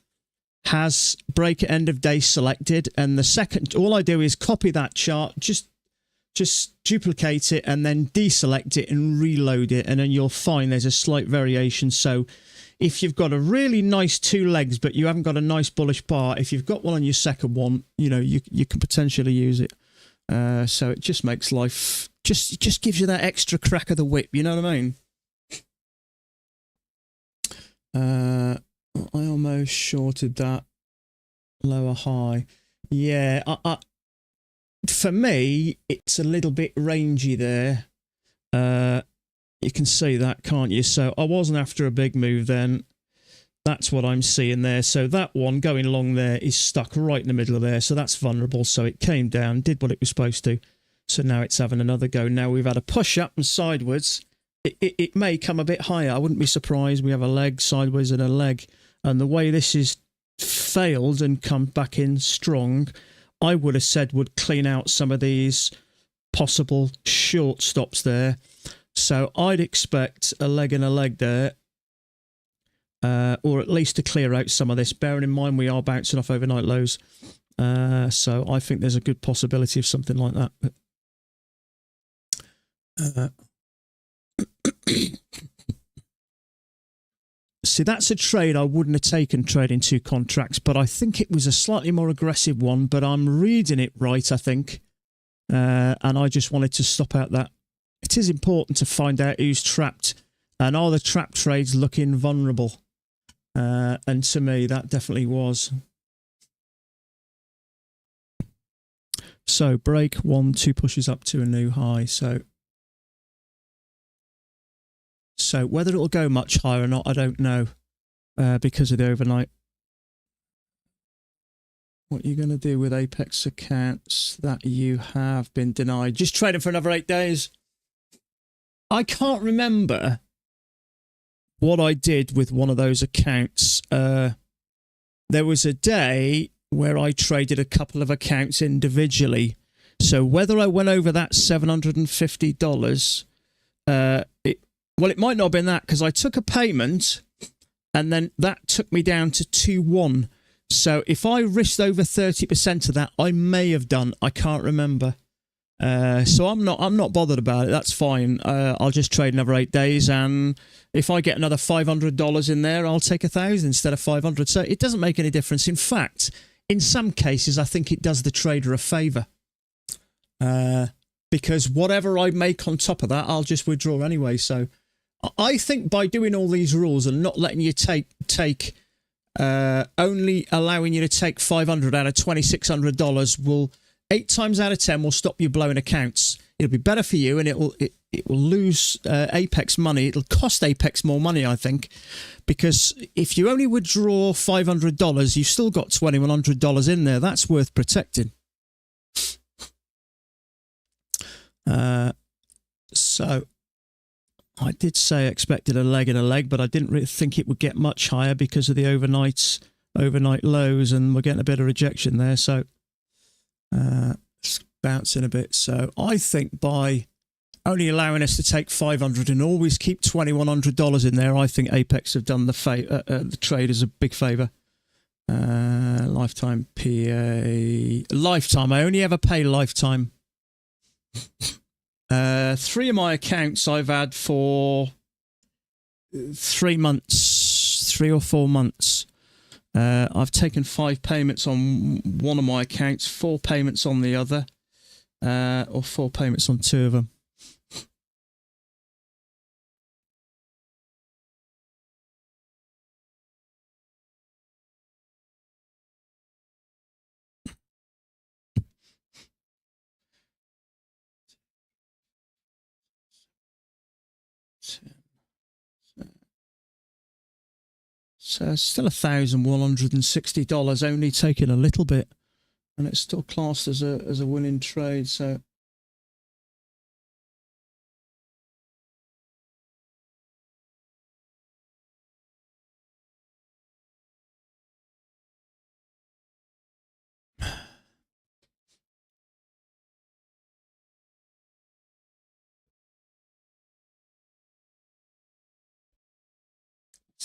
has break at end of day selected. And the second, all I do is copy that chart, just duplicate it and then deselect it and reload it. And then you'll find there's a slight variation. So if you've got a really nice 2 legs, but you haven't got a nice bullish bar, if you've got one on your second one, you know, you can potentially use it. So it just makes life, just gives you that extra crack of the whip. You know what I mean? I almost shorted that lower high. Yeah, for me, it's a little bit rangy there. You can see that, can't you? So I wasn't after a big move then. That's what I'm seeing there. So that one going long there is stuck right in the middle of there. So that's vulnerable. So it came down, did what it was supposed to. So now it's having another go. Now we've had a push up and sideways. It may come a bit higher. I wouldn't be surprised. We have a leg sideways and a leg. And the way this is failed and come back in strong, I would have said would clean out some of these possible short stops there. So I'd expect a leg and a leg there. or at least to clear out some of this, bearing in mind we are bouncing off overnight lows. So I think there's a good possibility of something like that. But, see, that's a trade I wouldn't have taken trading 2 contracts, but I think it was a slightly more aggressive one, but I'm reading it right, I think. And I just wanted to stop out that. It is important to find out who's trapped and are the trap trades looking vulnerable. And to me, that definitely was. So break 1, 2 pushes up to a new high. So whether it'll go much higher or not, I don't know, because of the overnight. What are you going to do with Apex accounts that you have been denied? Just trade them for another 8 days. I can't remember what I did with one of those accounts. There was a day where I traded a couple of accounts individually. So whether I went over that $750, it might not have been that, because I took a payment and then that took me down to 2-1. So if I risked over 30% of that, I may have done. I can't remember. So I'm not bothered about it. That's fine. I'll just trade another 8 days, and if I get another $500 in there, I'll take 1,000 instead of 500. So it doesn't make any difference. In fact, in some cases, I think it does the trader a favor, because whatever I make on top of that, I'll just withdraw anyway. So I think by doing all these rules and not letting you take only allowing you to take 500 out of $2,600 will 8 times out of 10 will stop you blowing accounts. It'll be better for you, and it will lose Apex money. It'll cost Apex more money, I think, because if you only withdraw $500, you've still got $2,100 in there. That's worth protecting. So I did say I expected a leg and a leg, but I didn't really think it would get much higher because of the overnight lows, and we're getting a bit of rejection there. So it's bouncing a bit. So I think by only allowing us to take 500 and always keep $2,100 in there, I think Apex have done the traders a big favour. Lifetime PA. Lifetime. I only ever pay lifetime. 3 of my accounts I've had for 3 months, 3 or 4 months. I've taken 5 payments on one of my accounts, 4 payments on the other, or 4 payments on 2 of them. So it's still $1,160, only taking a little bit, and it's still classed as a winning trade. So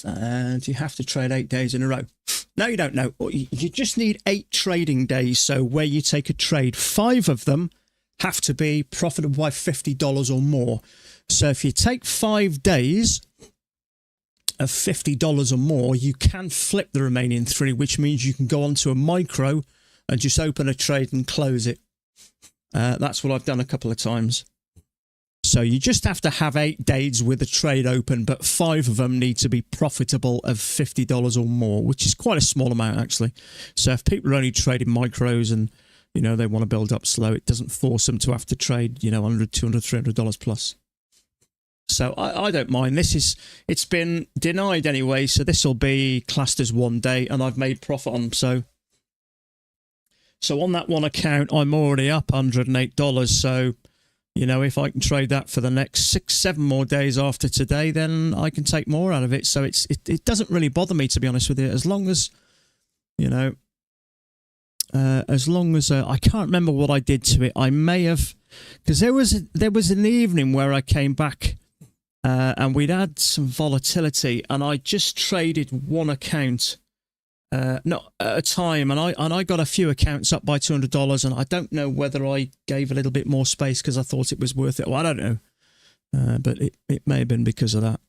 and you have to trade 8 days in a row. No, you don't know. You just need 8 trading days. So where you take a trade, 5 of them have to be profitable by $50 or more. So if you take 5 days of $50 or more, you can flip the remaining 3, which means you can go onto a micro and just open a trade and close it. That's what I've done a couple of times. So you just have to have 8 days with a trade open, but 5 of them need to be profitable of $50 or more, which is quite a small amount, actually. So if people are only trading micros and, you know, they want to build up slow, it doesn't force them to have to trade, you know, $100, $200, $300 plus. So I don't mind. It's been denied anyway, so this will be classed as 1 day, and I've made profit on them. So on that one account, I'm already up $108. So, you know, if I can trade that for the next 6, 7 more days after today, then I can take more out of it. So it doesn't really bother me, to be honest with you, as long as, you know, I can't remember what I did to it. I may have, because there was an evening where I came back and we'd had some volatility, and I just traded one account, not at a time, and I got a few accounts up by $200, and I don't know whether I gave a little bit more space because I thought it was worth it. Well, I don't know, but it may have been because of that.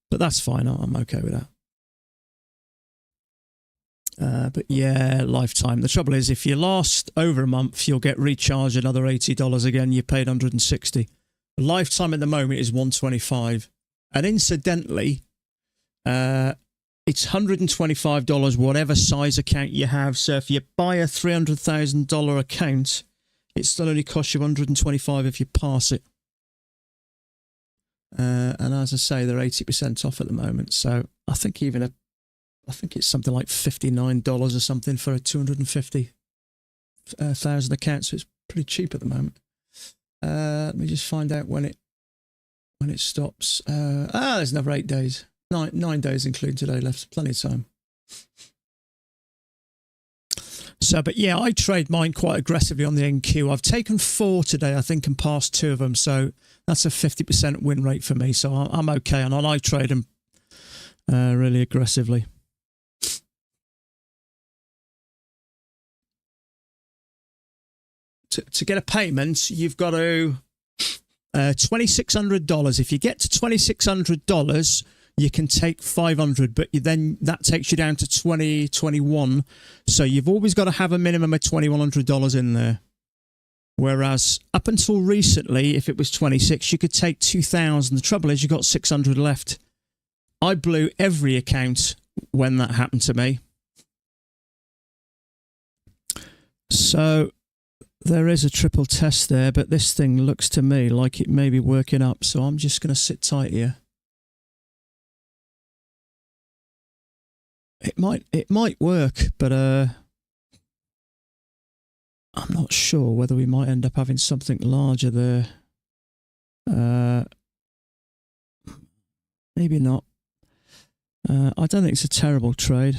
But that's fine. I'm okay with that. But yeah, lifetime. The trouble is, if you last over a month, you'll get recharged another $80 again. You paid $160. Lifetime at the moment is $125. And incidentally, it's $125 whatever size account you have. So if you buy a $300,000 account, it still only costs you $125 if you pass it. And as I say, they're 80% off at the moment. So I think I think it's something like $59 or something for a 250,000 account. So it's pretty cheap at the moment. Let me just find out when it stops. There's another 8 days. Nine days including today left. Plenty of time. So, but yeah, I trade mine quite aggressively on the NQ. I've taken 4 today, I think, and passed 2 of them. So that's a 50% win rate for me. So I'm okay. And I trade them really aggressively. To get a payment, you've got to $2,600. If you get to $2,600, you can take $500, but then that takes you down to $2,021. So you've always got to have a minimum of $2,100 in there. Whereas up until recently, if it was 26, you could take 2,000. The trouble is, you got 600 left. I blew every account when that happened to me. So there is a triple test there, but this thing looks to me like it may be working up. So I'm just going to sit tight here. It might work, but I'm not sure whether we might end up having something larger there. Maybe not. I don't think it's a terrible trade.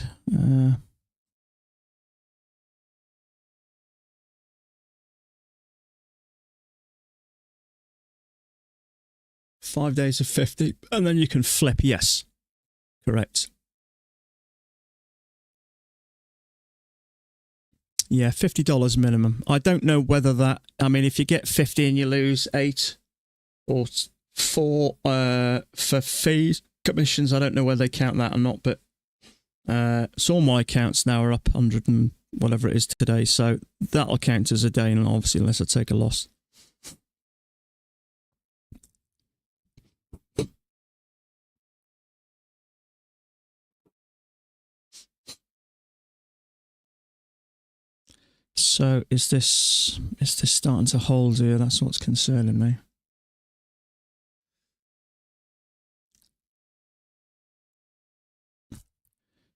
5 days of 50, and then you can flip. Yes, correct. Yeah, $50 minimum. I don't know whether that, I mean, if you get 50 and you lose 8 or 4 for fees, commissions, I don't know whether they count that or not, but so all my accounts now are up 100 and whatever it is today, so that'll count as a day, and obviously unless I take a loss. So is this starting to hold here? That's what's concerning me.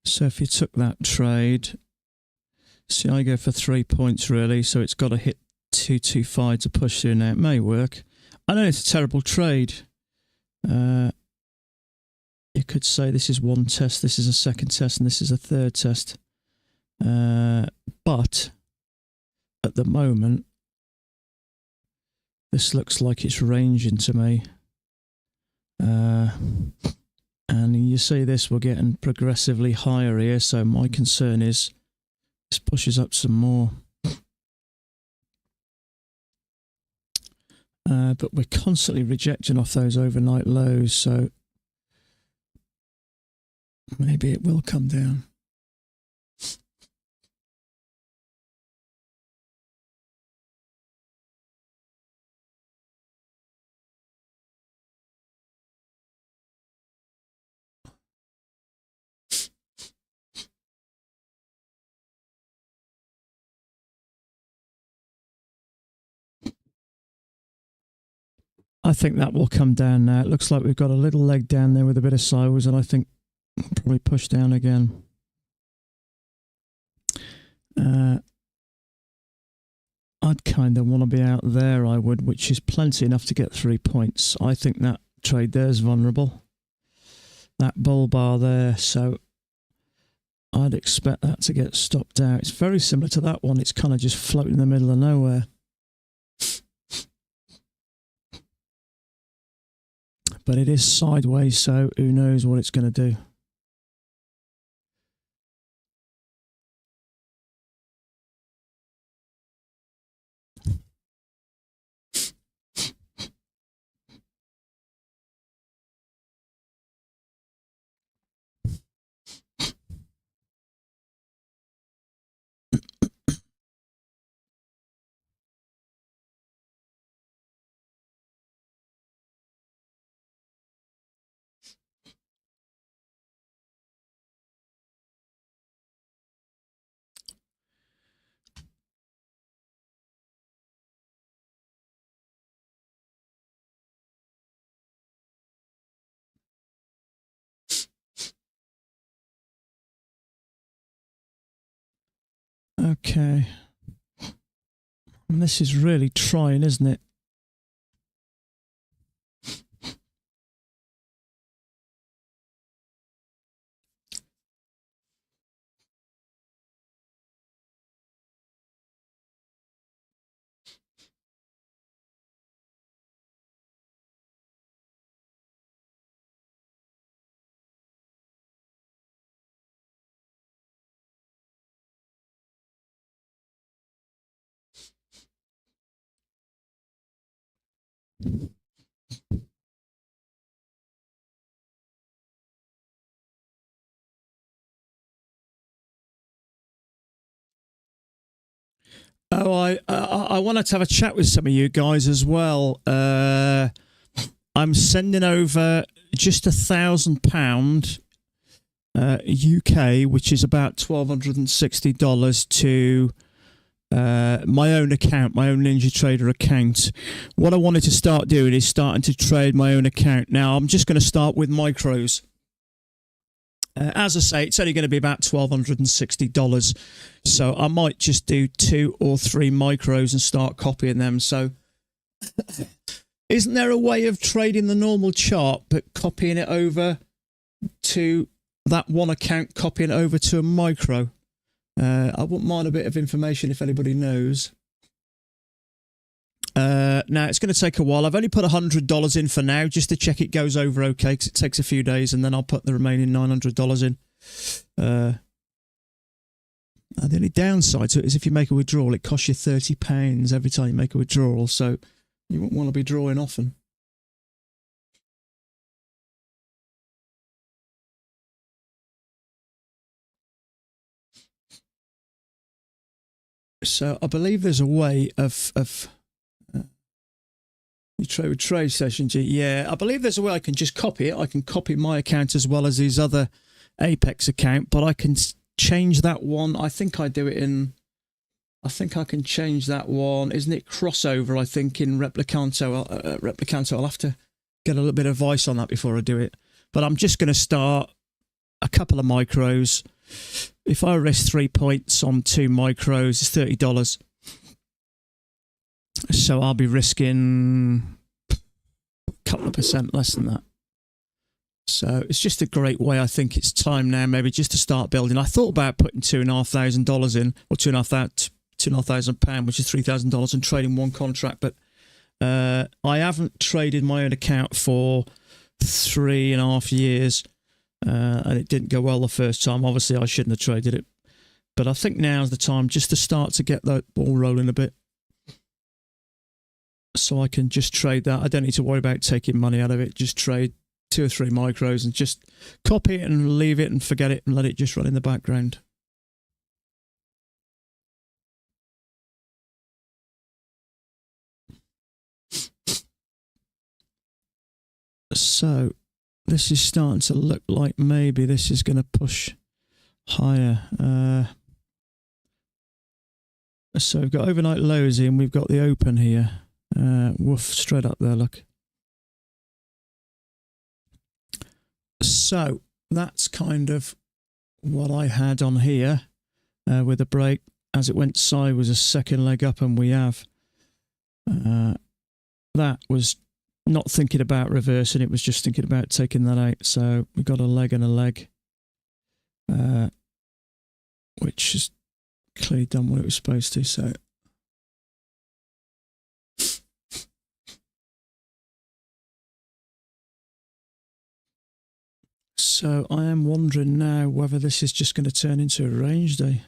So if you took that trade, see, I go for 3 points really, so it's got to hit 225 to push through. Now it may work. I know it's a terrible trade. You could say this is one test, this is a second test, and this is a third test. But at the moment, this looks like it's ranging to me. And you see this, we're getting progressively higher here, so my concern is this pushes up some more. But we're constantly rejecting off those overnight lows, so maybe it will come down. I think that will come down now. It looks like we've got a little leg down there with a bit of sideways, and I think we'll probably push down again. I'd kind of want to be out there, I would, which is plenty enough to get 3 points. I think that trade there is vulnerable. That bull bar there, so I'd expect that to get stopped out. It's very similar to that one. It's kind of just floating in the middle of nowhere. but it is sideways, so who knows what it's going to do. Okay. And this is really trying, isn't it? Oh, I wanted to have a chat with some of you guys as well. I'm sending over just £1,000 UK, which is about $1,260 to my own account, my own Ninja Trader account. What I wanted to start doing is starting to trade my own account. Now, I'm just going to start with micros. As I say, it's only going to be about $1,260. So I might just do 2 or 3 micros and start copying them. So isn't there a way of trading the normal chart, but copying it over to that one account, copying it over to a micro? I wouldn't mind a bit of information if anybody knows. Now, it's going to take a while. I've only put $100 in for now, just to check it goes over okay, because it takes a few days, and then I'll put the remaining $900 in. The only downside to it is if you make a withdrawal, it costs you £30 every time you make a withdrawal, so you won't want to be drawing often. So I believe there's a way of you trade with trade sessions. Yeah, I believe there's a way I can just copy it. I can copy my account as well as his other Apex account, but I can change that one. I think I do it in. I think I can change that one. Isn't it crossover? I think in Replicanto. Replicanto. I'll have to get a little bit of advice on that before I do it. But I'm just going to start a couple of micros. If I risk 3 points on 2 micros, it's $30. So I'll be risking a couple of % less than that. So it's just a great way. I think it's time now maybe just to start building. I thought about putting $2,500 in, or £2,500, which is $3,000, and trading one contract. But I haven't traded my own account for 3.5 years. And it didn't go well the first time. Obviously, I shouldn't have traded it. But I think now's the time just to start to get that ball rolling a bit. So I can just trade that. I don't need to worry about taking money out of it. Just trade 2 or 3 micros and just copy it and leave it and forget it and let it just run in the background. So this is starting to look like maybe this is going to push higher. So we've got overnight lows here and we've got the open here. Woof, straight up there, look. So that's kind of what I had on here with a break. As it went sideways, a second leg up, and we have. That was not thinking about reversing, it was just thinking about taking that out. So we got a leg and a leg, which has clearly done what it was supposed to. So So I am wondering now whether this is just going to turn into a range day.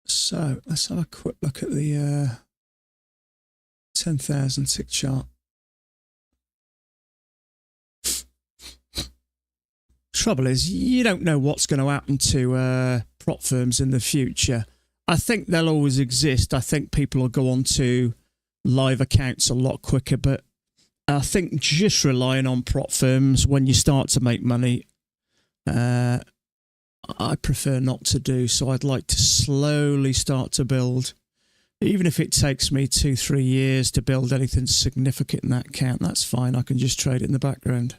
So let's have a quick look at the 10,000 tick chart. Trouble is, you don't know what's going to happen to prop firms in the future. I think they'll always exist. I think people will go on to live accounts a lot quicker, but I think just relying on prop firms when you start to make money, I prefer not to do. So I'd like to slowly start to build. Even if it takes me 2-3 years to build anything significant in that account, that's fine. I can just trade it in the background.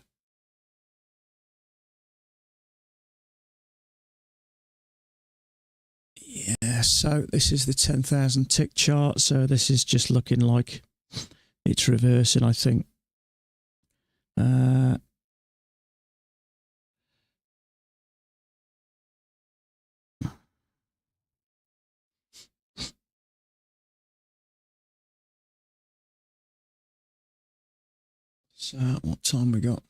Yeah, so this is the 10,000 tick chart. So this is just looking like it's reversing, I think. So what time we got?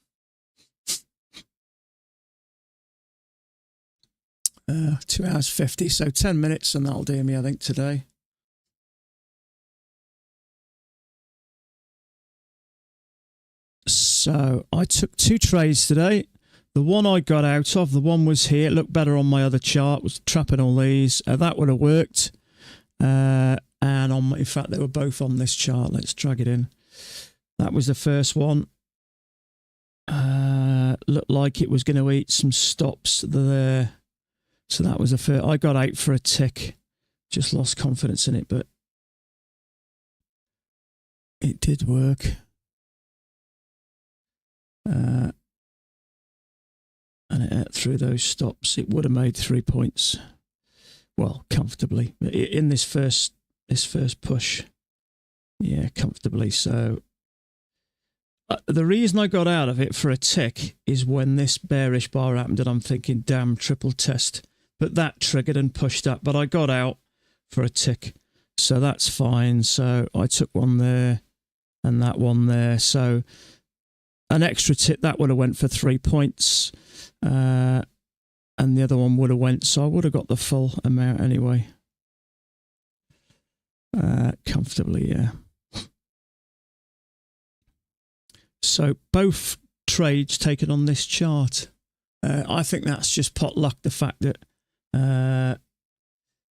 2 hours 50, so 10 minutes, and that'll do me, I think, today. So I took 2 trades today. The one I got out of, the one was here. It looked better on my other chart. Was trapping all these. That would have worked. And in fact, they were both on this chart. Let's drag it in. That was the first one. Looked like it was going to eat some stops there. So that was the first. I got out for a tick. Just lost confidence in it, but it did work. And it ate through those stops. It would have made 3 points. Well, comfortably. In this first push. Yeah, comfortably. So the reason I got out of it for a tick is when this bearish bar happened and I'm thinking, damn, triple test. But that triggered and pushed up. But I got out for a tick. So that's fine. So I took one there and that one there. So an extra tick, that would have went for 3 points. And the other one would have went. So I would have got the full amount anyway. Comfortably, yeah. So both trades taken on this chart. I think that's just pot luck, the fact that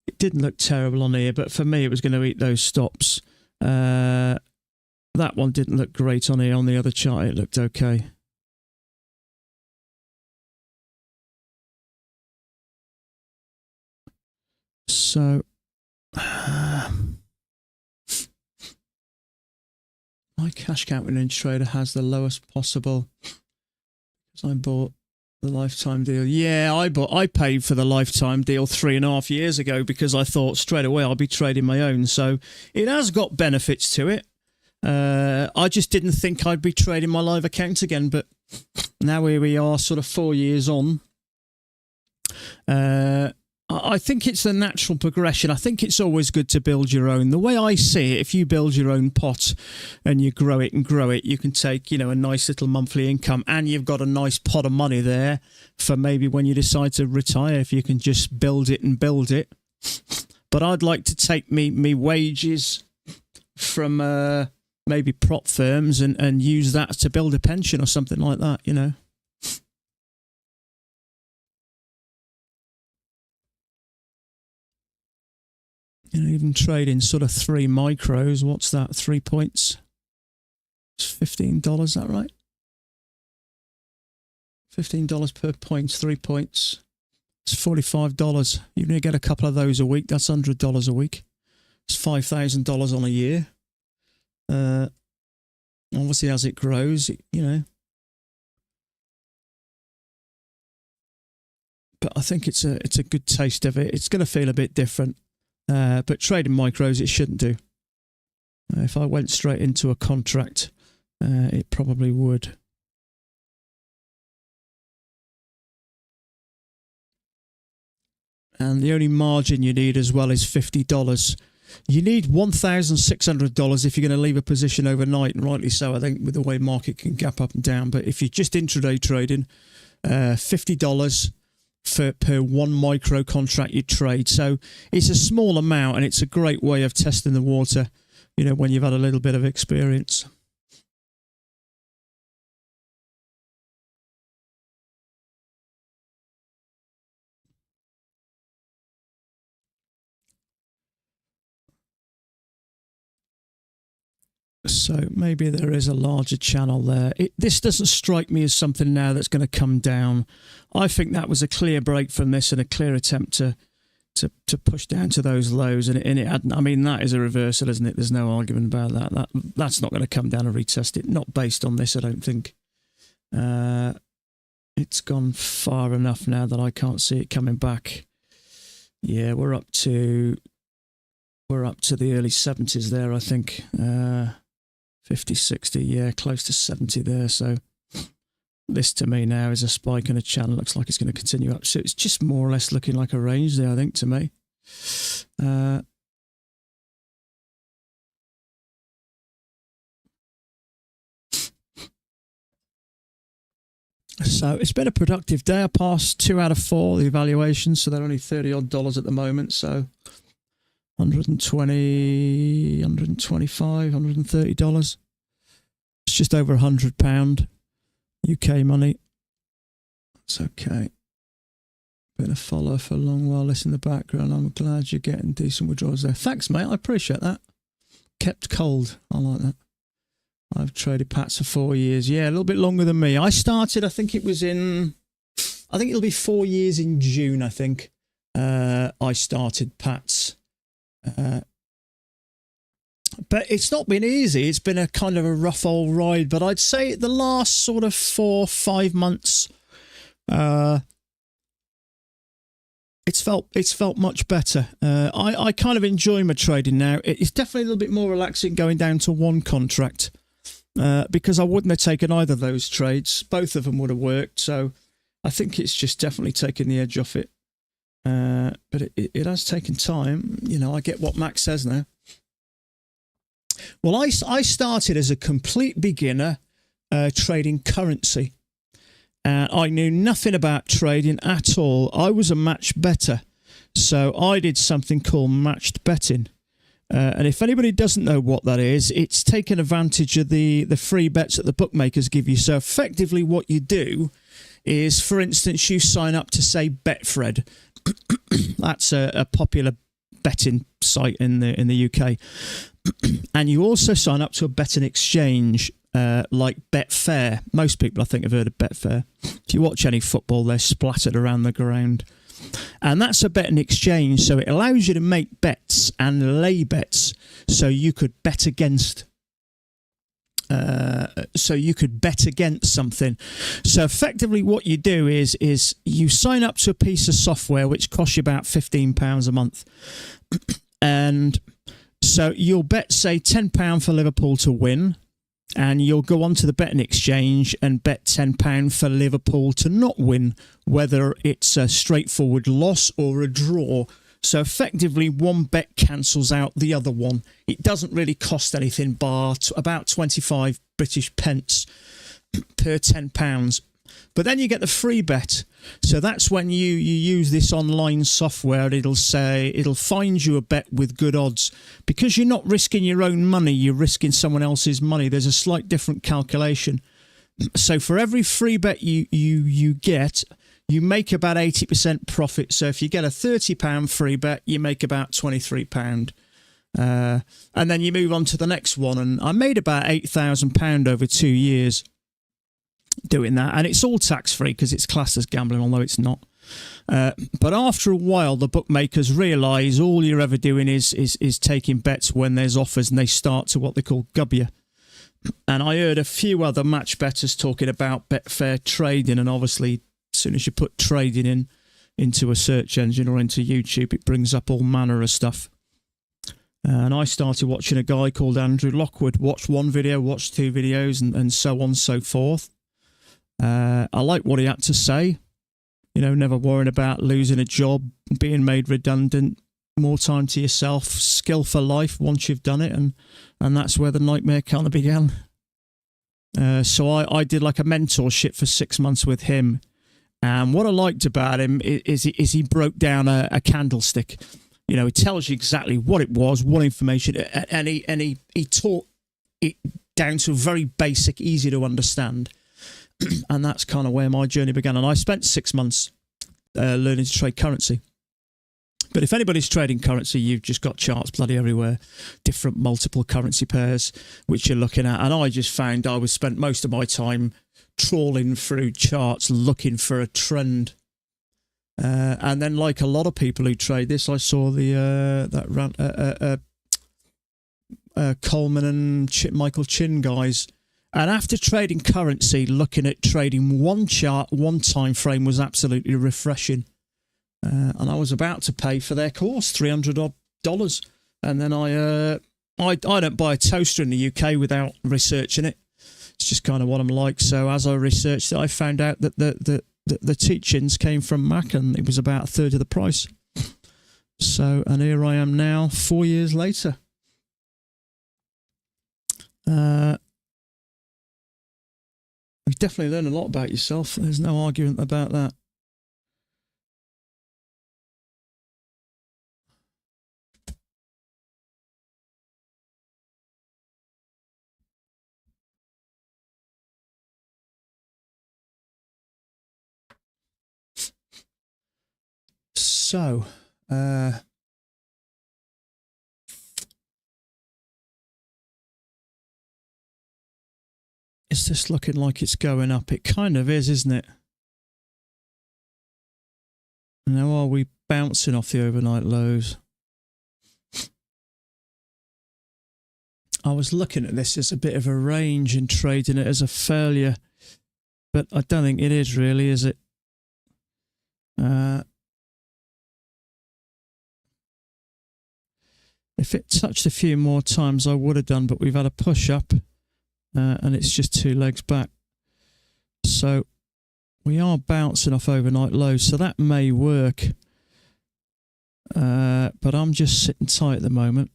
it didn't look terrible on here, but for me it was going to eat those stops. That one didn't look great on here. On the other chart it looked okay. So my cash count in trader has the lowest possible because I bought the lifetime deal. Yeah, I paid for the lifetime deal 3.5 years ago because I thought straight away I'll be trading my own. So it has got benefits to it. I just didn't think I'd be trading my live account again, but now here we are, sort of 4 years on. I think it's a natural progression. I think it's always good to build your own. The way I see it, if you build your own pot and you grow it and grow it, you can take, a nice little monthly income and you've got a nice pot of money there for maybe when you decide to retire, if you can just build it and build it. But I'd like to take me wages from maybe prop firms and use that to build a pension or something like that, even trading sort of 3 micros. What's that? 3 points? It's $15, is that right? $15 per point, 3 points. It's $45. You're going to get a couple of those a week. That's $100 a week. It's $5,000 on a year. Obviously, as it grows, But I think it's a good taste of it. It's going to feel a bit different. But trading micros, it shouldn't do. If I went straight into a contract, It probably would. And the only margin you need as well is $50. You need $1,600 if you're going to leave a position overnight, and rightly so, I think, with the way market can gap up and down. But if you're just intraday trading, $50 per one micro contract you trade. So it's a small amount, and it's a great way of testing the water, you know, when you've had a little bit of experience. So maybe there is a larger channel there. This doesn't strike me as something now that's going to come down. I think that was a clear break from this and a clear attempt to push down to those lows, and it hadn't. I mean, that is a reversal, isn't it? There's no argument about that. That's not going to come down and retest it. Not based on this, I don't think. It's gone far enough now that I can't see it coming back. Yeah, we're up to the early 70s there, I think. 50, 60, yeah, close to 70 there. So this to me now is a spike in a channel. Looks like it's going to continue up. So it's just more or less looking like a range there, I think, to me. So it's been a productive day. I passed 2 out of 4 the evaluations, so they're only $30 odd at the moment. So 120, 125, $130. It's just over £100 UK money. It's okay. Been a follow for a long while. Listen in the background. I'm glad you're getting decent withdrawals there. Thanks, mate. I appreciate that. Kept cold. I like that. I've traded Pats for 4 years. Yeah, a little bit longer than me. I started, I think it'll be 4 years in June, I think. I started Pats. But it's not been easy. It's been a kind of a rough old ride. But I'd say the last sort of 4 or 5 months, it's felt much better. I kind of enjoy my trading now. It's definitely a little bit more relaxing going down to one contract, because I wouldn't have taken either of those trades. Both of them would have worked. So I think it's just definitely taken the edge off it. But it has taken time. You know, I get what Max says now. Well, I started as a complete beginner trading currency. I knew nothing about trading at all. I was a match better. So I did something called matched betting. And if anybody doesn't know what that is, it's taking advantage of the free bets that the bookmakers give you. So effectively what you do is, for instance, you sign up to, say, Betfred. That's a popular betting site in the UK. And you also sign up to a betting exchange like Betfair. Most people, I think, have heard of Betfair. If you watch any football, they're splattered around the ground. And that's a betting exchange, so it allows you to make bets and lay bets. So you could bet against something. So effectively what you do is you sign up to a piece of software which costs you about £15 a month. And so you'll bet, say, £10 for Liverpool to win, and you'll go on to the betting exchange and bet £10 for Liverpool to not win, whether it's a straightforward loss or a draw. So effectively, one bet cancels out the other one. It doesn't really cost anything, bar about 25 British pence per £10. But then you get the free bet. So that's when you use this online software. It'll find you a bet with good odds. Because you're not risking your own money, you're risking someone else's money. There's a slight different calculation. So for every free bet you get, you make about 80% profit. So if you get a £30 free bet, you make about £23. And then you move on to the next one. And I made about £8,000 over 2 years doing that. And it's all tax-free because it's classed as gambling, although it's not. But after a while, the bookmakers realise all you're ever doing is taking bets when there's offers, and they start to what they call gub you. And I heard a few other match bettors talking about Betfair trading, and obviously as soon as you put trading into a search engine or into YouTube, it brings up all manner of stuff. And I started watching a guy called Andrew Lockwood. Watched one video, watched two videos, and so on and so forth. I like what he had to say. You know, never worrying about losing a job, being made redundant, more time to yourself, skill for life once you've done it. And that's where the nightmare kind of began. So I did like a mentorship for 6 months with him. And what I liked about him is he broke down a candlestick. You know, he tells you exactly what it was, what information, and he taught it down to very basic, easy to understand. And that's kind of where my journey began. And I spent 6 months learning to trade currency. But if anybody's trading currency, you've just got charts bloody everywhere, different multiple currency pairs, which you're looking at. And I just found I was spent most of my time trawling through charts, looking for a trend. And then, like a lot of people who trade this, I saw Coleman and Michael Chin guys. And after trading currency, looking at trading one chart, one time frame was absolutely refreshing. And I was about to pay for their course, $300 odd. And then I don't buy a toaster in the UK without researching it. It's just kind of what I'm like. So as I researched it, I found out that the teachings came from Mac, and it was about a third of the price. So, and here I am now, 4 years later. You've definitely learned a lot about yourself. There's no argument about that. So, is this looking like it's going up? It kind of is, isn't it? Now, are we bouncing off the overnight lows? I was looking at this as a bit of a range and trading it as a failure, but I don't think it is really, is it? If it touched a few more times, I would have done, but we've had a push up, and it's just 2 legs back. So we are bouncing off overnight lows, so that may work. But I'm just sitting tight at the moment.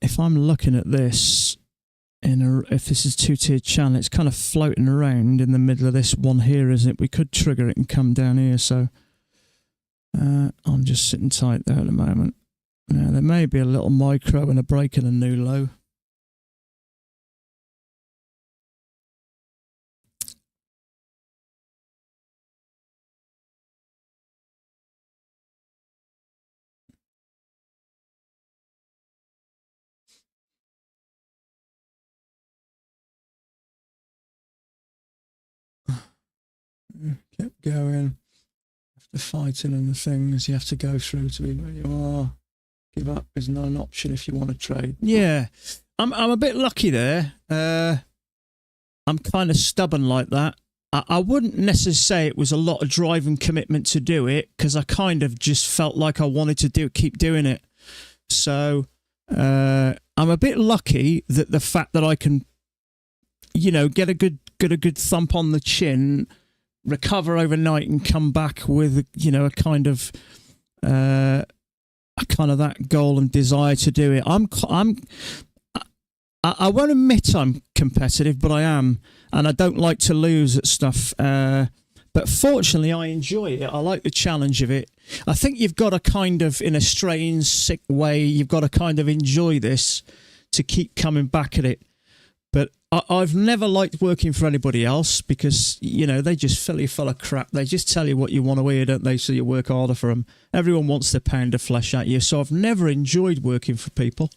If I'm looking at this, if this is 2-tiered channel, it's kind of floating around in the middle of this one here, isn't it? We could trigger it and come down here, so I'm just sitting tight there at the moment. Now, there may be a little micro and a break and a new low. Kept going. After fighting and the things you have to go through to be where you are. Give up is not an option if you want to trade. Yeah, I'm a bit lucky there. I'm kind of stubborn like that. I wouldn't necessarily say it was a lot of drive and commitment to do it, because I kind of just felt like I wanted to keep doing it. So I'm a bit lucky that the fact that I can, you know, get a good thump on the chin, recover overnight, and come back with, you know, a kind of that goal and desire to do it. I won't admit I'm competitive, but I am, and I don't like to lose at stuff. But fortunately, I enjoy it. I like the challenge of it. I think you've got to kind of, in a strange, sick way, you've got to kind of enjoy this to keep coming back at it. But I've never liked working for anybody else, because, you know, they just fill you full of crap. They just tell you what you want to hear, don't they? So you work harder for them. Everyone wants to pound a flesh at you. So I've never enjoyed working for people.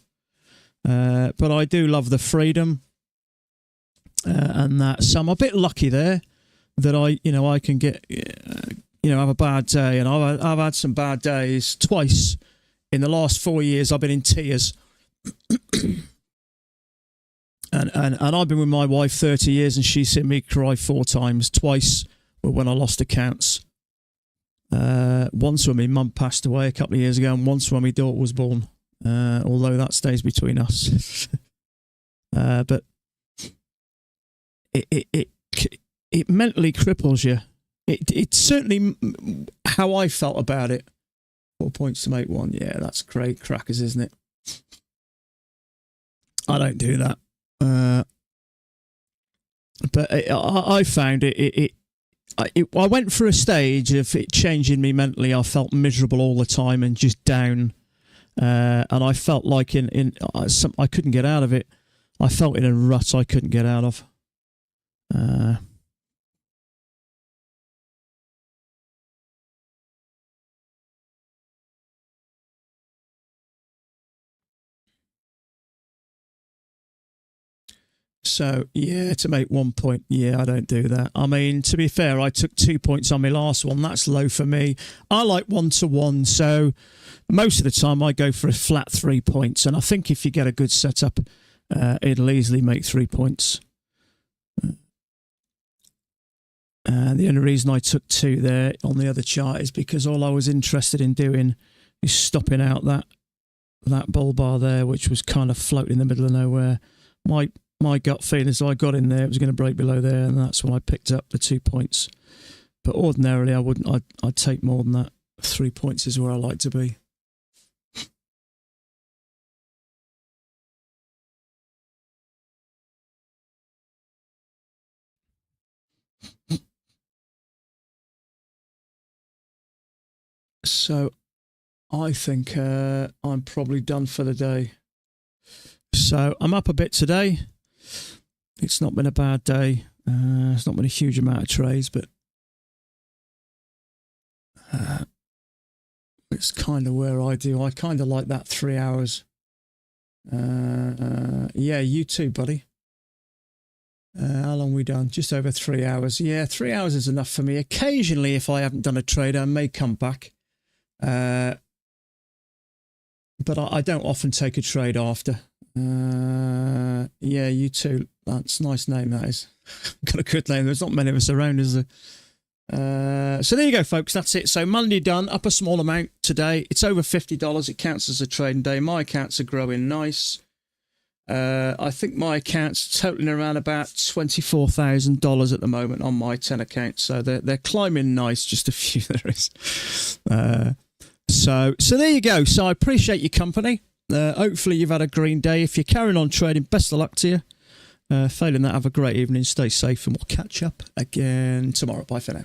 But I do love the freedom and that. So I'm a bit lucky there that I can get, have a bad day. And I've had some bad days twice in the last 4 years. I've been in tears. And I've been with my wife 30 years, and she's seen me cry 4 times. Twice were when I lost accounts. Once when my mum passed away a couple of years ago, and once when my daughter was born. Although that stays between us. But it mentally cripples you. It's certainly how I felt about it. 4 points to make 1. Yeah, that's great crackers, isn't it? I don't do that. But I found I went through a stage of it changing me mentally. I felt miserable all the time and just down. And I felt like I couldn't get out of it. I felt in a rut I couldn't get out of. So, yeah, to make 1 point, yeah, I don't do that. I mean, to be fair, I took 2 points on my last one. That's low for me. I like 1-to-1, so most of the time I go for a flat 3 points. And I think if you get a good setup, it'll easily make 3 points. The only reason I took 2 there on the other chart is because all I was interested in doing is stopping out that bull bar there, which was kind of floating in the middle of nowhere. My gut feeling is I got in there, it was going to break below there, and that's when I picked up the 2 points. But ordinarily, I wouldn't. I'd take more than that. 3 points is where I like to be. So I think I'm probably done for the day. So I'm up a bit today. It's not been a bad day. It's not been a huge amount of trades, but it's kind of where I do. I kind of like that 3 hours. Yeah, you too, buddy. How long we done? Just over 3 hours. Yeah, 3 hours is enough for me. Occasionally, if I haven't done a trade, I may come back. But I don't often take a trade after. Yeah, you too. That's a nice name, that is. Got a good name. There's not many of us around, is there? So there you go, folks. That's it. So Monday done. Up a small amount today. It's over $50. It counts as a trading day. My accounts are growing nice. I think my account's totaling around about $24,000 at the moment on my 10 accounts. So they're climbing nice. Just a few there is. So there you go. So I appreciate your company. Hopefully you've had a green day. If you're carrying on trading, best of luck to you. Failing that, have a great evening. Stay safe, and we'll catch up again tomorrow. Bye for now.